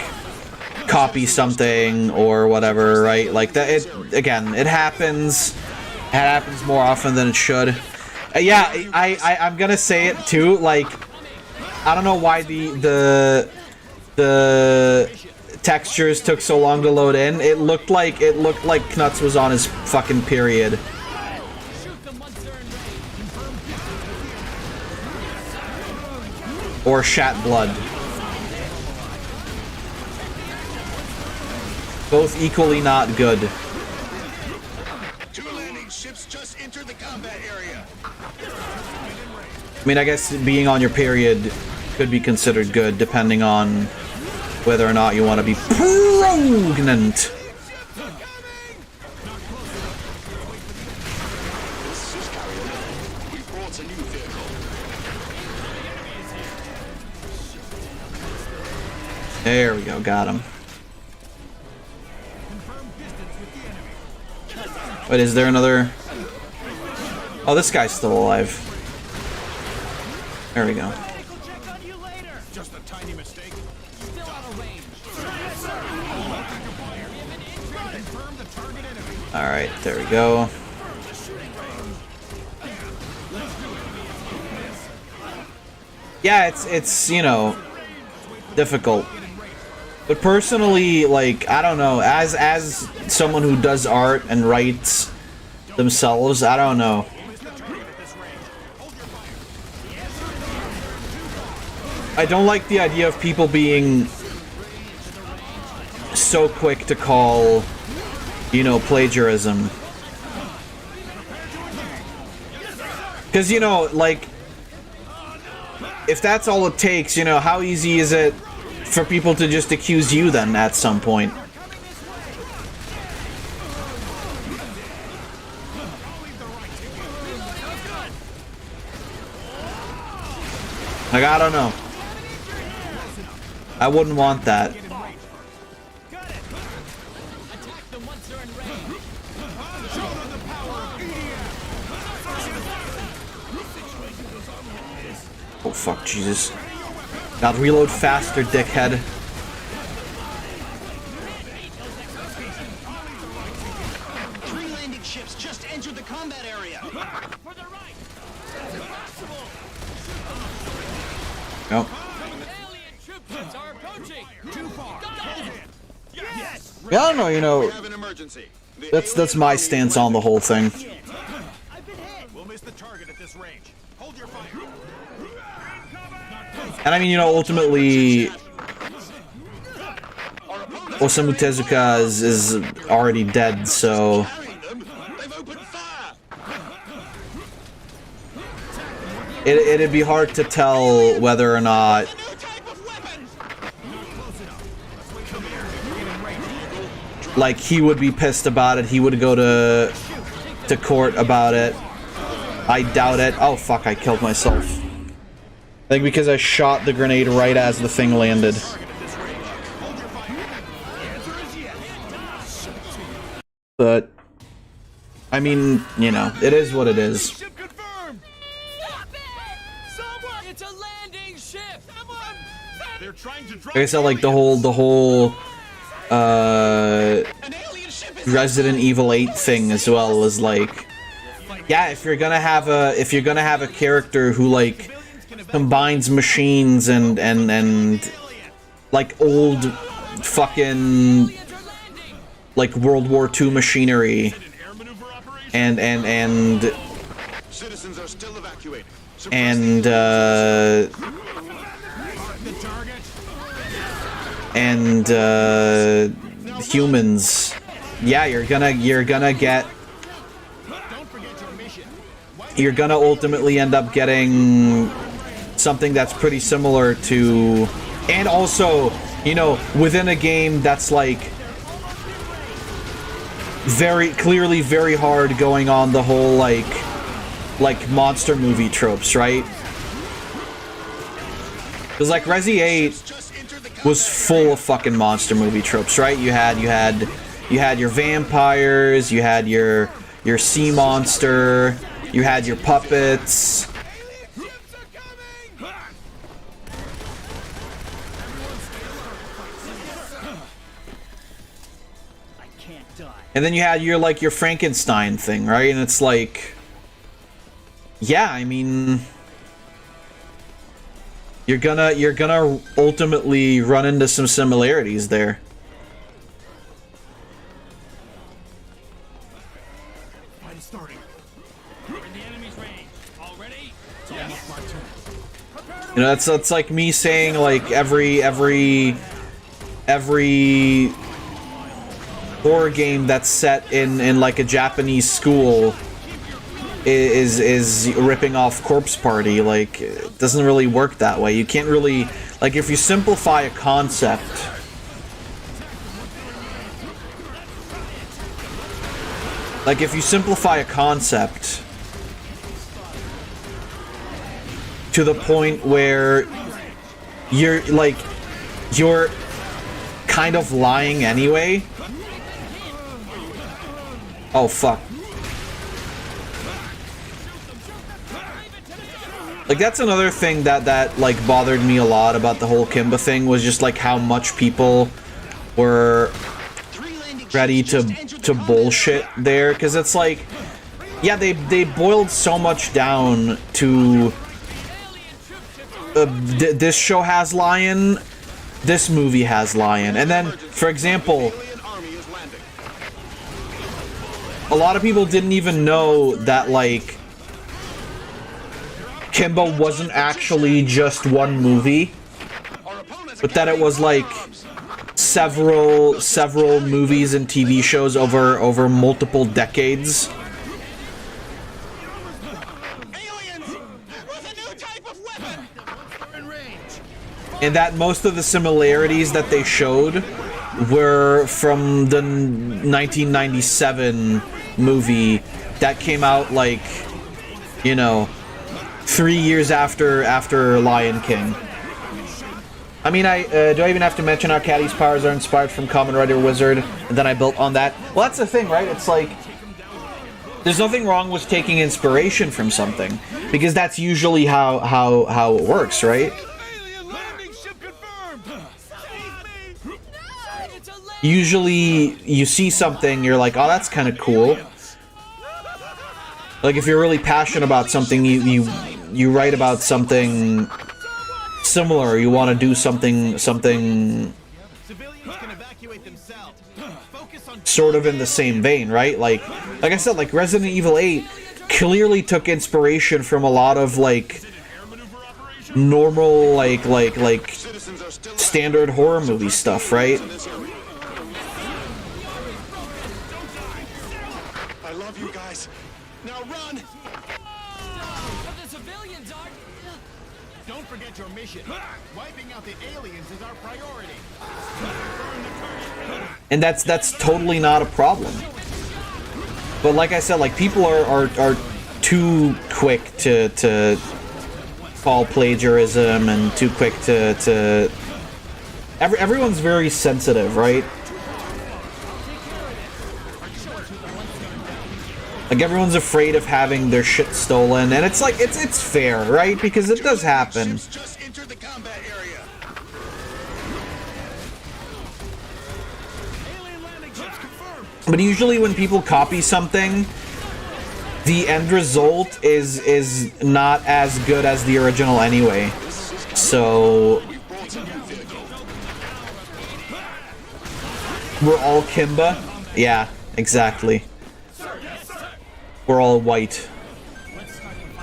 copy something or whatever, right? Like, that, it happens. It happens more often than it should. Yeah, I'm gonna say it too. Like, I don't know why the textures took so long to load in. It looked like Knuts was on his fucking period. Or shat blood. Both equally not good. I mean, I guess being on your period could be considered good, depending on whether or not you want to be pregnant. There we go, got him. Wait, is there another? Oh, this guy's still alive. There we go. Just a tiny mistake. Still out of range. All right, there we go. Yeah, it's you know, difficult. But personally, like, I don't know, as someone who does art and writes themselves, I don't know. I don't like the idea of people being so quick to call, you know, plagiarism. Because, you know, like, if that's all it takes, you know, how easy is it for people to just accuse you then at some point? Like, I don't know. I wouldn't want that. Oh fuck, Jesus. Gotta reload faster, dickhead. Three landing ships just entered the combat area. For the right. Impossible. Nope. Alien troop are approaching. Too far. Yes! Yeah, I don't know, you know, We have an emergency. The that's alien my army is stance on the landing. whole thing. I've been hit! We'll miss the target at this range. Hold your fire. And I mean, you know, ultimately, Osamu Tezuka is already dead, so... Carrying them. They've opened fire. It'd be hard to tell whether or not, New type of weapon. like, he would be pissed about it. He would go to court about it. I doubt it. Oh, fuck, I killed myself. I think because I shot the grenade right as the thing landed. But, I mean, you know, it is what it is. Ship confirmed! Stop it! Someone! It's a landing ship! Someone! They're trying to drop Like I said, like the whole An alien ship is Resident Evil 8 thing as well is like, yeah, if you're gonna have a character who like combines machines and like old fucking like World War II machinery and citizens are still evacuating. and humans, yeah, you're gonna ultimately end up getting something that's pretty similar to, and also, you know, within a game that's like very clearly very hard, going on the whole like monster movie tropes, right? Because like Resi 8 was full of fucking monster movie tropes, right? You had your vampires, you had your sea monster, you had your puppets. And then you had your Frankenstein thing, right? And it's like, yeah, I mean, you're gonna ultimately run into some similarities there. Fight is starting. We're in the enemy's range. All ready? You know, that's like me saying like every horror game that's set in like a Japanese school is ripping off Corpse Party. Like, it doesn't really work that way. You can't really, like, if you simplify a concept, to the point where you're kind of lying anyway. Oh fuck. Like, that's another thing that like bothered me a lot about the whole Kimba thing, was just like how much people were ready to bullshit there, because it's like, yeah, they boiled so much down to this show has lion, this movie has lion, and then, for example, a lot of people didn't even know that like Kimba wasn't actually just one movie, but that it was like several movies and TV shows over multiple decades. And that most of the similarities that they showed were from the 1997 movie that came out, like, you know, 3 years after Lion King. I mean, do I even have to mention how Caddy's powers are inspired from Kamen Rider Wizard, and then I built on that? Well, that's the thing, right? It's like, there's nothing wrong with taking inspiration from something, because that's usually how it works, right? Usually, you see something, you're like, oh, that's kind of cool. Like, if you're really passionate about something, you write about something similar, you want to do something sort of in the same vein, right? Like I said, like Resident Evil 8 clearly took inspiration from a lot of like normal like standard horror movie stuff, right? I love you guys. Now run! But the civilians are... Don't forget your mission. Wiping out the aliens is our priority. And that's totally not a problem. But like I said, like people are too quick to call plagiarism and too quick to everyone's very sensitive, right? Like everyone's afraid of having their shit stolen, and it's like it's fair, right? Because it does happen. Just entered the combat area. Alien landing ships confirmed. But usually when people copy something, the end result is not as good as the original anyway. So we're all Kimba? Yeah, exactly. We're all white.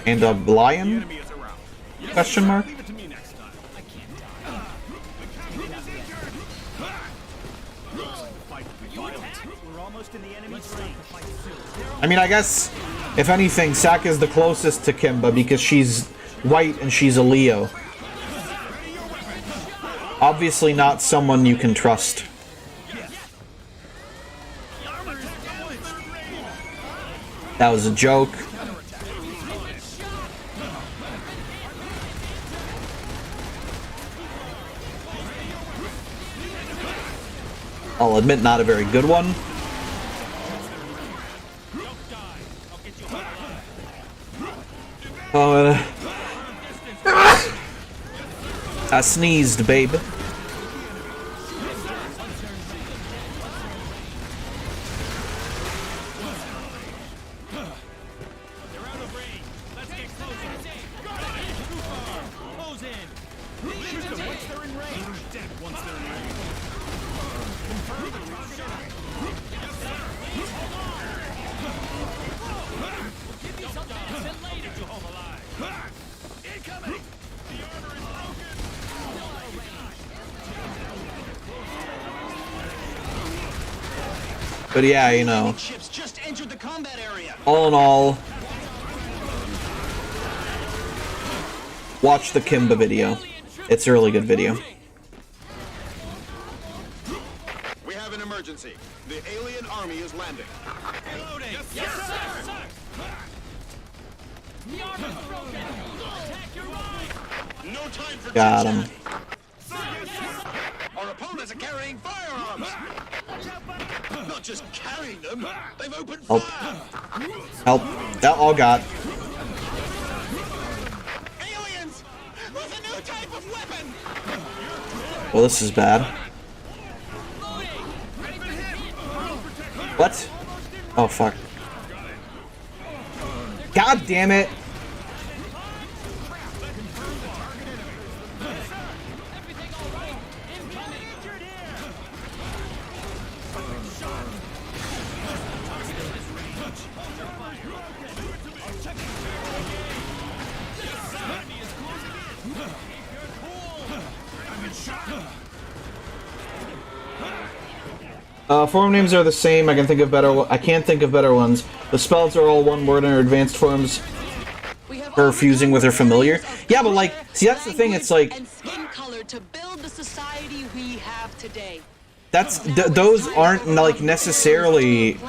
And a lion? Question mark? I mean, I guess, if anything, Sak is the closest to Kimba because she's white and she's a Leo. Obviously not someone you can trust. That was a joke. I'll admit, not a very good one. Oh, I sneezed, babe. But yeah, you know, all in all, watch the Kimba video. It's a really good video. We have an emergency. The alien army is landing. Reloading. Yes, sir. The armor's broken. Attack your right. No time for Got him. Our opponents are carrying firearms. Not just carrying them, they've opened Help. fire. Help. That all got. Aliens! With a new type of weapon! Well, this is bad. What? Oh, fuck. God damn it. Form names are the same. I can't think of better ones. The spells are all one word in her advanced forms. Her fusing with her familiar. Yeah, but like, see, that's the thing. It's like and skin color to build the society we have today. that's those aren't like necessarily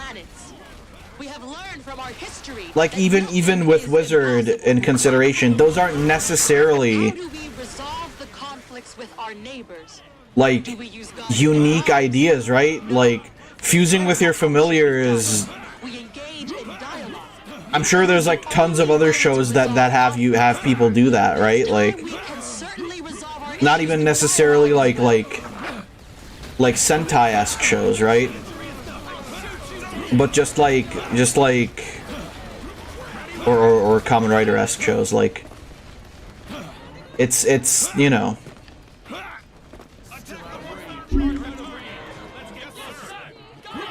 We have learned from our history. like even with Wizard in consideration, those aren't necessarily How do we resolve the conflicts with our neighbors? like unique ideas, right? Like fusing with your familiar is. We engage in dialogue. I'm sure there's like tons of other shows that have people do that, right? Like, We can certainly resolve our not even necessarily like Sentai-esque shows, right? But just like or Kamen Rider-esque shows, like it's you know.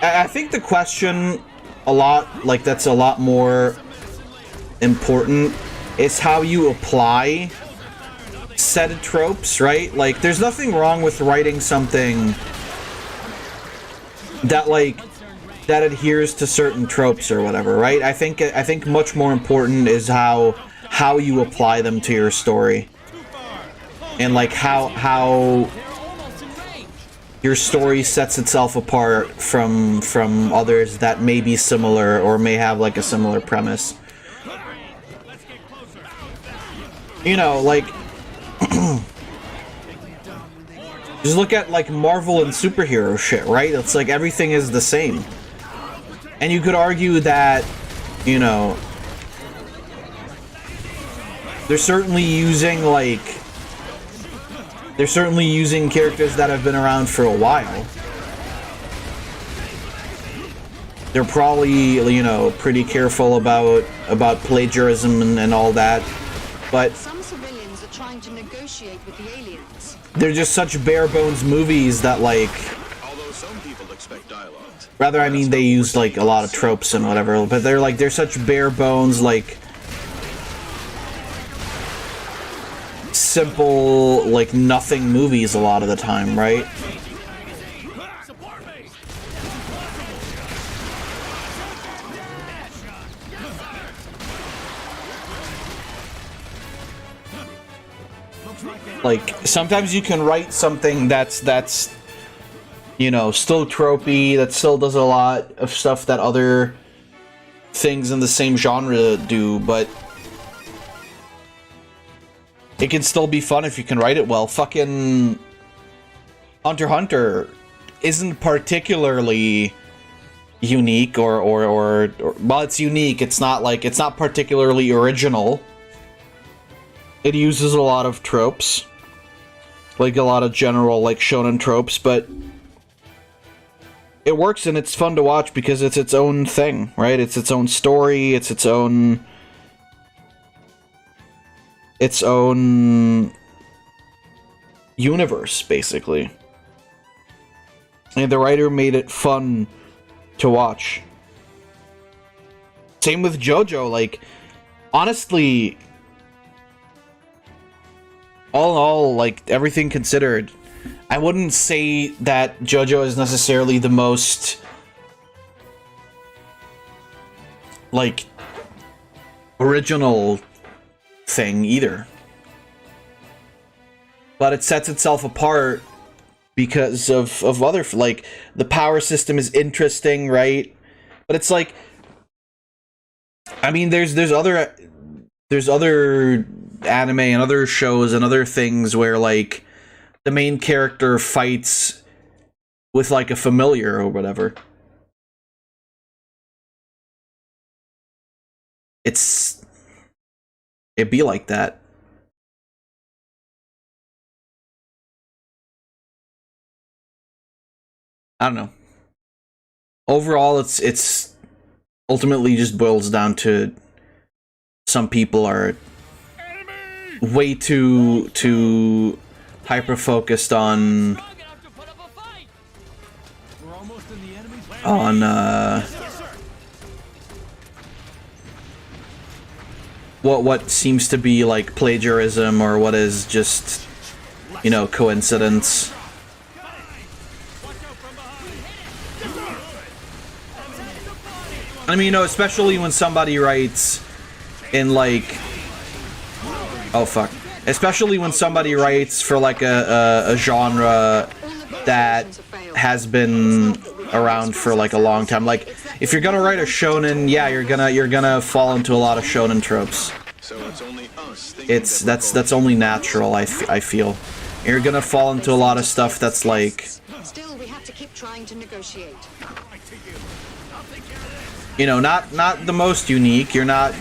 I think the question that's a lot more important is how you apply said tropes, right? Like, there's nothing wrong with writing something that that adheres to certain tropes or whatever, right? I think much more important is how you apply them to your story, and like how your story sets itself apart from others that may be similar or may have like a similar premise. You know, like just look at like Marvel and superhero shit, right? It's like everything is the same. And you could argue that, you know, they're certainly using characters that have been around for a while. They're probably, you know, pretty careful about plagiarism and all that. But some civilians are trying to negotiate with the aliens. They're just such bare bones movies that like. Although some people expect dialogues. Rather, I mean, they use like a lot of tropes and whatever, but they're such bare bones, like simple, like nothing movies a lot of the time, right? Like, sometimes you can write something that's you know, still tropey, that still does a lot of stuff that other things in the same genre do, but it can still be fun if you can write it well. Fucking Hunter x Hunter isn't particularly unique or well, it's unique. It's not particularly original. It uses a lot of tropes, like a lot of general like shonen tropes, but it works and it's fun to watch because it's its own thing, right? It's its own story, it's its own universe, basically. And the writer made it fun to watch. Same with JoJo, like, honestly, all in all, like, everything considered, I wouldn't say that JoJo is necessarily the most, like, original thing either. But it sets itself apart because of other, like, the power system is interesting, right? But it's like, I mean, there's other anime and other shows and other things where, like, the main character fights with, like, a familiar or whatever. It'd be like that. I don't know. Overall, it's ultimately just boils down to some people are way too hyper focused on what seems to be like plagiarism or what is just, you know, coincidence. I mean, you know, especially when somebody writes in like, oh fuck, especially when somebody writes for like a genre that has been around for like a long time. Like, if you're gonna write a shonen, yeah, you're gonna fall into a lot of shonen tropes. So it's only us. That's only natural. I feel you're gonna fall into a lot of stuff that's like. Still, we have to keep trying to negotiate. You know, not the most unique. You're not.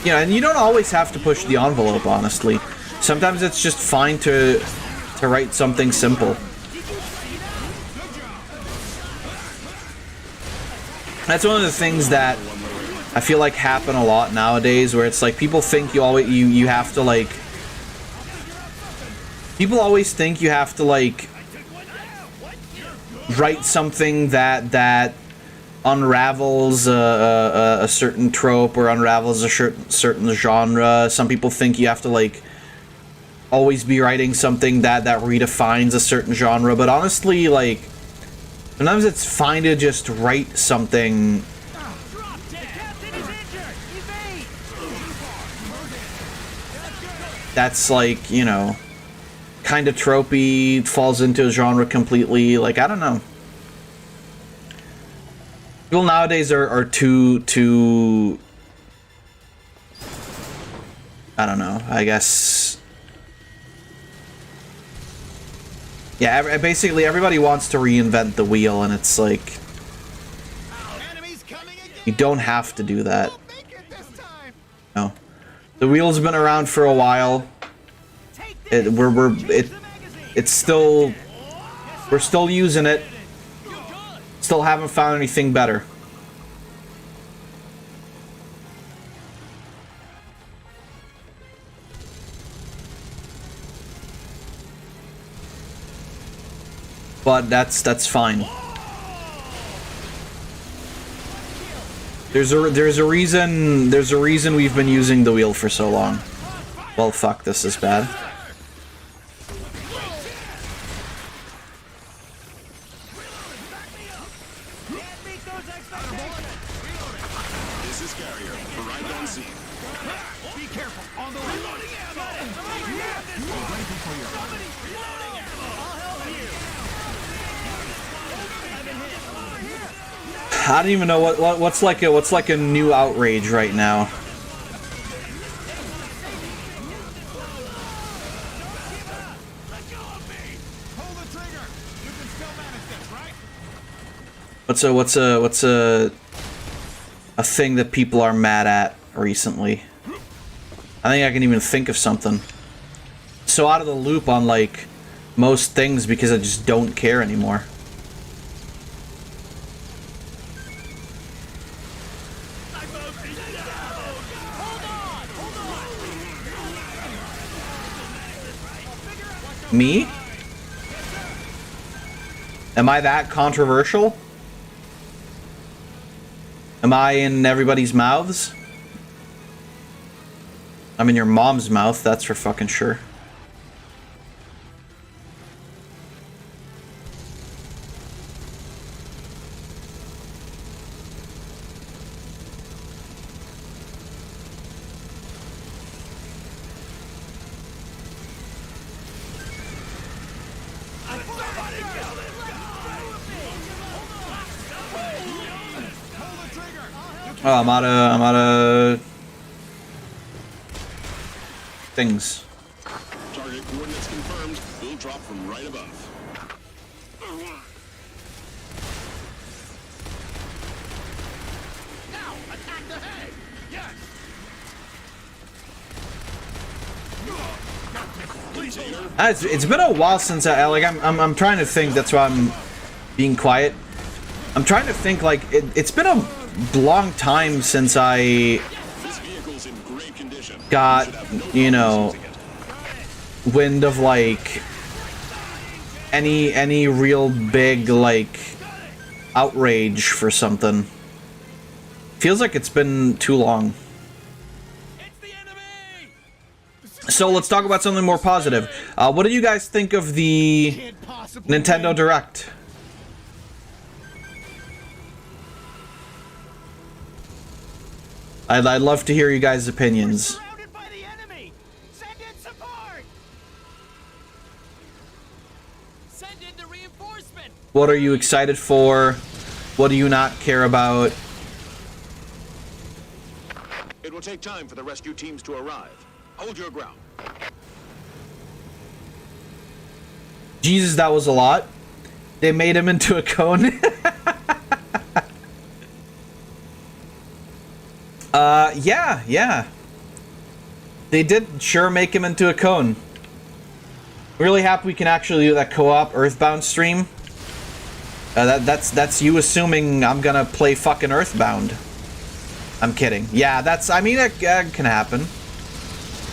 You know, and you don't always have to push the envelope, honestly. Sometimes it's just fine to write something simple. That's one of the things that I feel like happen a lot nowadays, where it's like people think you have to like People always think you have to, like, write something that unravels a certain trope or unravels a certain genre. Some people think you have to, like, always be writing something that redefines a certain genre, but honestly, like, sometimes it's fine to just write something that's, like, you know, kind of tropey, falls into a genre completely. Like, I don't know. People nowadays are too I don't know, I guess. Yeah, basically everybody wants to reinvent the wheel, and it's like, you don't have to do that. No. The wheel's been around for a while. We're still using it. Still haven't found anything better. But that's fine. There's a reason we've been using the wheel for so long. Well, fuck, this is bad. I don't even know what's like a new outrage right now. What's a thing that people are mad at recently? I think I can even think of something. So out of the loop on, like, most things because I just don't care anymore. Me? Am I that controversial? Am I in everybody's mouths? I'm in your mom's mouth, that's for fucking sure. Oh, I'm out of things. Target coordinates confirmed. We'll drop from right above. Now, attack the head. Yes. It's been a while since I'm trying to think. That's why I'm being quiet. I'm trying to think, like, it's been a long time since I got, you know, wind of, like, any real big, like, outrage for something. Feels like it's been too long. So let's talk about something more positive. What do you guys think of the Nintendo Direct? I'd love to hear you guys' opinions. What are you excited for? What do you not care about? It will take time for the rescue teams to arrive. Hold your ground. Jesus, that was a lot. They made him into a cone. Yeah. They did sure make him into a cone. Really happy we can actually do that co-op Earthbound stream. That's you assuming I'm gonna play fucking Earthbound. I'm kidding. Yeah, I mean, that can happen.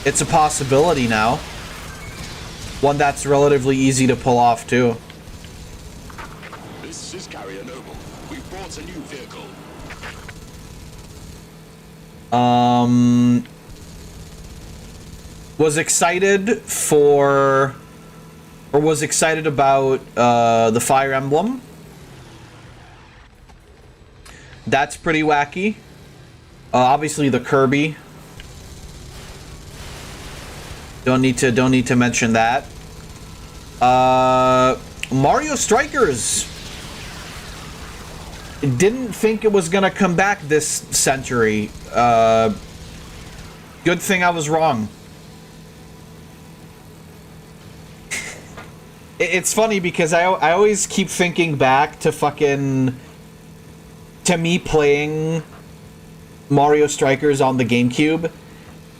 It's a possibility now. one that's relatively easy to pull off too. This is Carrier Noble. We've brought a new vehicle. Was excited for, or was excited about the Fire Emblem. That's pretty wacky. Obviously the Kirby. Don't need to mention that. Mario Strikers. Didn't think it was gonna come back this century. Good thing I was wrong. It's funny because I always keep thinking back to me playing Mario Strikers on the GameCube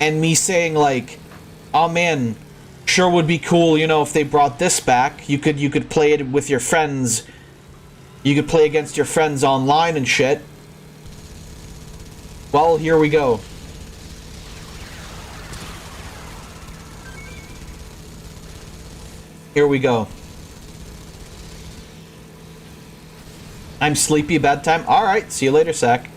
and me saying like, oh man, sure would be cool, you know, if they brought this back. You could play it with your friends. You could play against your friends online and shit. Well, here we go. Here we go. I'm sleepy, bedtime. Alright, see you later, Sack.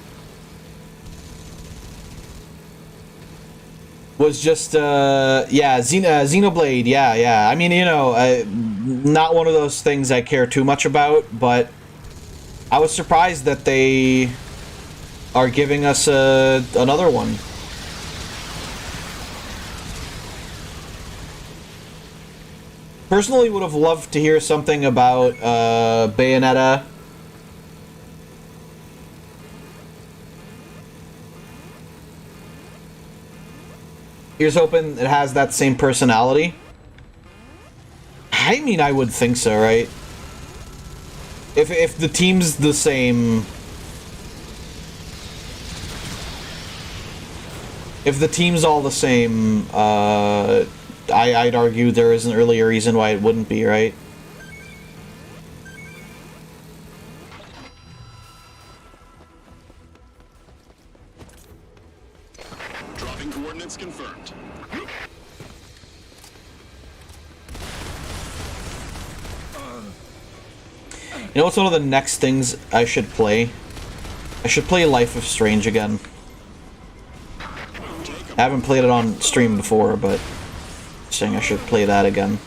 Was just, yeah, Xenoblade, yeah. I mean, you know, not one of those things I care too much about, but I was surprised that they are giving us another one. Personally, would have loved to hear something about Bayonetta. Here's hoping it has that same personality. I mean, I would think so, right? If the team's the same... If the team's all the same, I'd argue there isn't really a reason why it wouldn't be, right? Dropping coordinates confirmed. You know what's one of the next things I should play? I should play Life of Strange again. I haven't played it on stream before, but saying I should play that again.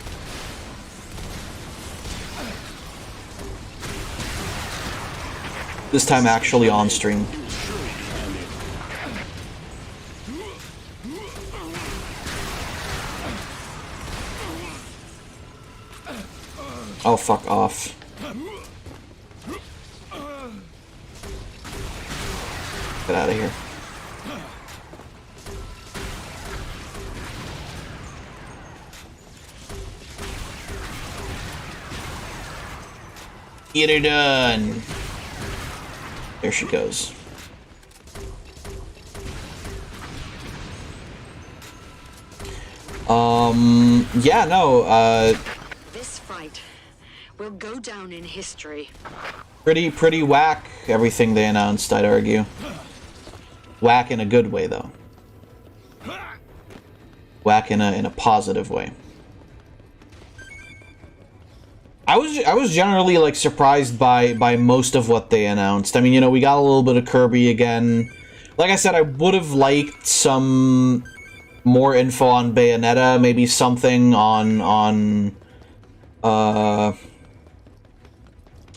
This time actually on stream. Oh, fuck off. Get out of here. Get her done. There she goes. Yeah, no, This fight will go down in history. pretty whack, everything they announced, I'd argue. Whack in a good way, though. Whack in a positive way. I was generally like surprised by most of what they announced. I mean, you know, we got a little bit of Kirby again. Like I said, I would have liked some more info on Bayonetta, maybe something on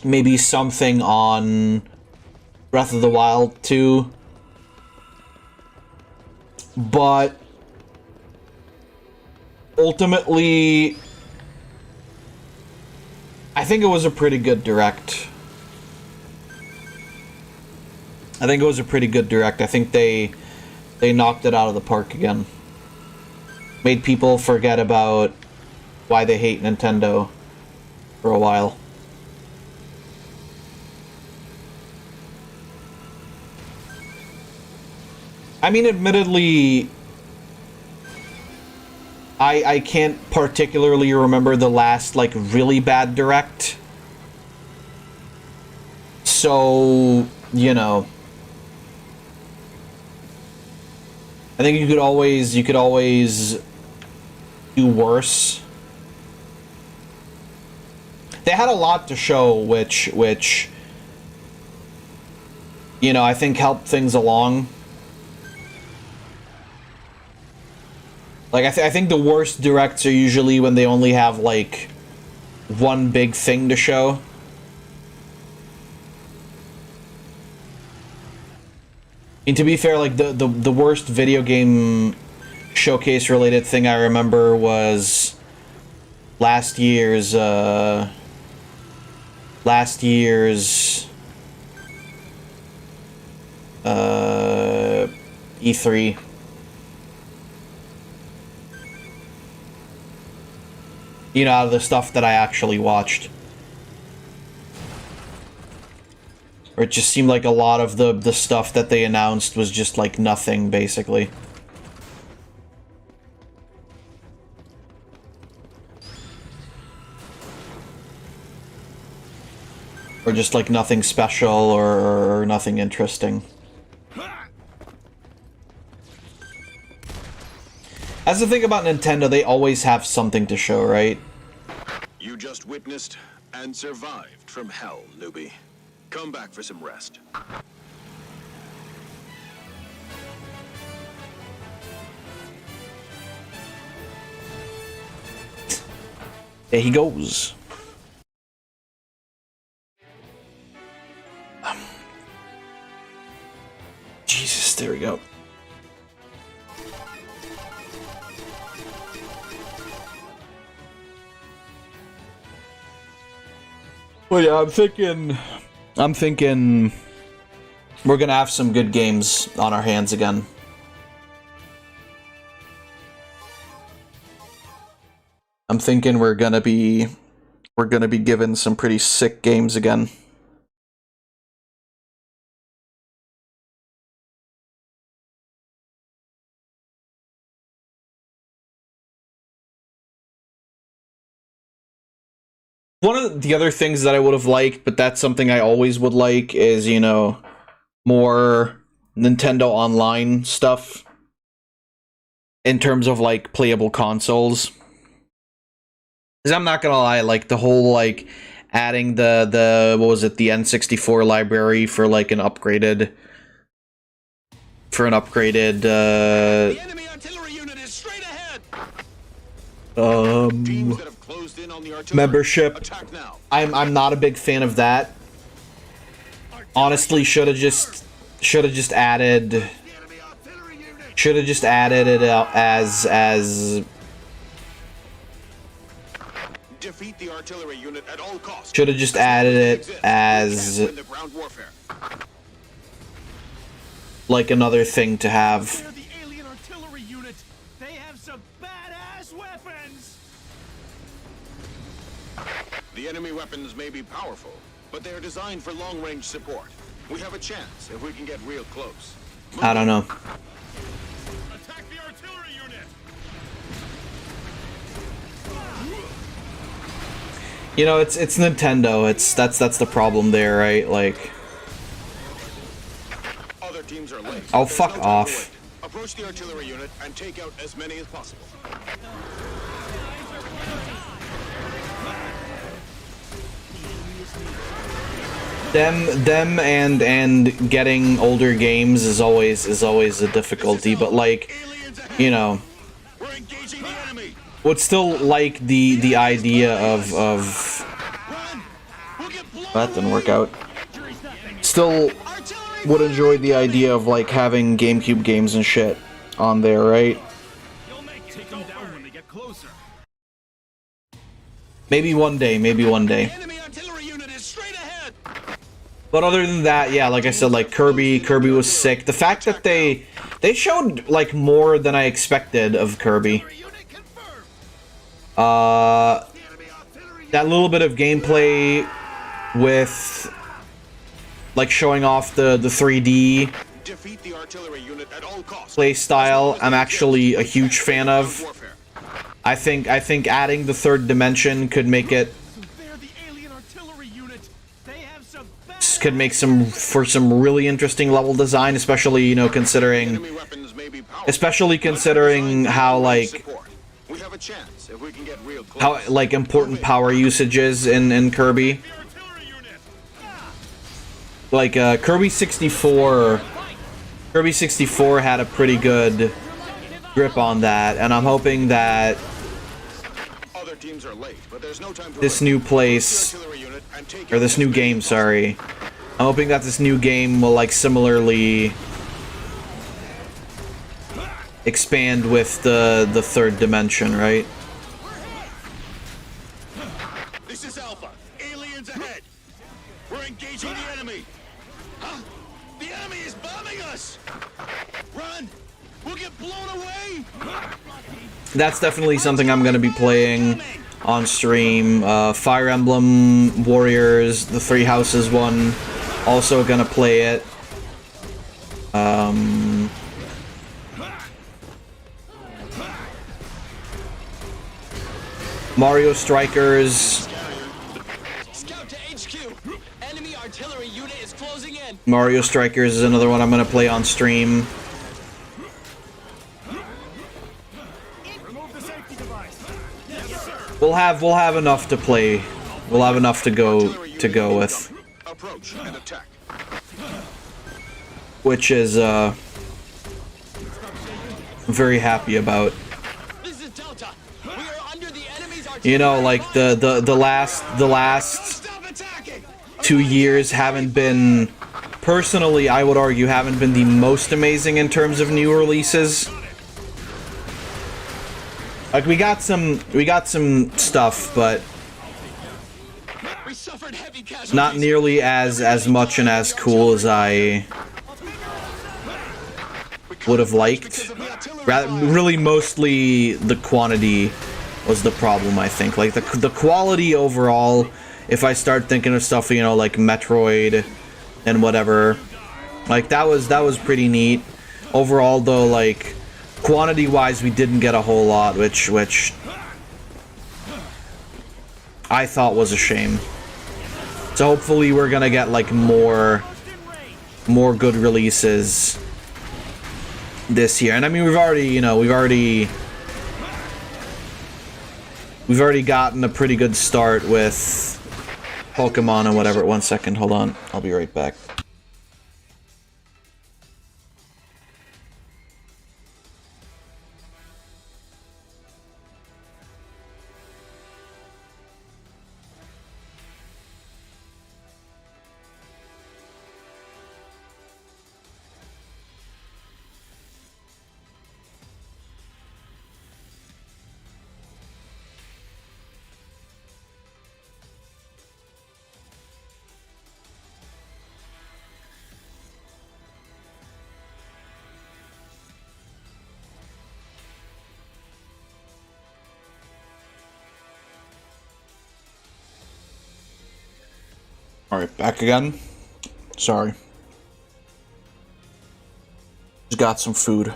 maybe something on Breath of the Wild 2. But ultimately, I think it was a pretty good direct. I think they knocked it out of the park again. Made people forget about why they hate Nintendo for a while. I mean, admittedly, I can't particularly remember the last, like, really bad direct. So, you know, I think you could always do worse. they had a lot to show, which you know, I think helped things along. Like, I think the worst directs are usually when they only have, like, one big thing to show. And to be fair, like, the worst video game showcase-related thing I remember was last year's E3. You know, out of the stuff that I actually watched. Or it just seemed like a lot of the stuff that they announced was just like nothing, basically. Or just like nothing special or nothing interesting. That's the thing about Nintendo, they always have something to show, right? You just witnessed and survived from hell, newbie. Come back for some rest. There he goes. Jesus, there we go. Well, yeah, I'm thinking we're gonna have some good games on our hands again. I'm thinking we're gonna be given some pretty sick games again. One of the other things that I would have liked, but that's something I always would like, is, you know, more Nintendo Online stuff in terms of, like, playable consoles. Because I'm not gonna lie, like, the whole, like, adding the what was it, the N64 library for, like, an upgraded... The enemy artillery unit is straight ahead. Teams that have closed in on the artillery, membership. attack now. I'm not a big fan of that. Honestly, should have just added it as Defeat the artillery unit at all costs. should have just added it as Win the ground warfare. like another thing to have. They're the alien artillery unit. They have some badass weapons. The enemy weapons may be powerful, but they are designed for long-range support. We have a chance if we can get real close. I don't know. Attack the artillery unit! You know, it's Nintendo. That's the problem there, right? Like, Other teams are late. oh, There's fuck no time to off. wait. Approach the artillery unit and take out as many as possible. Them and getting older games is always a difficulty, but like, you know, We're engaging the enemy. would still like the idea of Run! We'll get blown that didn't work out. Victory's nothing. Still would enjoy the idea of like having GameCube games and shit on there, right? You'll take them down when they get closer. Maybe one day, maybe one day. Enemy artillery unit is straight ahead. But other than that, yeah, like I said, like Kirby was sick. The fact that they showed like more than I expected of Kirby. That little bit of gameplay with like showing off the 3D Defeat the artillery unit at all costs. play style, I'm actually a huge fan of. I think adding the third dimension could make it They're the alien artillery unit. They have some could make some really interesting level design, especially, you know, considering Enemy weapons may be powerful, especially considering how like support. We have a chance if if we can get real close. how like important power usage is in Kirby. Like Kirby 64 had a pretty good grip on that, and I'm hoping that Other teams are late, but there's no time to this wait. new place, Artillery unit and take or this new game, sorry, I'm hoping that this new game will like similarly expand with the third dimension, right? This is Alpha. Aliens ahead. We're engaging the enemy. Huh? The enemy is bombing us. Run. We'll get blown away. That's definitely something I'm going to be playing on stream. Fire Emblem Warriors, the Three Houses one, also going to play it. Mario Strikers. Scout to HQ. Enemy artillery unit is closing in. Mario Strikers is another one I'm going to play on stream. Remove the safety device. Yes, sir. We'll have enough to play. We'll have enough to go with, Approach and attack. which is I'm very happy about. This is Delta. We are under the enemy's artillery. You know, like the last 2 years haven't been, personally, I would argue, haven't been the most amazing in terms of new releases. Like we got some stuff, but We suffered heavy casualties. not nearly as much and as cool as I would have liked. Really, mostly the quantity was the problem, I think. Like the quality overall, if I start thinking of stuff, you know, like Metroid and whatever, like that was pretty neat. Overall, though, like quantity-wise, we didn't get a whole lot, which I thought was a shame. So hopefully we're gonna get like more good releases this year. And I mean, we've already gotten a pretty good start with Pokemon and whatever. 1 second, hold on. I'll be right back. Alright, back again. Sorry. Just got some food.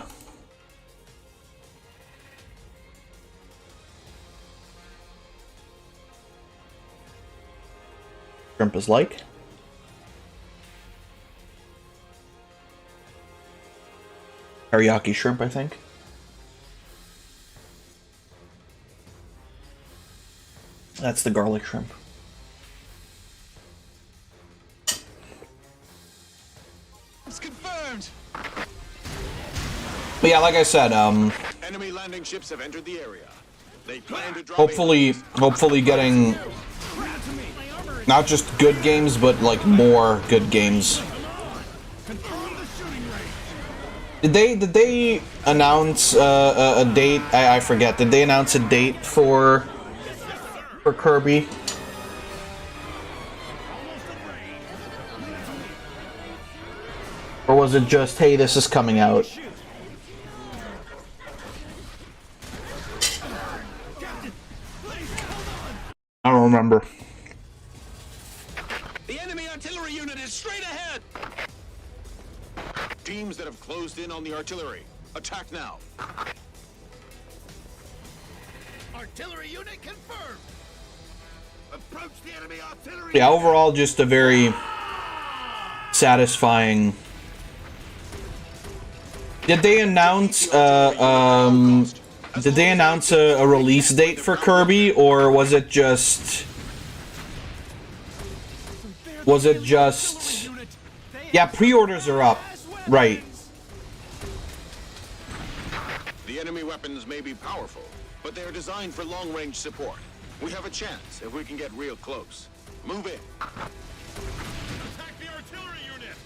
Shrimp is like. Teriyaki shrimp, I think. That's the garlic shrimp. It's confirmed. But yeah, like I said, Enemy landing ships have entered the area. They plan to drop hopefully getting not just good games, but like more good games. Did they announce a date? I forget. Did they announce a date for Kirby? Or was it just, hey, this is coming out? I don't remember. The enemy artillery unit is straight ahead. Teams that have closed in on the artillery, attack now. Artillery unit confirmed. Approach the enemy artillery. Yeah, overall, just a very satisfying. Did they announce Did they announce a release date for Kirby, or was it just... Yeah, pre-orders are up. Right. The enemy weapons may be powerful, but they're designed for long-range support. We have a chance if we can get real close. Move in. Attack the artillery unit!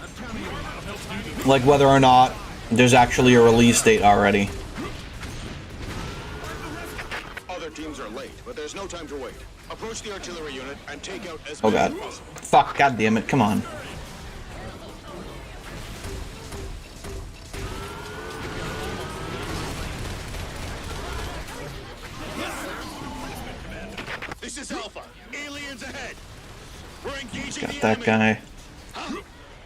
I'm counting on you. Like whether or not there's actually a release date already. Other teams are late, but there's no time to wait. Approach the artillery unit and take out as Oh many god. as possible. Fuck, god damn it, come on. This is Alpha. Aliens ahead. We're engaging Got the that enemy. guy. Huh?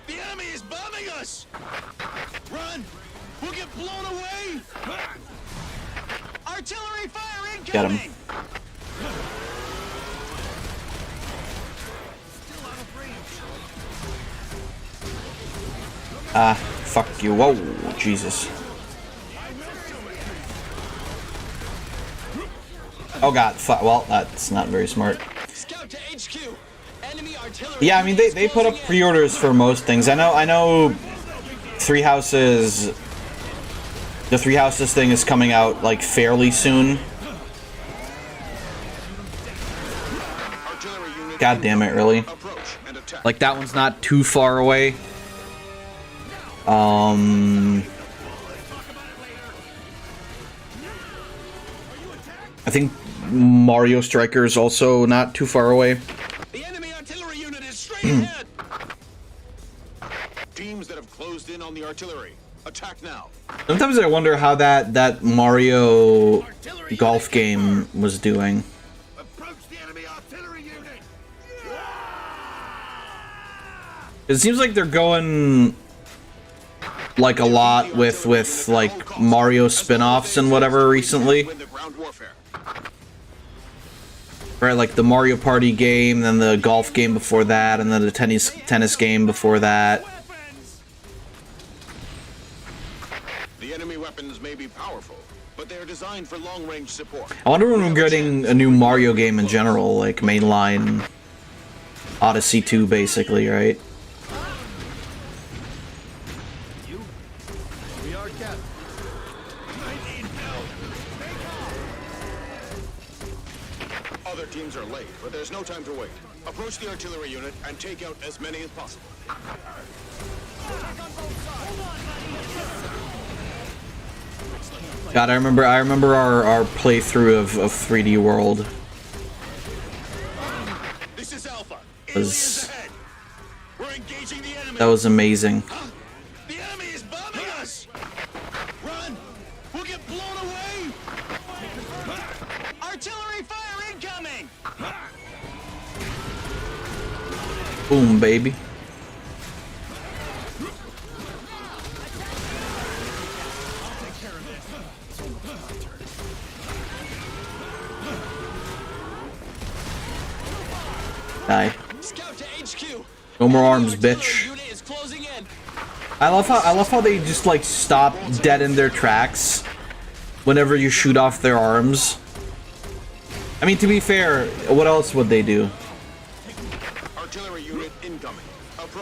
The enemy is bombing us! Run! We'll get blown away! Artillery fire incoming! Get him. Ah, fuck you. Whoa, Jesus. Oh god, well, that's not very smart. Scout to HQ. Enemy artillery. Yeah, I mean, they put up pre-orders for most things. I know Three Houses... The Three Houses thing is coming out, like, fairly soon. God damn it, really? Like, that one's not too far away. I think Mario Striker is also not too far away. The enemy artillery unit is straight ahead! Teams that have closed in on the artillery. Attack now. Sometimes I wonder how that Mario golf game was doing. Approach the enemy artillery unit! It seems like they're going like a lot with like Mario spin-offs and whatever recently. Right, like the Mario Party game, then the golf game before that, and then the tennis game before that. The enemy weapons may be powerful, but they're designed for long-range support. I wonder when we're getting a new Mario game in general, like mainline Odyssey 2, basically, right? We are captain. Other teams are late, but there's no time to wait. Approach the artillery unit and take out as many as possible. God, I remember our playthrough of 3D World. This is Alpha. Was, ahead. We're engaging the enemy. that was amazing. The enemy is bombing us. Run! We'll get blown away. Artillery fire incoming. Boom, baby. Die. Scout to HQ. No more arms, bitch. Unit is closing in. I love how they just like stop dead in their tracks whenever you shoot off their arms. I mean, to be fair, what else would they do? Artillery unit incoming.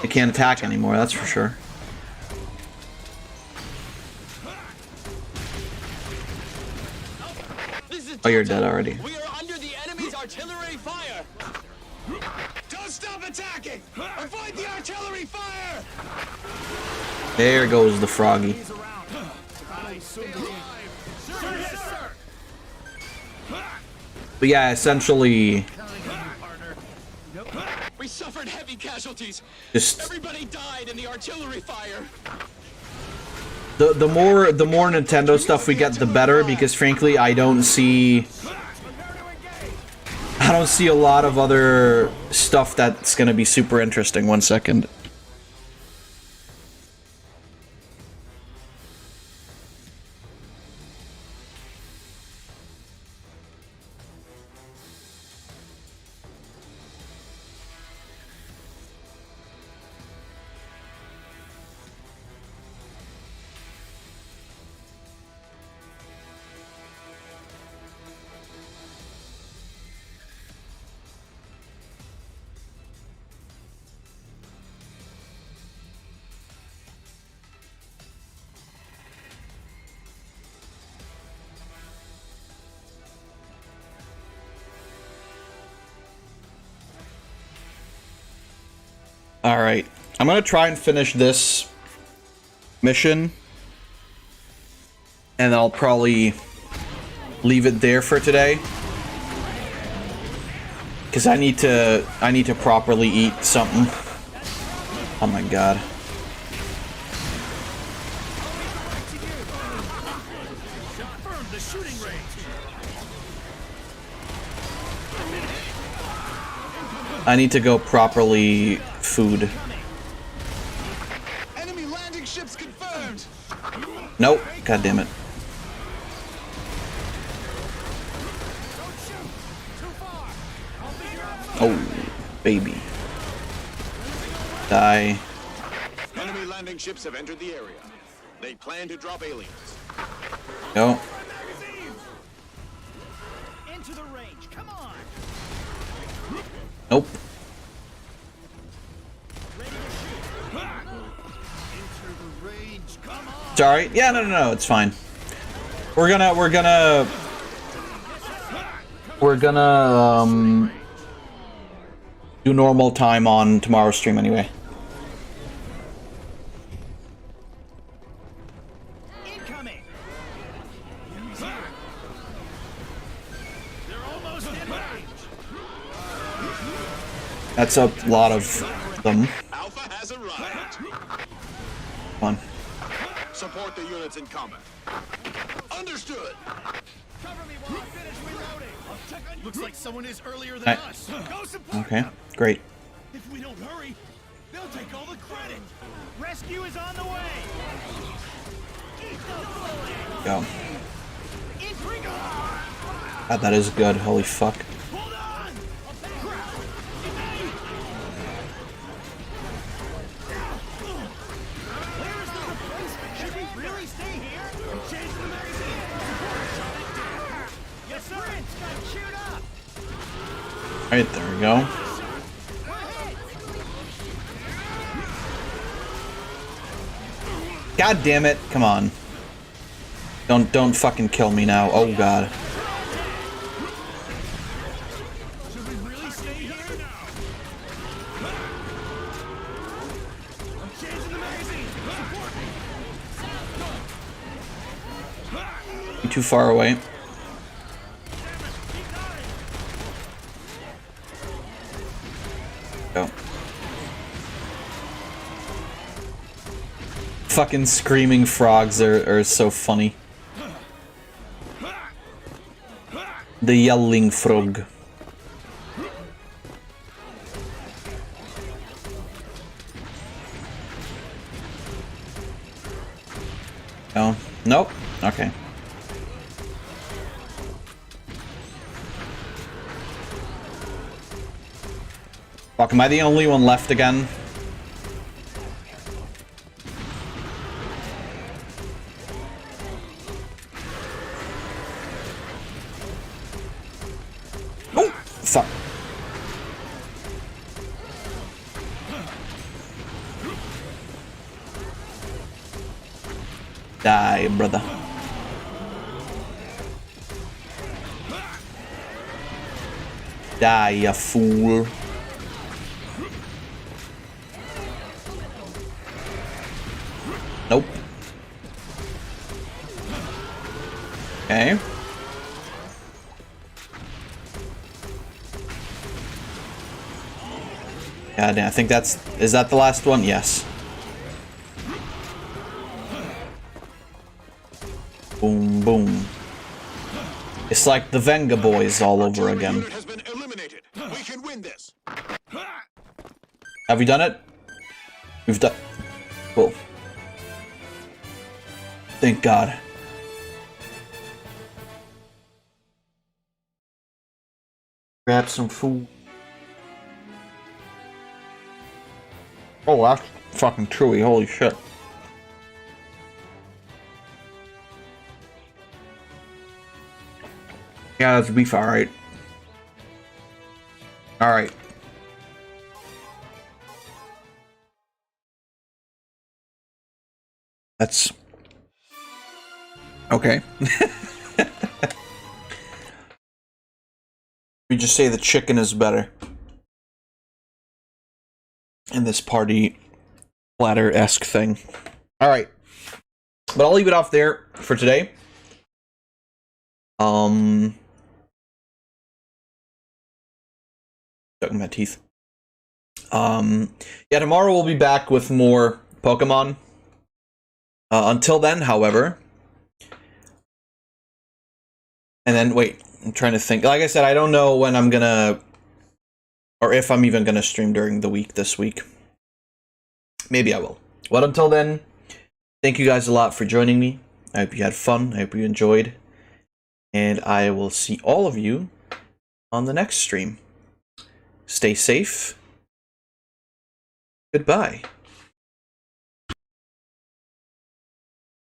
They can't attack anymore, that's for sure. Oh, you're dead already. We are under the enemy's artillery fire. Don't stop attacking. Avoid the artillery fire. There goes the froggy. But yeah, essentially, We suffered heavy casualties. just Everybody died in the artillery fire. the more Nintendo stuff we get, the better. Because frankly, I don't see a lot of other stuff that's gonna be super interesting. 1 second. Alright. I'm gonna try and finish this mission. And then I'll probably leave it there for today. Because I need to properly eat something. Oh my god. I need to go properly food. Enemy landing ships confirmed. Nope. God damn it. Oh, baby. Die. Enemy landing ships have entered the area. They plan to drop aliens. Go. Into the range. Come on. Nope. It's alright. Yeah, no, it's fine. We're gonna do normal time on tomorrow's stream anyway. Incoming. They're almost in range. That's a lot of them. Alpha has arrived. Come on. Support the units in combat. Understood. Cover me while I finish reloading. I'll check on. Looks like someone is earlier than Hey. us. Go support Okay, them. great. If we don't hurry, they'll take all the credit. Rescue is on the way. Go. God, that is good. Holy fuck. Hold on. Where is the replacement? Should we really stay here? I'm changing the magazine. Yes, sir. It's got chewed up. Alright, there we go. God damn it. Come on. Don't fucking kill me now. Oh god. Should we really stay here? I'm changing the magazine. Support me. You're too far away. Go. Fucking screaming frogs are so funny. The yelling frog. Oh, nope. Okay. Fuck, am I the only one left again? Oh, fuck. Die, brother. Die, you fool. Nope. Okay. God damn, I think that's... Is that the last one? Yes. Boom, boom. It's like the Venga Boys all over again. Unit has been eliminated. We can win this. Have we done it? We've done... Cool. Thank God. Grab some food. Oh, that's fucking chewy. Holy shit. Yeah, that's beef, alright. Alright. That's... Okay. We just say the chicken is better. in this party platter-esque thing. Alright. But I'll leave it off there for today. Stuck in my teeth. Yeah, tomorrow we'll be back with more Pokemon. Until then, however... And then, wait, I'm trying to think. Like I said, I don't know when I'm gonna... Or if I'm even gonna stream during the week this week. Maybe I will. But until then, thank you guys a lot for joining me. I hope you had fun. I hope you enjoyed. And I will see all of you on the next stream. Stay safe. Goodbye.